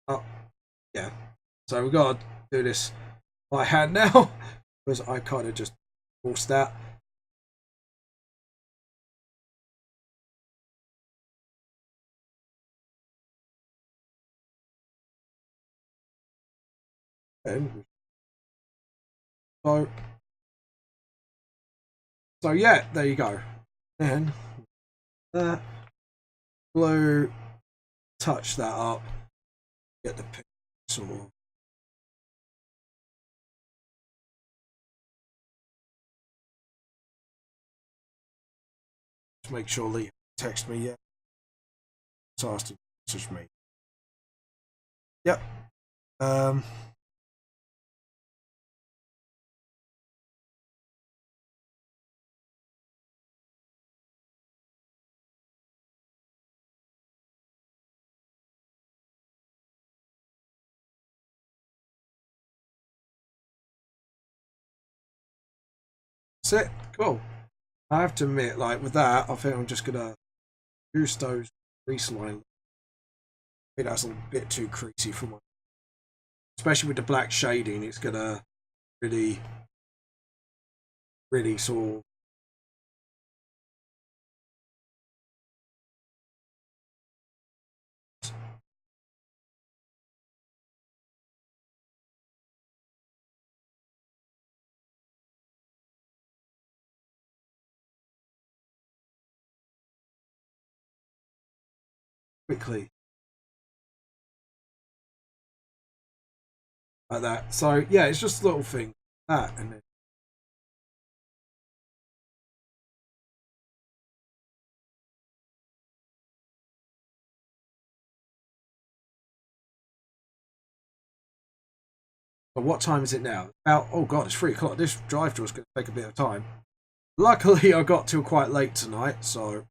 Oh, yeah. So we've got to do this by hand now because I kind of just forced that. And so yeah, there you go. And that blue, touch that up, get the pixel. Just make sure Lee text me yet. So asked to message me. Yep. that's it. Cool. I have to admit, like with that, I think I'm just gonna use those crease lines. I think that's a bit too creasy for my, especially with the black shading. It's gonna really sort of quickly like that. So yeah, it's just a little thing that, and then but what time is it now? About, oh god, it's 3 o'clock. This drive tour is going to take a bit of time. Luckily, I got till quite late tonight, so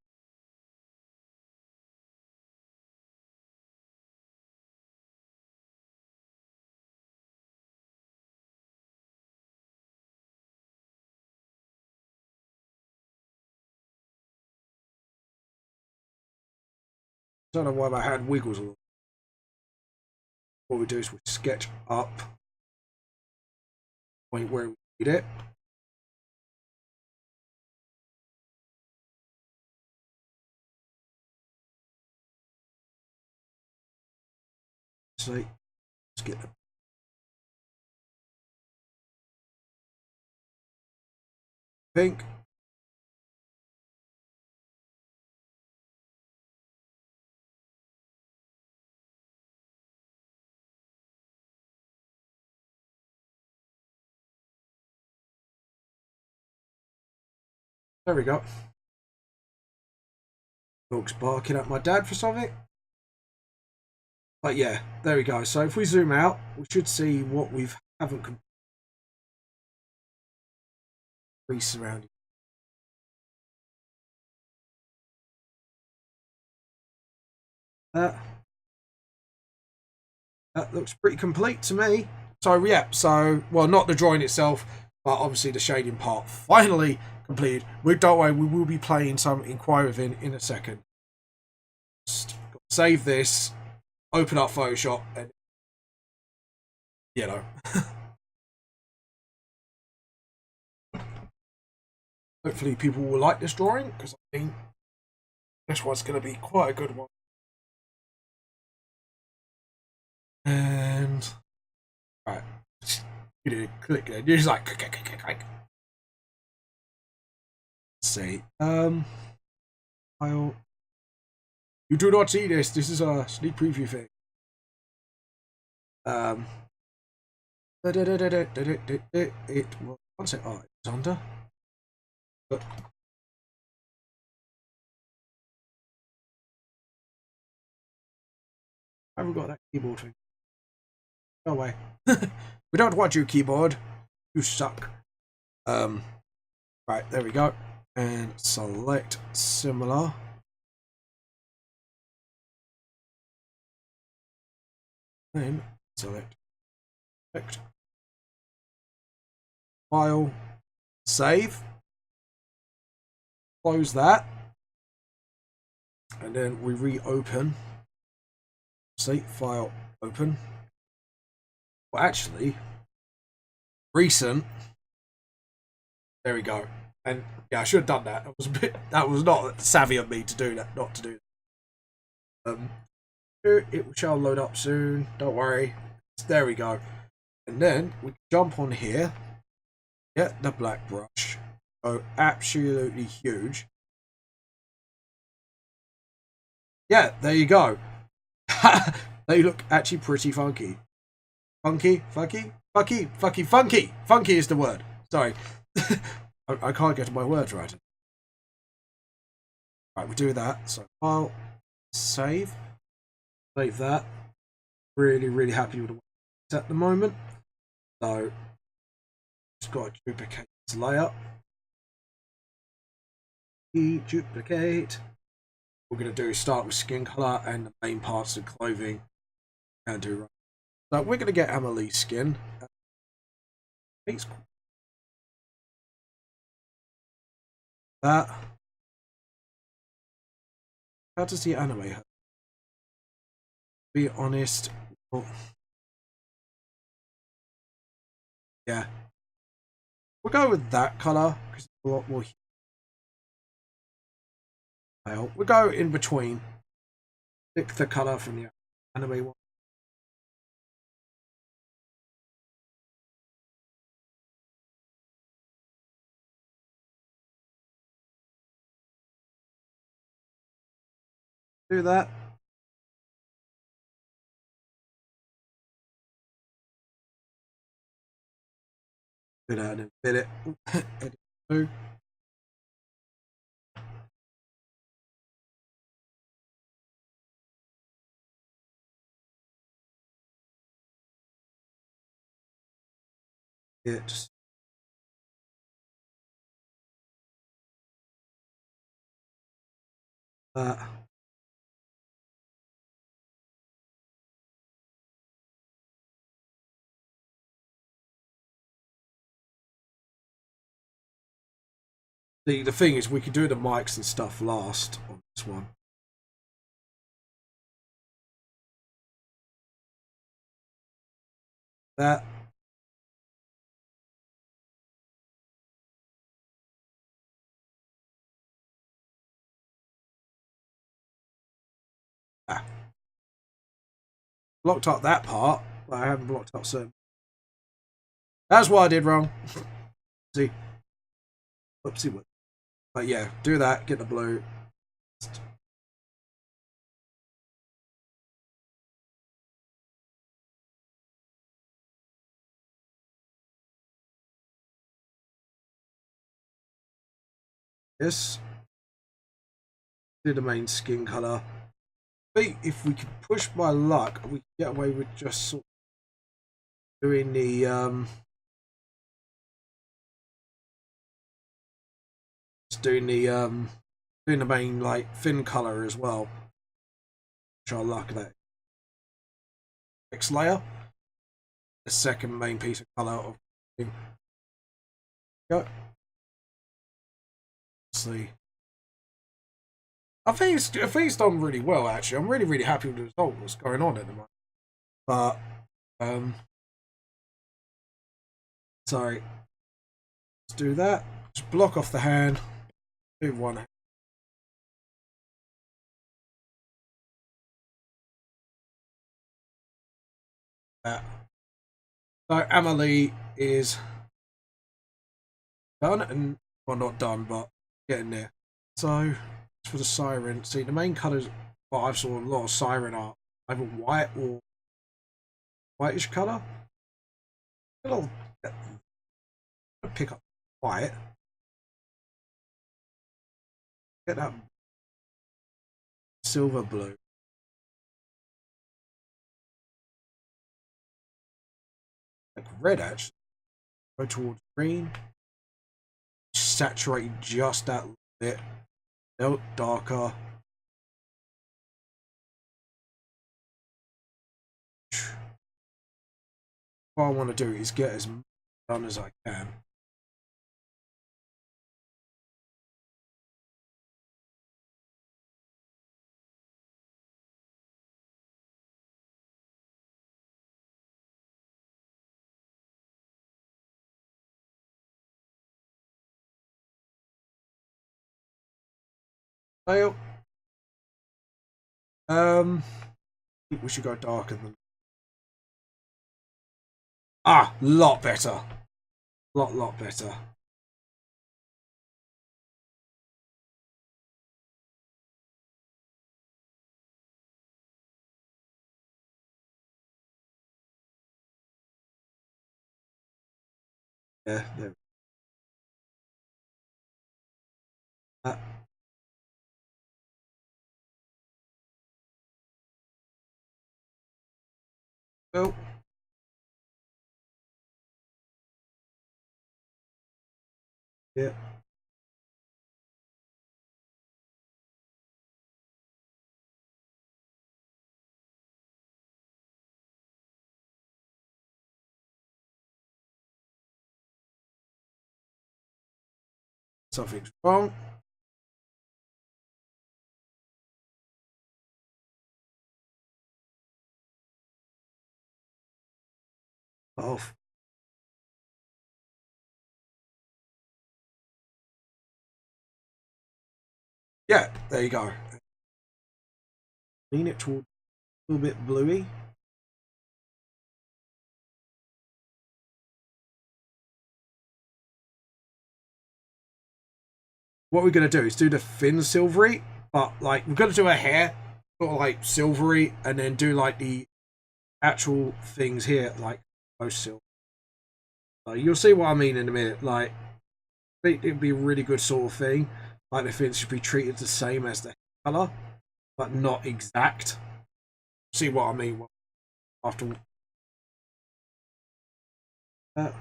I don't know why my hand wiggles a little. What we do is we sketch up point where we need it. So let's get the pink. There we go. Dog's barking at my dad for something. But yeah, there we go. So if we zoom out, we should see what we haven't completely surrounded. That looks pretty complete to me. So yeah, so well, not the drawing itself, but obviously the shading part finally completed. Don't worry, we will be playing some Enquire Within in a second. Just save this, open up Photoshop, and you know. Hopefully people will like this drawing, because I think this one's going to be quite a good one. And right, you do click there. You're just like click. Let's see. File. You do not see this. This is a sneak preview thing. It what's it? Oh, it's under. But I haven't got that keyboard thing. Go away. We don't want you, keyboard. You suck. Right, there we go. And select similar. Then select file, save, close that, and then we reopen. Save file, open. Well, actually, recent. There we go. And yeah, I should have done that. That was not savvy of me to do that. Not to do that. It shall load up soon. Don't worry. There we go. And then we jump on here. Get the black brush. Go absolutely huge. Yeah, there you go. They look actually pretty funky. Funky is the word. Sorry. I can't get my words right. Right, we do that. So file, save that. Really happy with the way it's at the moment. So just got to duplicate this layer. Duplicate. What we're going to do is start with skin color and the main parts of clothing. And do right. So we're going to get AmaLee skin. That. How does the anime have? Be honest. Oh. Yeah. We'll go with that colour because it's a lot more. We'll go in between. Pick the colour from the anime one. Do that. Do that and fit it. Edit blue. It. That. The thing is, we could do the mics and stuff last on this one. That. Ah. Blocked up that part, but I haven't blocked up certain. That's what I did wrong. See. Oopsie. But yeah, do that, get the blue. This. Do the main skin colour. If we could push my luck, we could get away with just sort of doing the doing the main like fin colour as well. Try our luck at that. Next layer. The second main piece of colour of thing. Go. Let's see. I think it's done really well actually. I'm really happy with the result. What's going on at the moment? But sorry. Let's do that. Just block off the hand. Do one hand. That. So AmaLee is done, and well, not done, but getting there. So for the siren, see the main colours. Well, I've saw a lot of siren art, either white or whitish colour. I'll pick up white. Get that silver blue. Like red actually. Go towards green. Saturate just that little bit. No darker. What I want to do is get as much done as I can. Fail. I think we should go darker than. Lot better. Lot better. Yeah, there. Well. Yeah. Something's wrong. off. Yeah, there you go. Lean it toward a little bit bluey. What we're going to do is do the thin silvery, but like we're going to do a hair sort of like silvery and then do like the actual things here like most silver. You'll see what I mean in a minute. Like it'd be a really good sort of thing. Like the fins should be treated the same as the color, but not exact. See what I mean after that.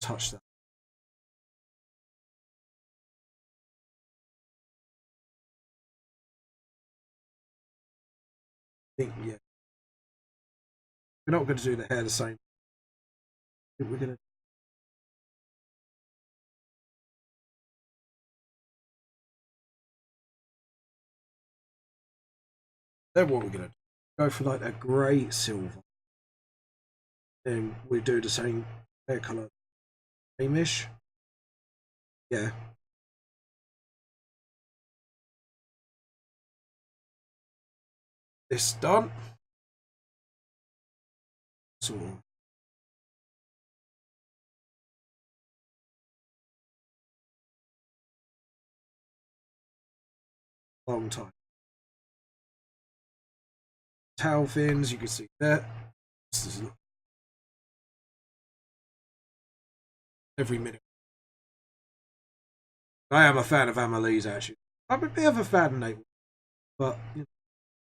Touch that. I think, yeah. We're not going to do the hair the same. I think we're going to. Then what we're going to do? Go for like a grey silver. Then we do the same hair colour. Same-ish. Yeah. This done. So long time. Tail fins, you can see that. This is every minute. I am a fan of AmaLee's actually. I'm a bit of a fan of Nate, but you know,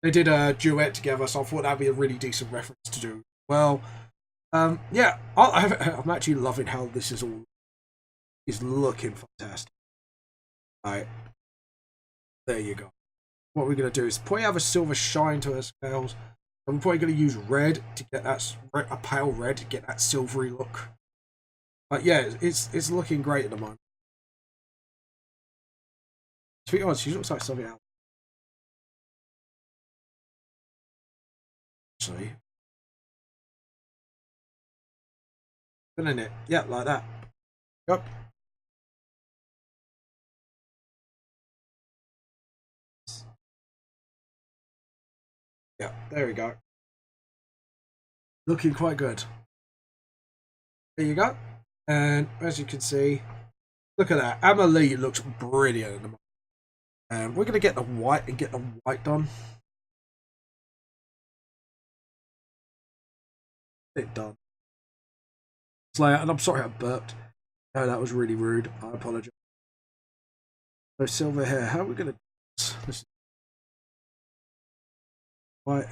they did a duet together, so I thought that'd be a really decent reference to do. Well, yeah, I'm actually loving how this is looking fantastic. Alright, there you go. What we're going to do is probably have a silver shine to our scales. And we're probably going to use red to get that, a pale red to get that silvery look. But yeah, it's looking great at the moment. To be honest, she looks like something else. Actually. Filling it. Yeah, like that. Yep. Yeah, there we go. Looking quite good. There you go. And as you can see, look at that. AmaLee looks brilliant at the moment. And we're going to get the white and get the white done. It done. Slayer, and I'm sorry I burped. No, that was really rude. I apologize. So silver hair, how are we going to do this? White.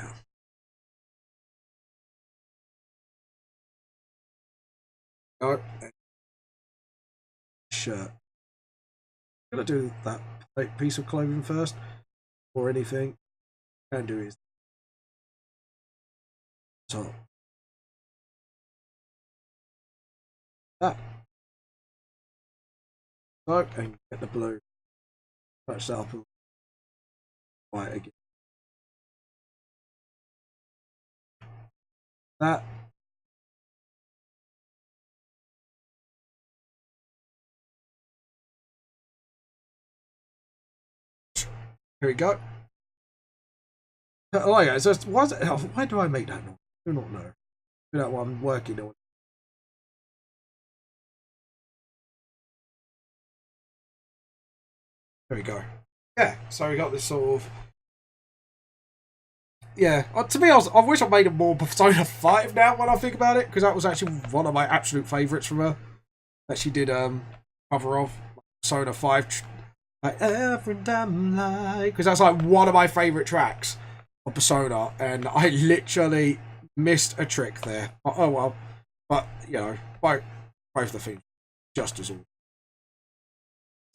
Oh, shirt. I'm going to do that piece of clothing first, or anything. Can do is top. That. So, and get the blue. Touch that up. White again. That. Here we go. Oh yeah, so why do I make that noise? I do not know. Do that while I'm working on. There we go. Yeah, so we got this sort of. Yeah, to be honest, I wish I made a more Persona 5 now when I think about it, because that was actually one of my absolute favourites from her. That she did cover of Persona 5. Like, every time like. Because that's like one of my favourite tracks of Persona, and I literally missed a trick there. Oh well. But, you know, both the things just as all.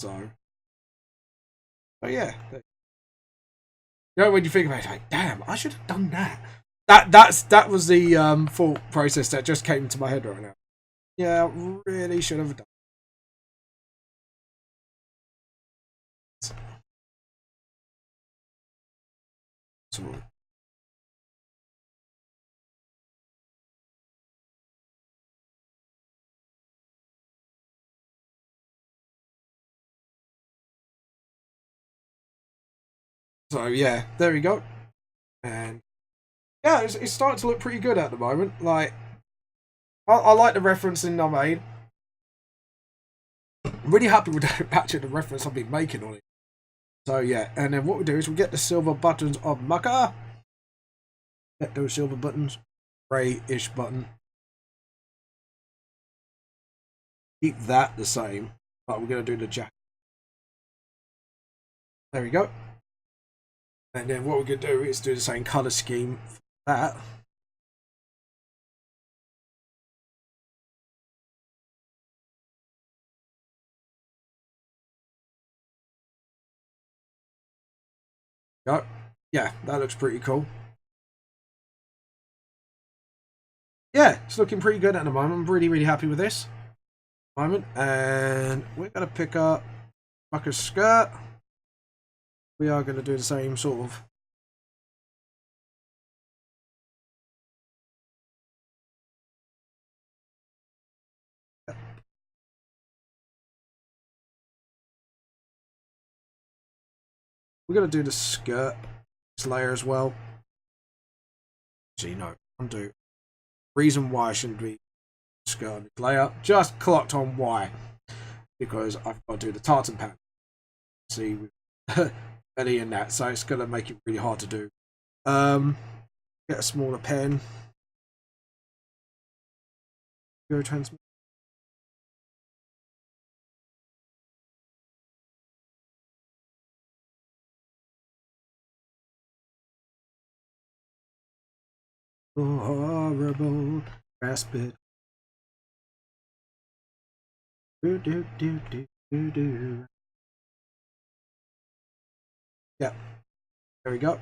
So yeah. You know, when you think about it, like, damn, I should have done that. That was the thought process that just came into my head right now. Yeah, really should have done. So yeah, there we go. And yeah, it's starting to look pretty good at the moment. Like, I like the referencing I made. I'm really happy with actually the reference I've been making on it. So yeah, and then what we do is we get the silver buttons of Manga. Get those silver buttons. Grey-ish button. Keep that the same, but we're going to do the jacket. There we go. And then what we're going to do is do the same colour scheme for that. Go. Yeah, that looks pretty cool. Yeah, it's looking pretty good at the moment. I'm really, really happy with this moment. And we're going to pick up Mucker's skirt. We are going to do the same sort of. We're going to do the skirt layer as well. Actually, no, undo. Reason why I shouldn't be skirt on this layer. Just clocked on why. Because I've got to do the tartan pattern. See, with AmaLee and Nat, so it's going to make it really hard to do. Get a smaller pen. Go transmit. Horrible grasp it. Do do do do do do. Yeah, there we go.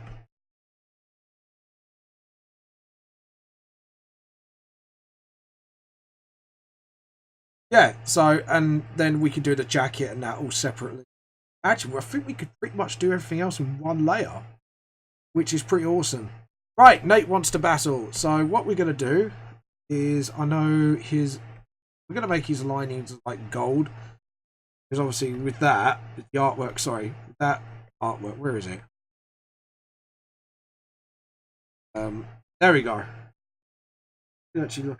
Yeah, so and then we can do the jacket and that all separately. Actually, I think we could pretty much do everything else in one layer, which is pretty awesome. Right, Nate wants to battle. So what we're going to do is, I know his, we're going to make his linings like gold. Because obviously with that, the artwork, sorry, that artwork, where is it? There we go. Actually look.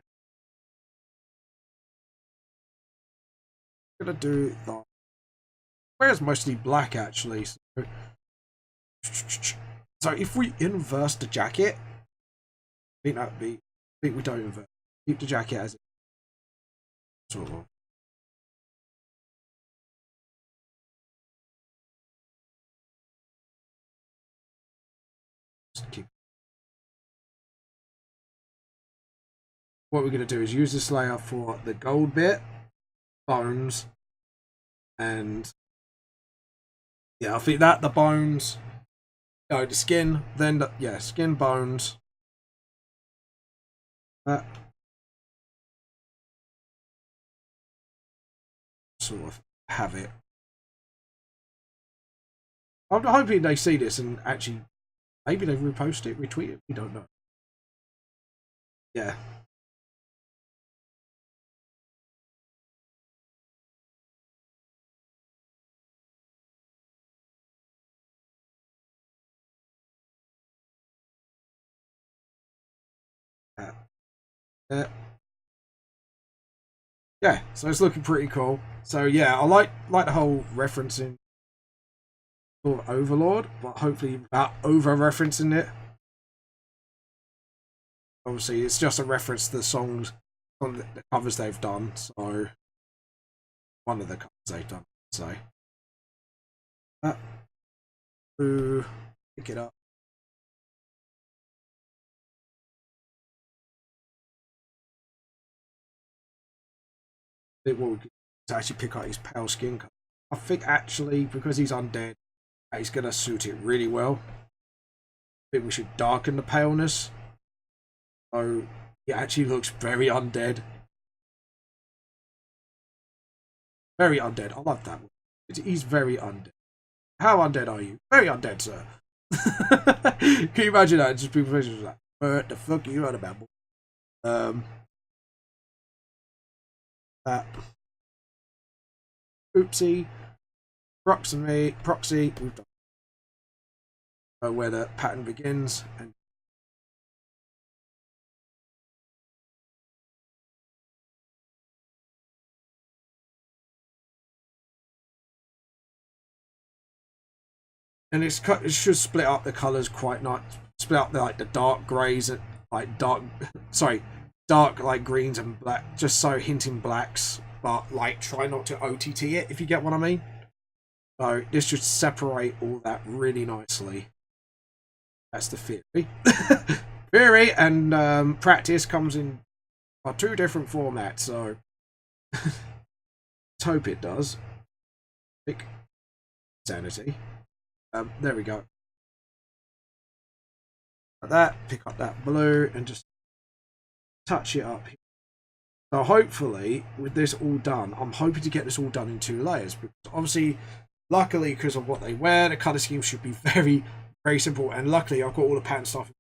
I'm going to do that. Where's mostly black actually. So if we inverse the jacket, I think that'd be. I think we don't invert. Keep the jacket as it. Sort of. What we're going to do is use this layer for the gold bit, bones, and yeah, I think that the bones. No, the skin, then the, yeah, skin, bones. That sort of have it. I'm hoping they see this and actually maybe they repost it, retweet it. We don't know. Yeah. Yeah, so it's looking pretty cool. So yeah, I like the whole referencing sort of Overlord, but hopefully without over referencing it. Obviously, it's just a reference to the songs on the covers they've done. So one of the covers they've done, I'd say. Pick it up. I think what we could do is actually pick out his pale skin color. I think actually because he's undead, he's gonna suit it really well. I think we should darken the paleness. So he actually looks very undead. Very undead. I love that one. He's very undead. How undead are you? Very undead, sir. Can you imagine that? Just people like, what the fuck are you on about? That. Oopsie. Proxy. We've done where the pattern begins. And it should split up the colours quite nice. Split up the dark greys and dark like greens and black, just so hinting blacks, but like try not to OTT it, if you get what I mean. So this should separate all that really nicely. That's the theory. Theory and practice comes in two different formats, so let's hope it does. Sanity. There we go. Like that, pick up that blue and just touch it up here. So hopefully, with this all done, I'm hoping to get this all done in 2 layers. Because obviously, luckily, because of what they wear, the colour scheme should be very, very simple. And luckily, I've got all the pattern stuff.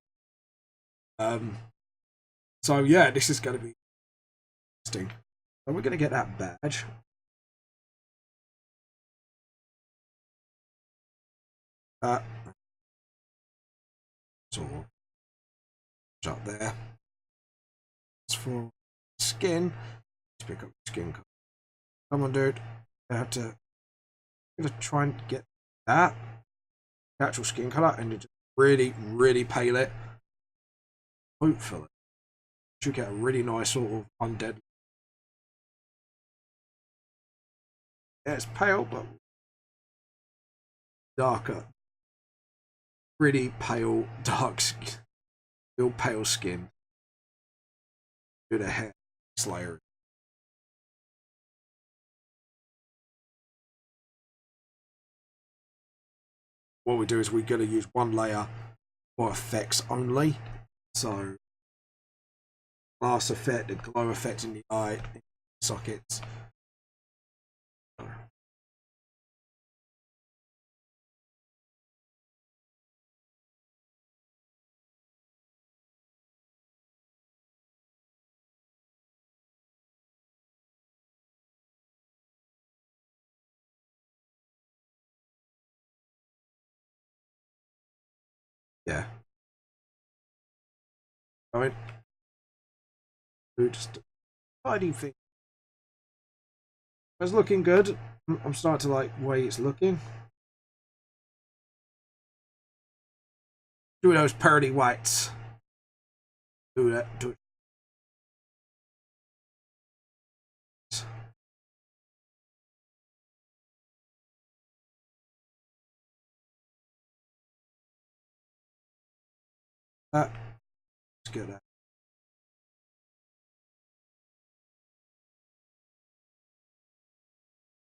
So yeah, this is going to be interesting. So we're going to get that badge. So up there. As for skin, let's pick up skin color. Come on, dude. I have to. I'm gonna try and get that actual skin color and just really, really pale it. Hopefully, should get a really nice sort of undead. Yeah, it's pale, but darker. Really pale, dark skin. Real pale skin. Do the hair layer. What we do is we're going to use 1 layer for effects only. So, glass effect, the glow effect in the eye, sockets. Yeah. Right. Just a tiny thing. It's looking good. I'm starting to like way it's looking. Do those pearly whites. Do that. Do it. Let's get that.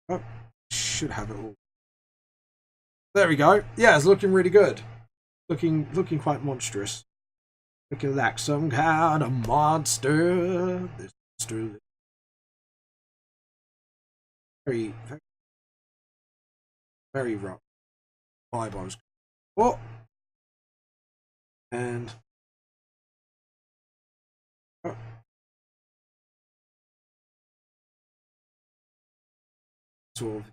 Oh, should have it all. There we go. Yeah, it's looking really good. Looking quite monstrous. Looking like some kind of monster. This monster. Very, very, very rough. Eyeballs. Oh. And oh. Sort of.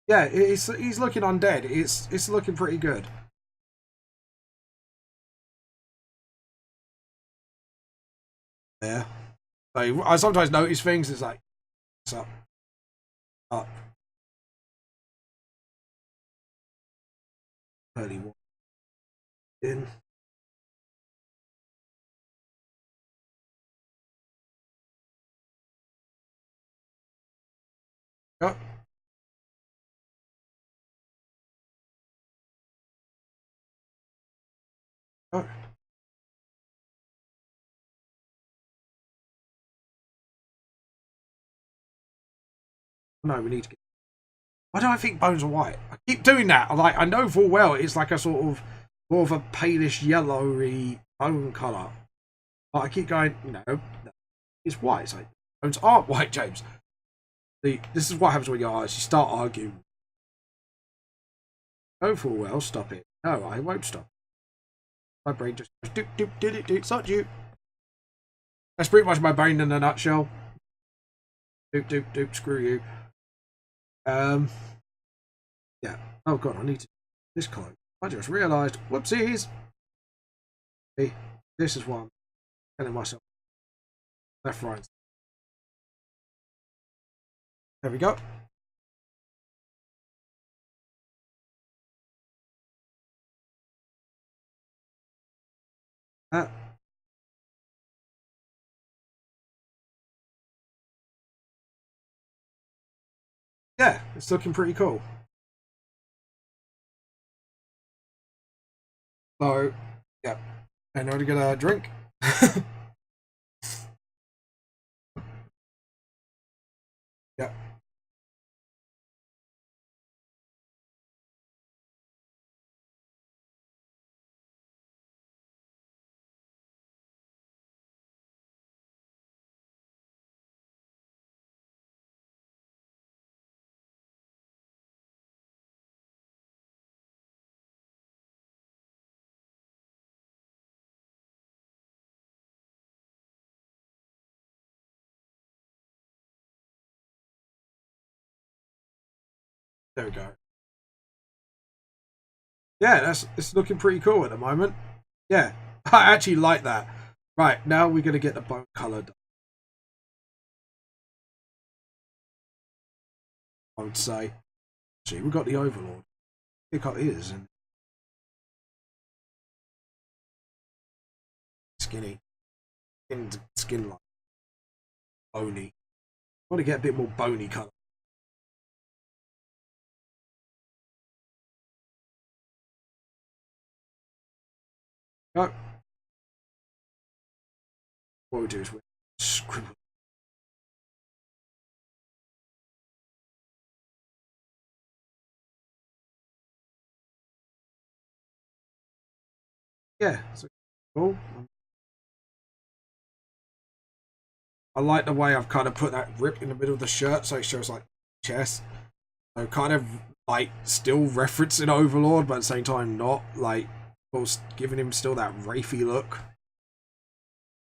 Yeah, he's looking undead. It's looking pretty good. Yeah. So I sometimes notice things. It's like, what's up? Up. Early one. In. Oh. Oh. No, we need to get. Why do I think bones are white? I keep doing that. I know full well it's like a sort of more of a palish yellowy bone colour. But I keep going, no, it's white. It's like bones aren't white, James. This is what happens when you start arguing. Go for well, stop it. No, I won't stop. My brain just goes doop doop doop doop. It's not you. That's pretty much my brain in a nutshell. Doop doop doop. Screw you. Yeah. Oh god, I need to this code. I just realised. Whoopsies. See, this is what I'm telling myself. Left, right. There we go. Yeah, it's looking pretty cool. So, yeah. And now to get a drink. Yeah. There we go. Yeah, it's looking pretty cool at the moment. Yeah, I actually like that. Right, now we're going to get the bone colour done. I would say. See, we've got the Overlord. Pick up ears and skinny. Skin like bony. I want to get a bit more bony colour. No. What we do is we scribble. Yeah, so cool. I like the way I've kind of put that rip in the middle of the shirt so it shows like chest. So kind of like still referencing Overlord, but at the same time not. Like, whilst giving him still that Wraithy look.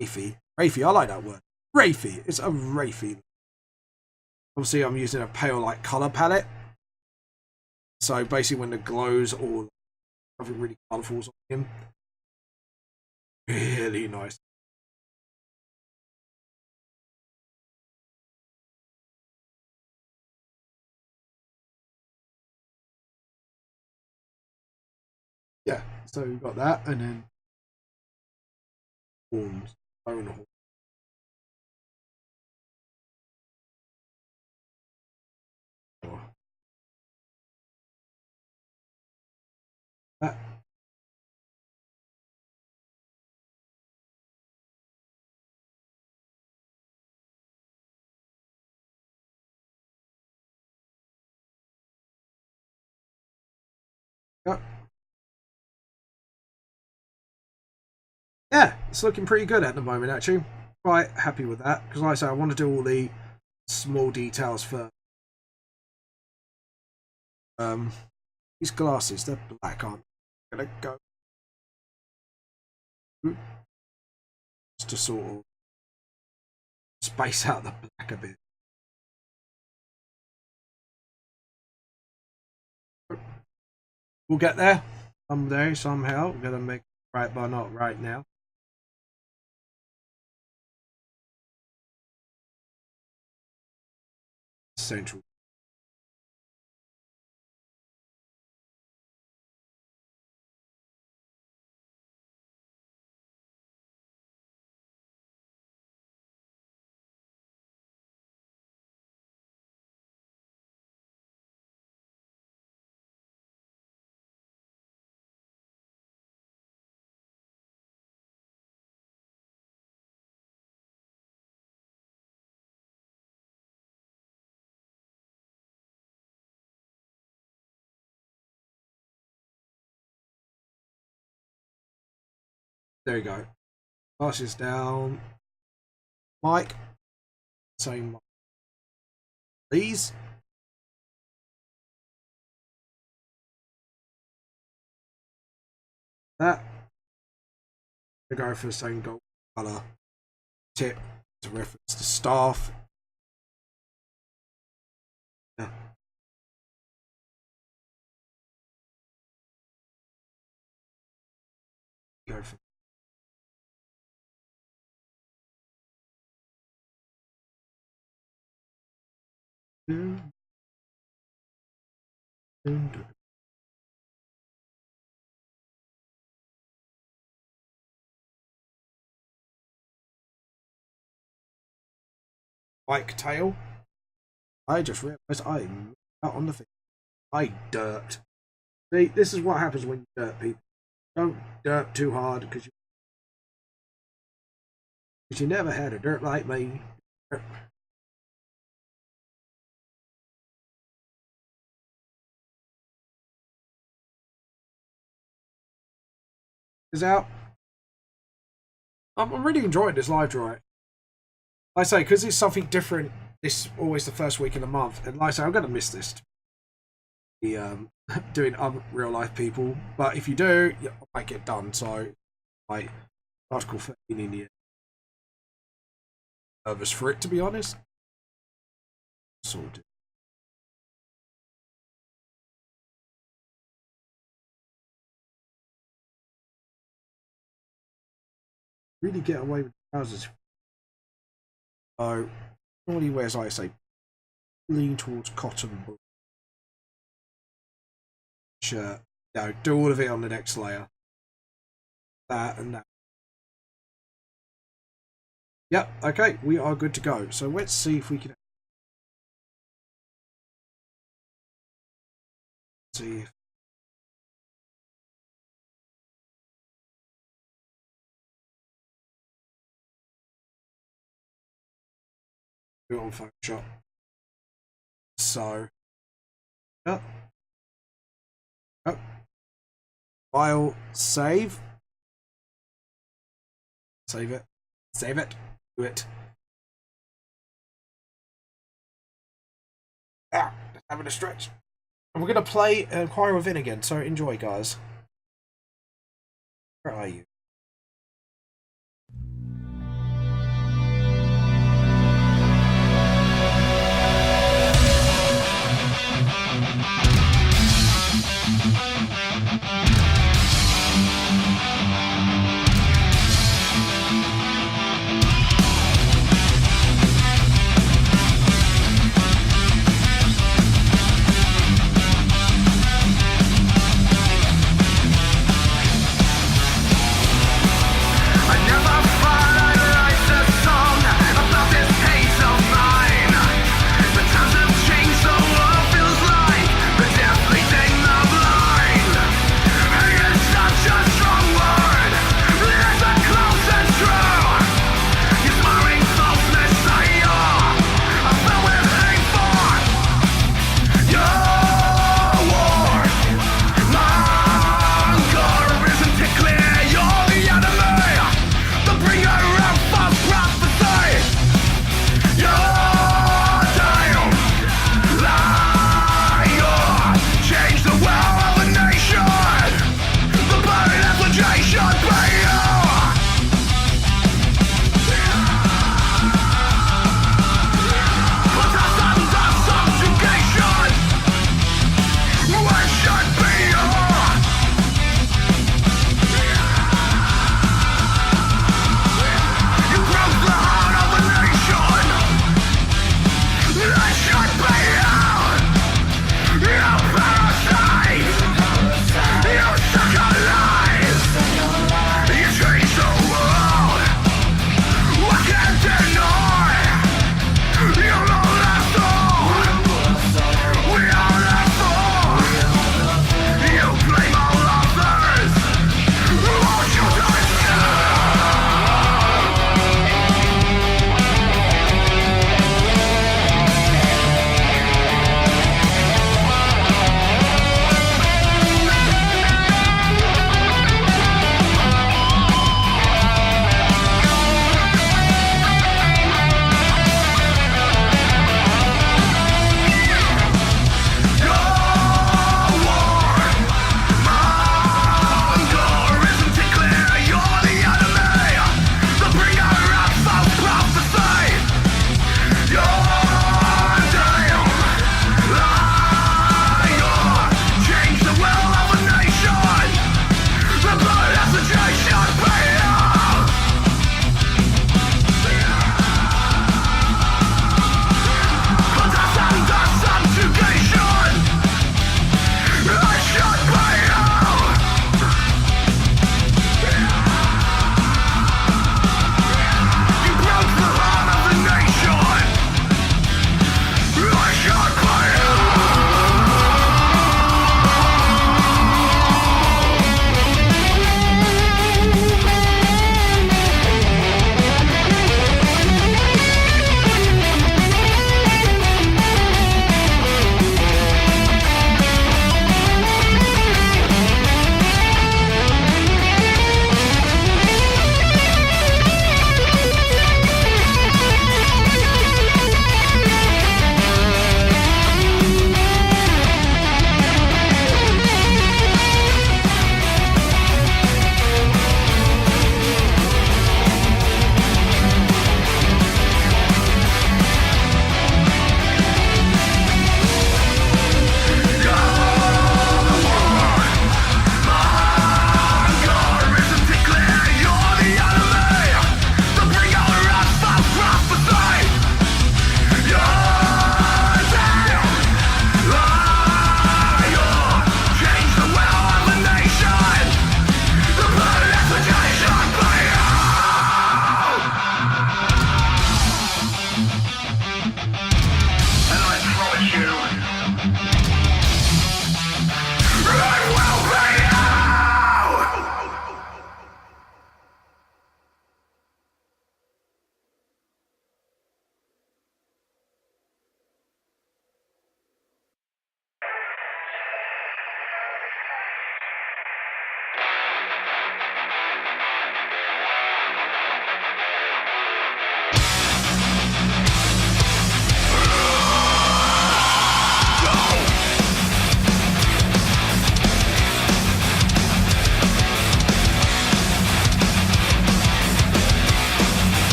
Wraithy. Wraithy, I like that word. Wraithy. It's a Wraithy. Obviously, I'm using a pale like colour palette. So basically, when the glows or something really colourful on him, really nice. Yeah, so we've got that, and then horns, bone horns. That. Yep. Yeah, it's looking pretty good at the moment, actually. Quite happy with that, because like I say, I want to do all the small details first. These glasses, they're black, aren't they? Gonna go just to sort of space out the black a bit. We'll get there someday, somehow. We're gonna make it right, but not right now. Central. There you go. Glasses down. Mic. Same mic. Please. That. We go for the same gold color tip to reference to staff. Yeah. Go for Bike tail. I just realised I'm out on the thing. I dirt. See, this is what happens when you dirt people. Don't dirt too hard because you never had a dirt like me. Is out. I'm really enjoying this live draw. Like I say, because it's something different. This always the first week in the month, and like I say, I'm gonna miss this. The doing other real life people, but if you do, yeah, I might get done. So, like article 13 in the end. Nervous for it, to be honest. Sorted. Really get away with trousers. So, normally wears, like I say, lean towards cotton shirt. No, do all of it on the next layer. That and that. Yep, okay, we are good to go. So let's see if we can see if do it on Photoshop. So, yep. Yep. File, save. Save it. Save it. Do it. Ah, just having a stretch. And we're going to play Enquire Within again, so enjoy, guys. Where are you?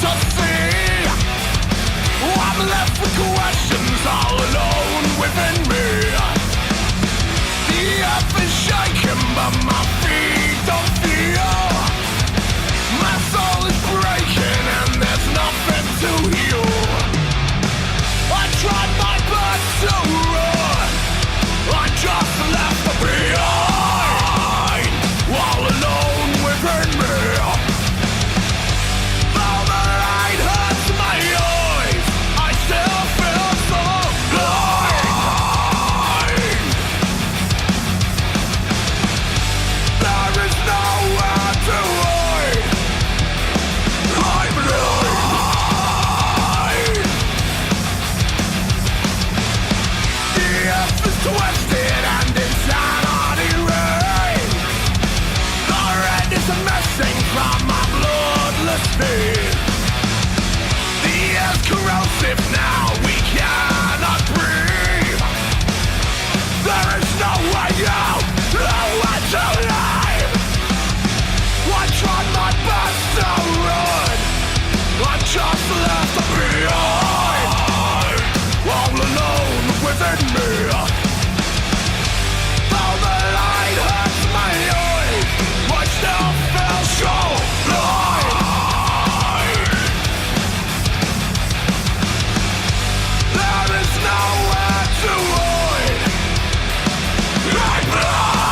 to see. I'm left with questions all alone within me. The earth is shaking but my feet don't feel. My soul is breaking and there's nothing to heal. I tried my best to run, I just left behind, all alone within me. Though the light hurts my eyes, I still feel so blind. There is nowhere to hide, I'm blind. The earth is twisted and insanity reigns. The red is missing from my bloodless feet. The air's corrosive now, we cannot breathe. There is no way out, nowhere to live. I tried my best to run, I'm just left behind, all alone within me. Though the light hurts my eyes, I still feel so blind. There is nowhere to hide, I'm blind.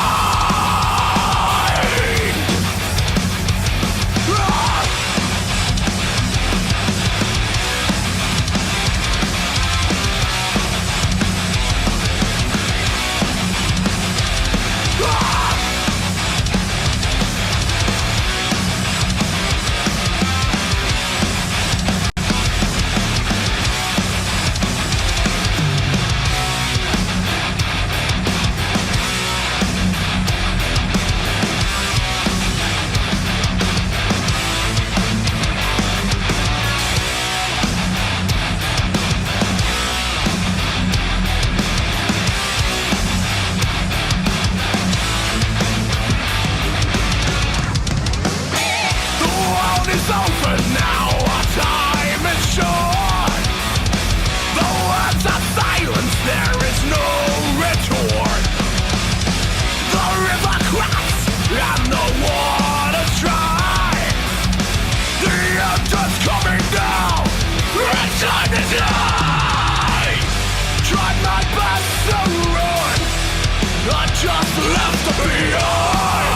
Just left behind,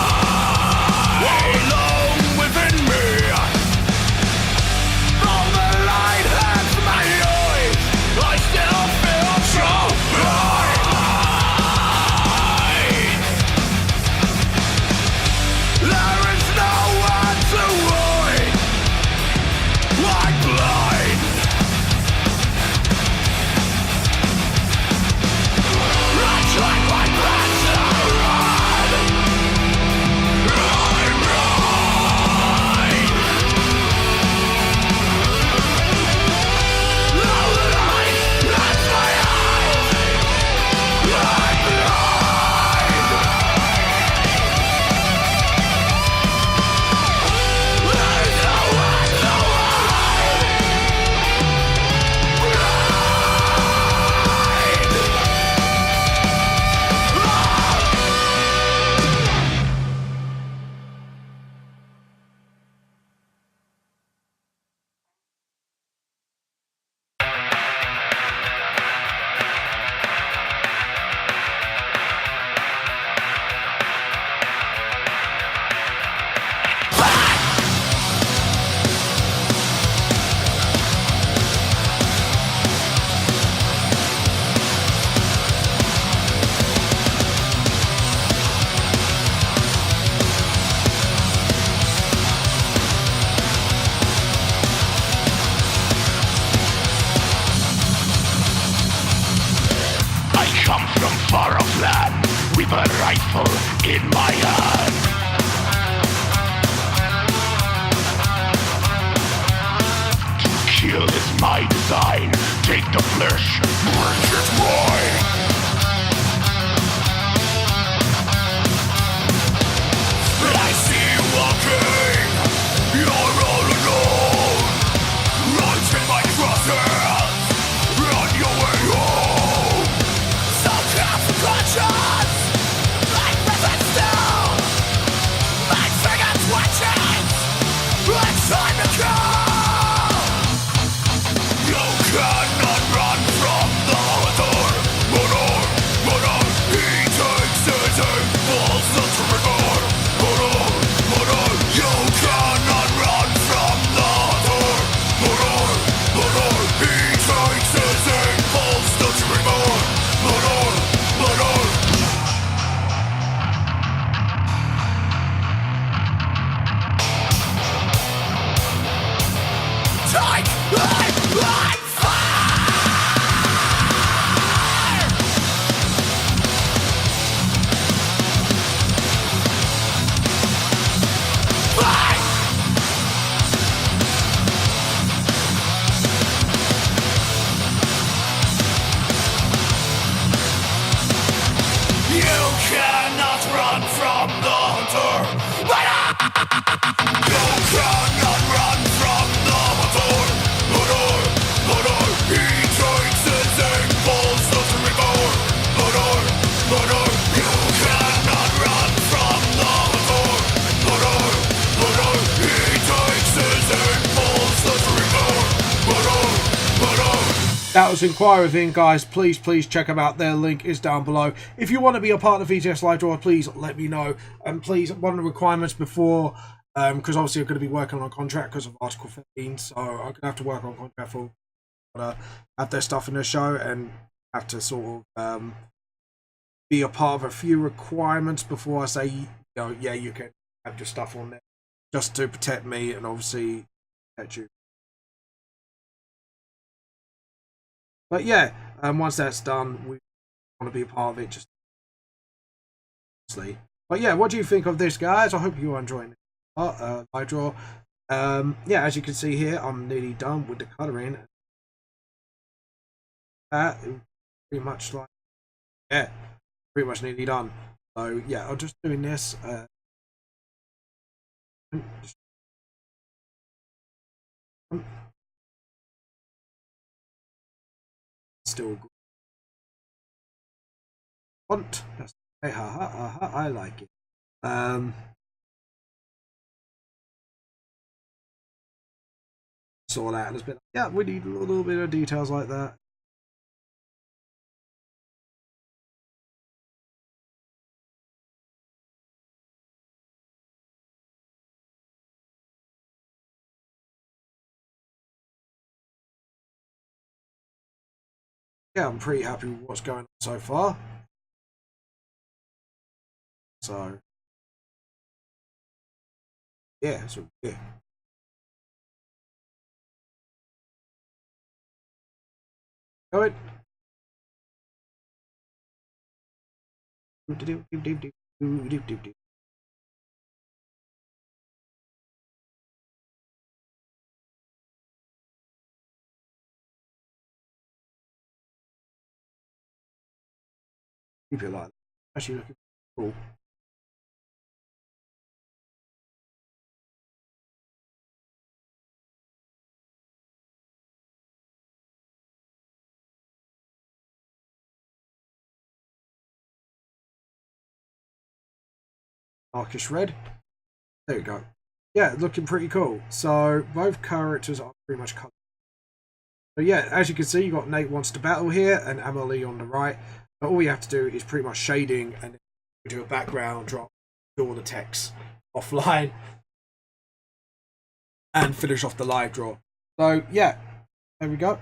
all alone within me. Though the light hurts my eyes, I still feel so blind. There is nowhere to hide, I'm blind. I tried my best to run, I'm blind. The light hurts my eyes, I'm blind. There's nowhere to hide, I come from far off land with a rifle in my hand. To kill is my design. Take the flesh, bring it mine. I see you walking, you're all alone. cannot run from the motor. He takes his impulse, doesn't recover. You cannot run from the motor. He takes his impulse, doesn't recover. That was Enquire Within, guys. Please check them out. Their link is down below. If you want to be a part of VTS Live Draw, please let me know. And please, one of the requirements before, because obviously I'm going to be working on a contract because of Article 15, so I'm going to have to work on a contract for have their stuff in the show and have to sort of be a part of a few requirements before I say, you know, yeah, you can have your stuff on there, just to protect me and obviously protect you. But yeah, once that's done, we want to be a part of it, just honestly. But yeah, what do you think of this, guys? I hope you are enjoying it. Live draw. Yeah, as you can see here, I'm nearly done with the colouring. That pretty much like, yeah, pretty much nearly done. So yeah, I'm just doing this. Still good. Font. That's okay. I like it. Saw that and it's been, yeah, we need a little bit of details like that. Yeah, I'm pretty happy with what's going on so far. So yeah, so yeah. Go ahead. Keep it like that. Actually looking cool. Darkish red. There you go. Yeah, looking pretty cool. So both characters are pretty much covered. So yeah, as you can see, you've got Natewantstobattle here and AmaLee on the right. But all we have to do is pretty much shading and then do a background drop, do all the text offline, and finish off the live draw. So yeah, there we go.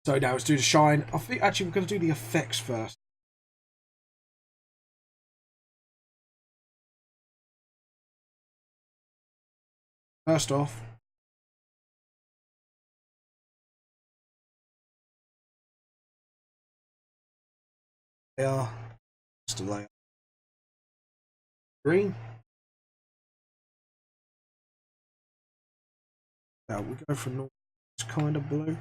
So now let's do the shine. I think actually we're going to do the effects first. First off, layer, just a layer green. Now we go for normal, it's kind of blue.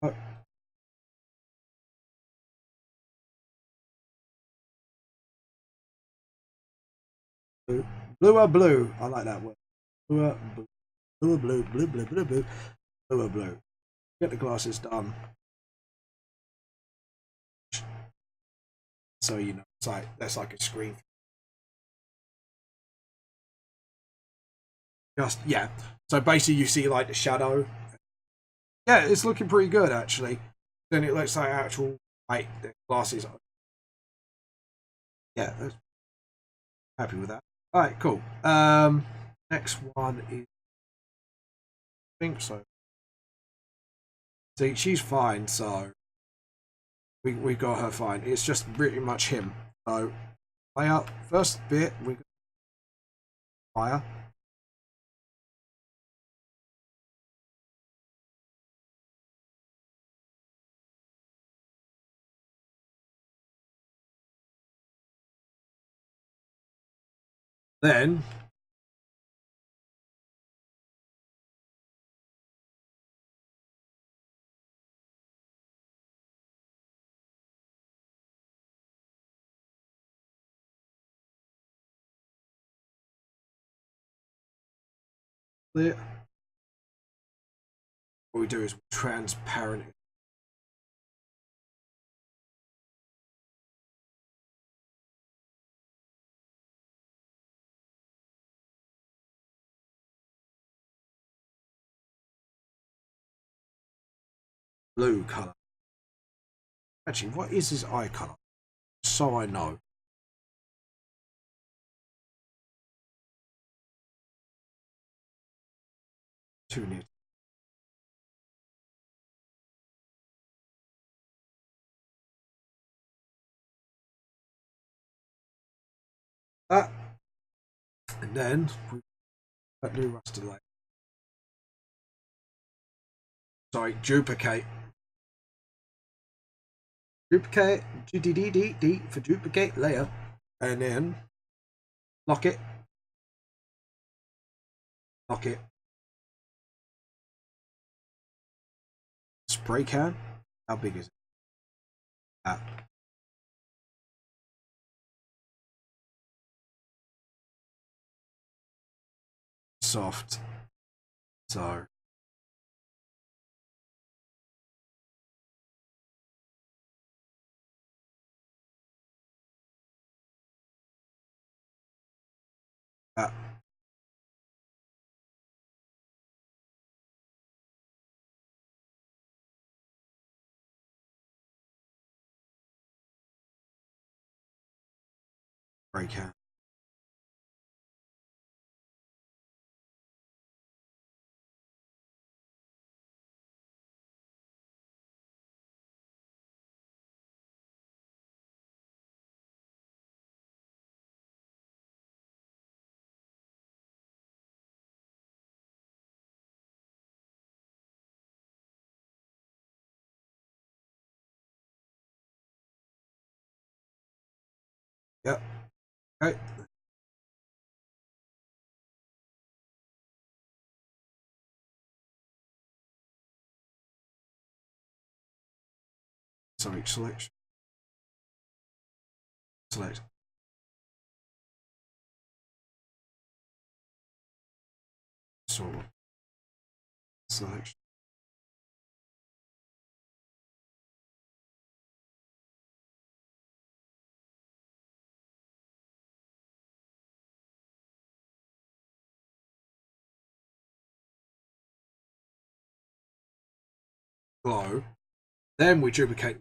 Oh. Blue. Bluer blue. I like that word. Bluer blue. Bluer blue. Blue blue blue blue. Bluer blue. Get the glasses done. So you know, it's like that's like a screen. Just yeah. So basically, you see like the shadow. Yeah, it's looking pretty good actually. Then it looks like actual like the glasses. Yeah, happy with that. All right, cool. Next one is, I think so. See, she's fine, so we got her fine. It's just pretty much him. So, layer first bit we got fire. Then Clear. What we do is transparent. Blue colour. Actually, what is his eye colour? So I know. Too near. That. And then we that new rusty light. Sorry, duplicate. Duplicate, D for duplicate layer, and then lock it, spray can. How big is it? Ah. Soft. So that. Spray can. Yep. Okay. Sorry, selection. Select. Sort of. Selection. Glow. Then we duplicate.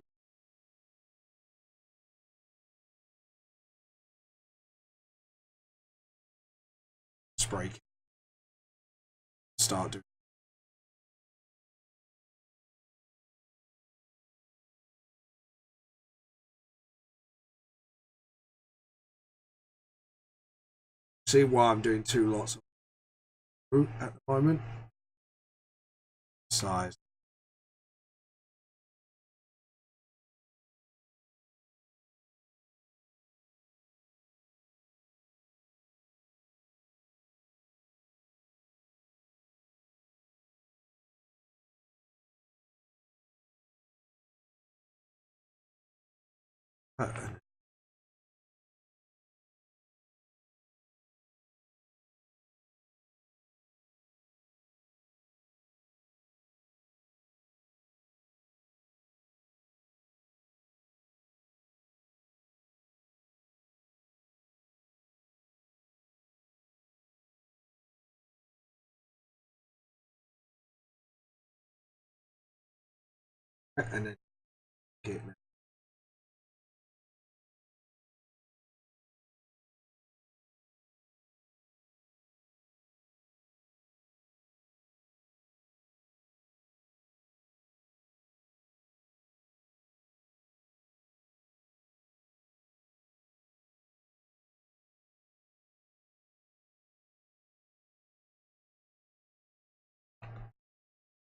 Spray. Start doing. See why I'm doing two lots of root at the moment. Size. And then get it.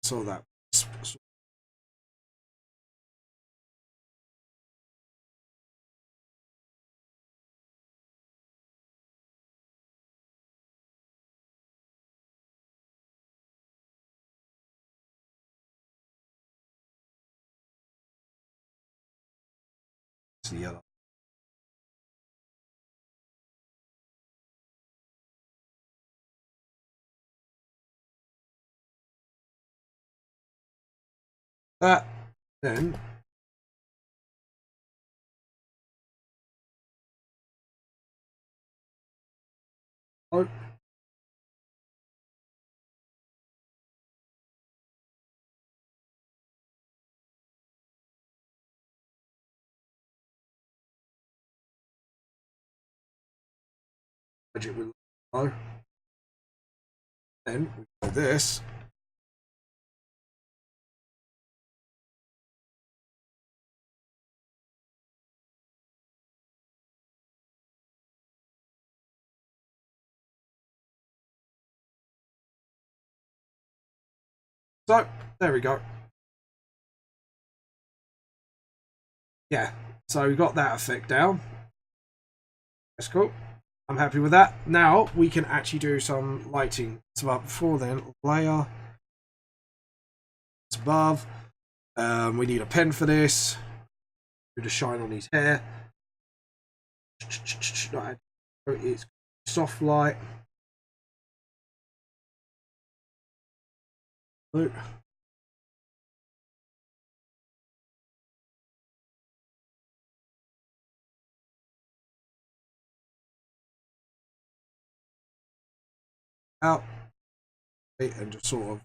So that. The yellow. That then. Oh. Budget will low. Then we go this. So there we go. Yeah, so we got that effect down. That's cool. I'm happy with that. Now we can actually do some lighting. So before then, layer. It's above. We need a pen for this. Do the shine on his hair. It's soft light. Blue. Out. And just sort of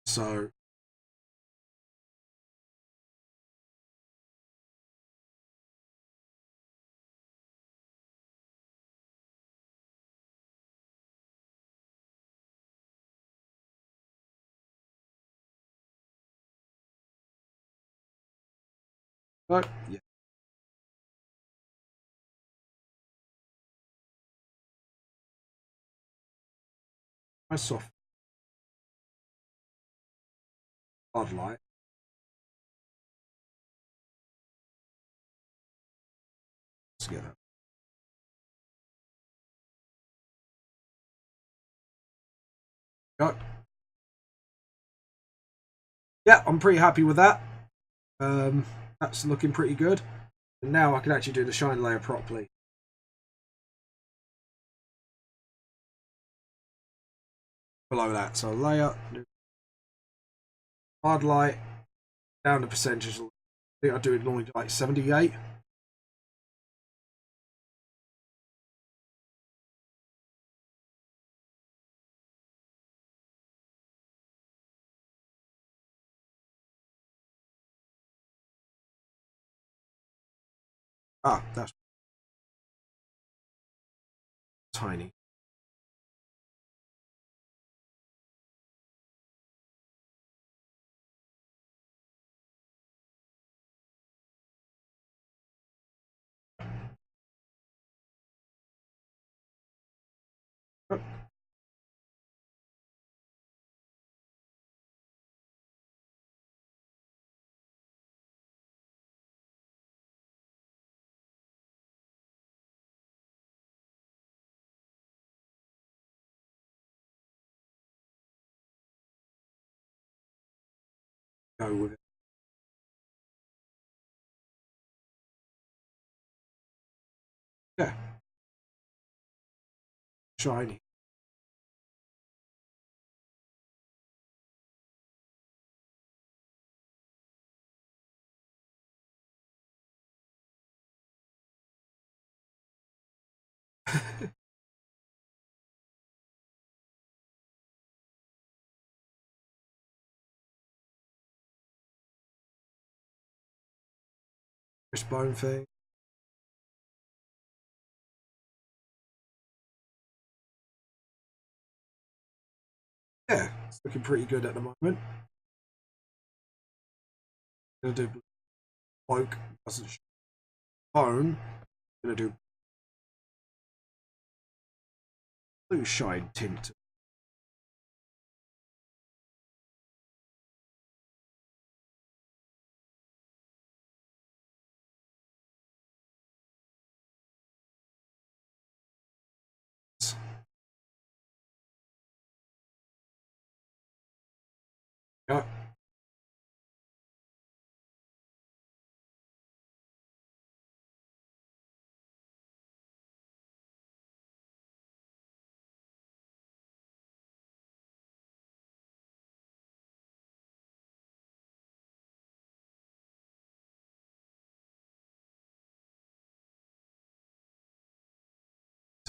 so yeah. My soft hard light. Let's get that. Go. Yeah, I'm pretty happy with that. That's looking pretty good. And now I can actually do the shine layer properly. Below that, so layer, hard light, down the percentage. I think I do it normally like 78. Ah, that's tiny. Go with it. Yeah. Shiny. Wishbone thing. Yeah, it's looking pretty good at the moment. Gonna do bloke, doesn't show bone. Gonna do blue shine tint. Yeah.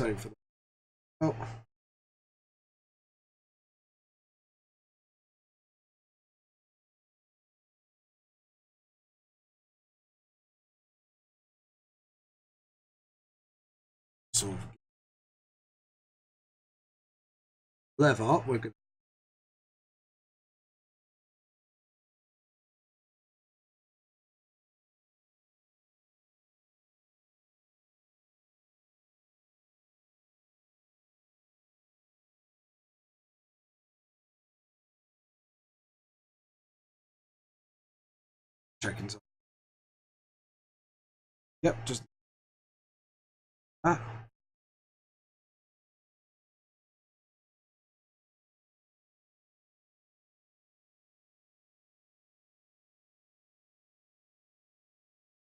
Same for the... Oh. Sort of lever, we're going to checking. Yep, just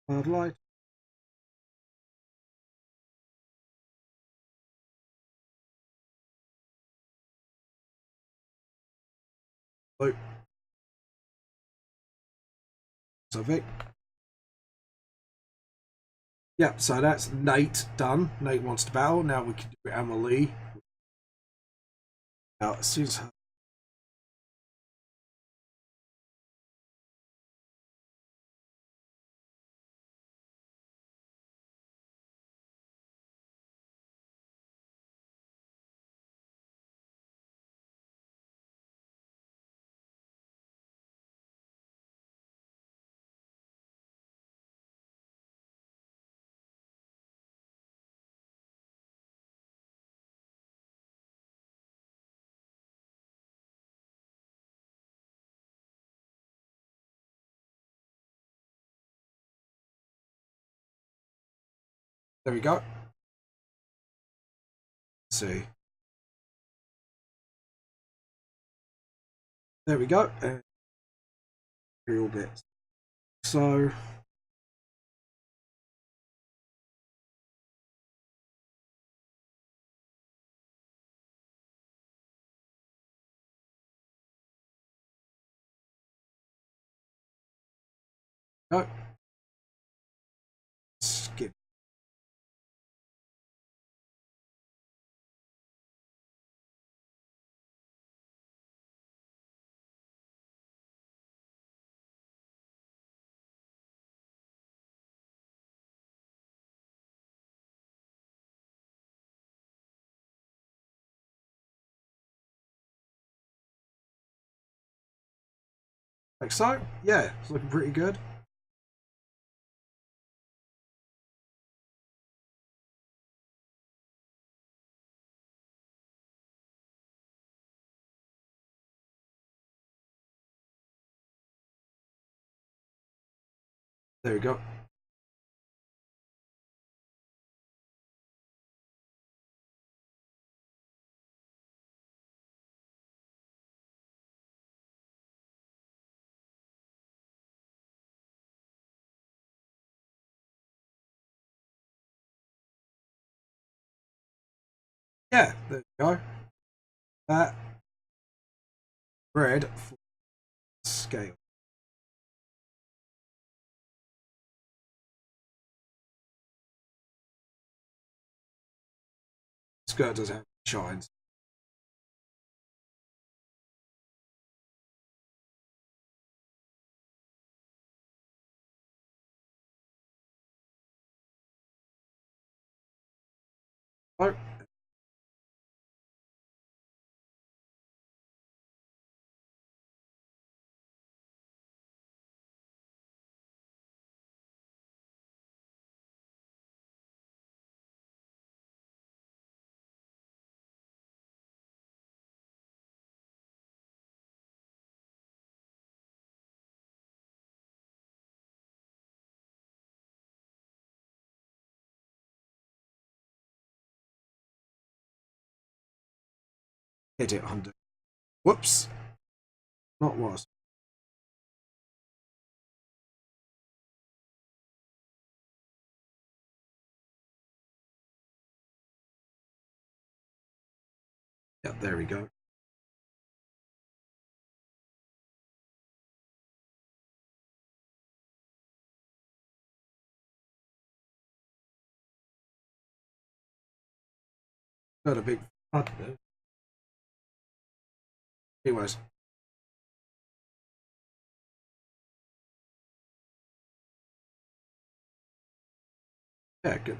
hard light. Oh. So Vic. Yep, so that's Nate done. Nate wants to battle. Now we can do AmaLee. Now, as soon as there we go. Let's see. There we go. Real bits. So go. Skip. Like so. Yeah, it's looking pretty good. There we go. Yeah, there we go. That red scale. Skirt does have shines. Oh. Hit it under. Whoops. Not was. Yep, there we go. Got a big flood there. Anyways. Yeah, good.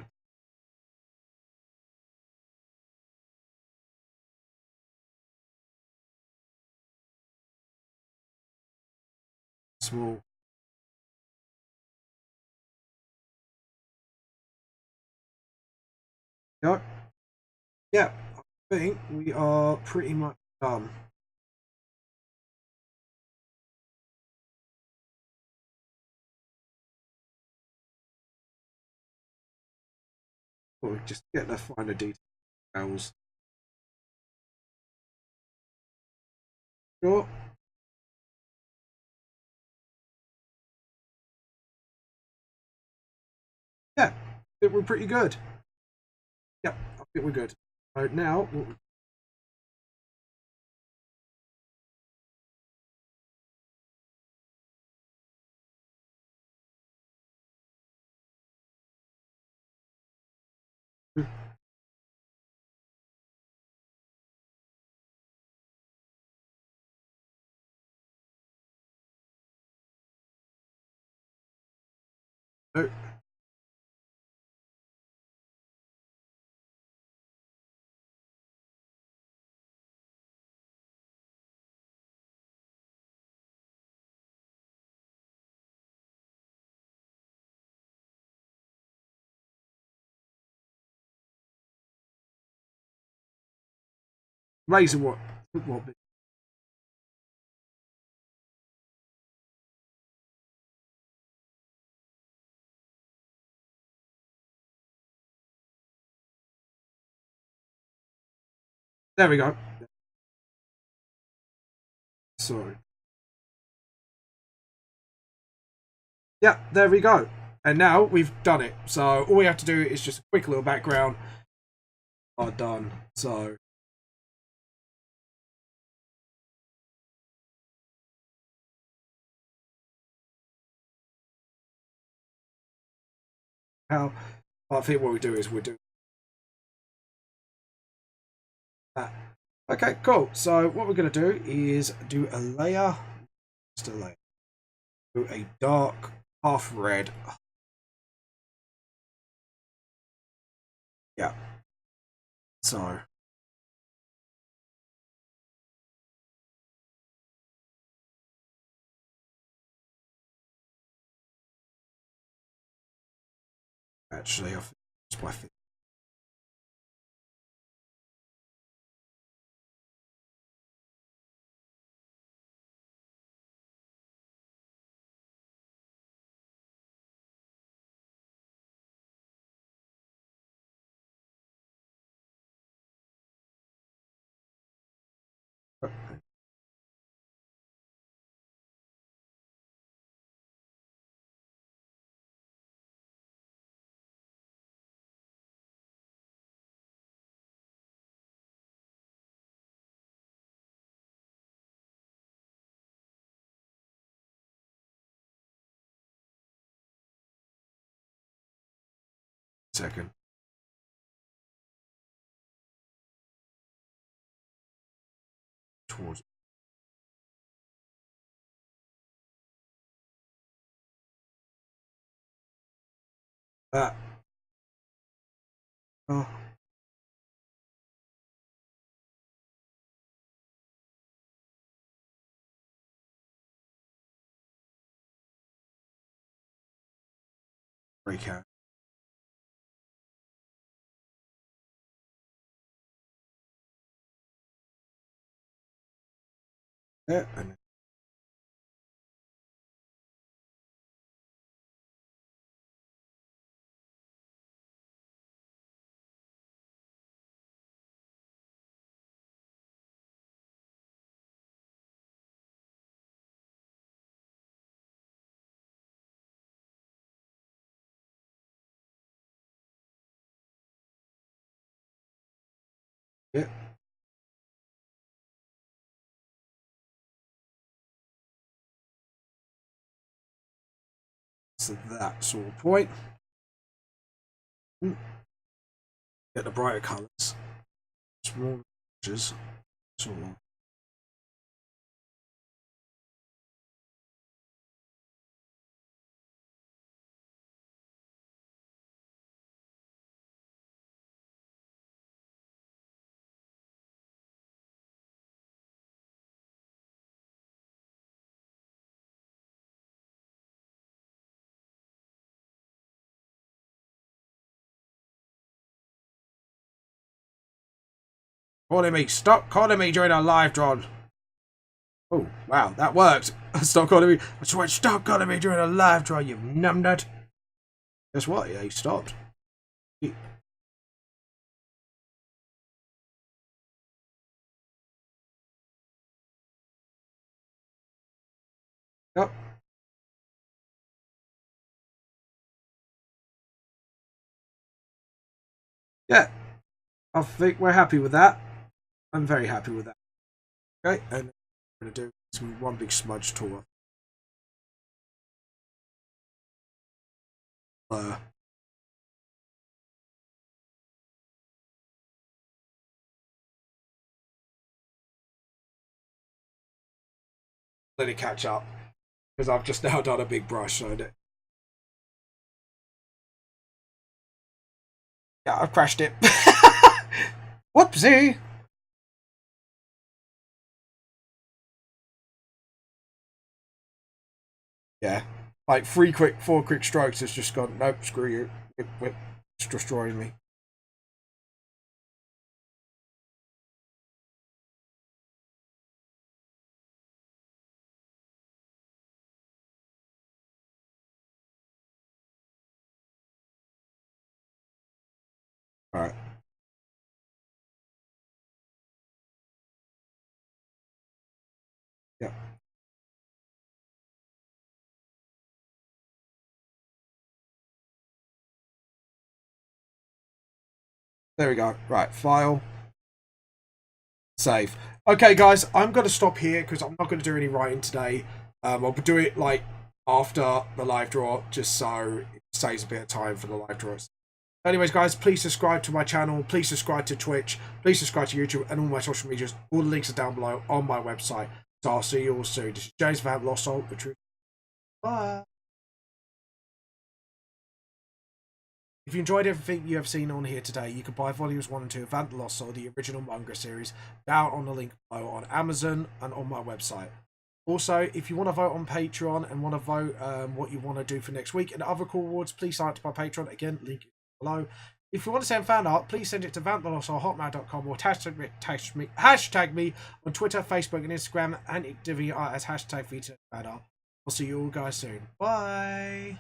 Small. Go. Yeah, I think we are pretty much done. We'll just get the finer details. Sure. Yeah, I think we're pretty good. Yep, I think we're good. So now, oh, razor what? What bit? There we go. Sorry. Yeah, there we go. And now we've done it. So all we have to do is just a quick little background. Are done. So how I think what we do is we'll do that. Okay, cool. So what we're going to do is do a layer, just a layer, do a dark half red. Yeah. So actually, I think it's my thing. Second. Towards that. Oh. Recap. Yeah, and yeah. So that sort of point. Get the brighter colours. small changes. Sort of. Calling me. Stop calling me during a live draw. Oh, wow, that worked. Stop calling me. I swear, stop calling me during a live draw, you numbnut. Guess what? Yeah, he stopped. Yep. Yeah, I think we're happy with that. I'm very happy with that. Okay, and we're going to do some one big smudge tour. Let it catch up, because I've just now done a big brush, so yeah, I've crashed it. Whoopsie! Yeah, like 4 quick strokes has just gone, nope, screw you. It's destroying me. Alright. Yeah. There we go. Right, file. Save. Okay, guys, I'm going to stop here because I'm not going to do any writing today. I'll do it like after the live draw, just so it saves a bit of time for the live draws. Anyways, guys, please subscribe to my channel. Please subscribe to Twitch. Please subscribe to YouTube and all my social medias. All the links are down below on my website. So I'll see you all soon. This is James Vamp, Lost Soul, the truth. Bye. If you enjoyed everything you have seen on here today, you can buy volumes 1 and 2 of Vamp the Lost Soul, the original manga series, down on the link below on Amazon and on my website. Also, if you want to vote on Patreon and want to vote what you want to do for next week and other cool awards, please sign up to my Patreon. Again, link below. If you want to send fan art, please send it to vampthelostsoul@hotmail.com or hashtag me on Twitter, Facebook, and Instagram, and activity art as hashtag VTLS. I'll see you all guys soon. Bye.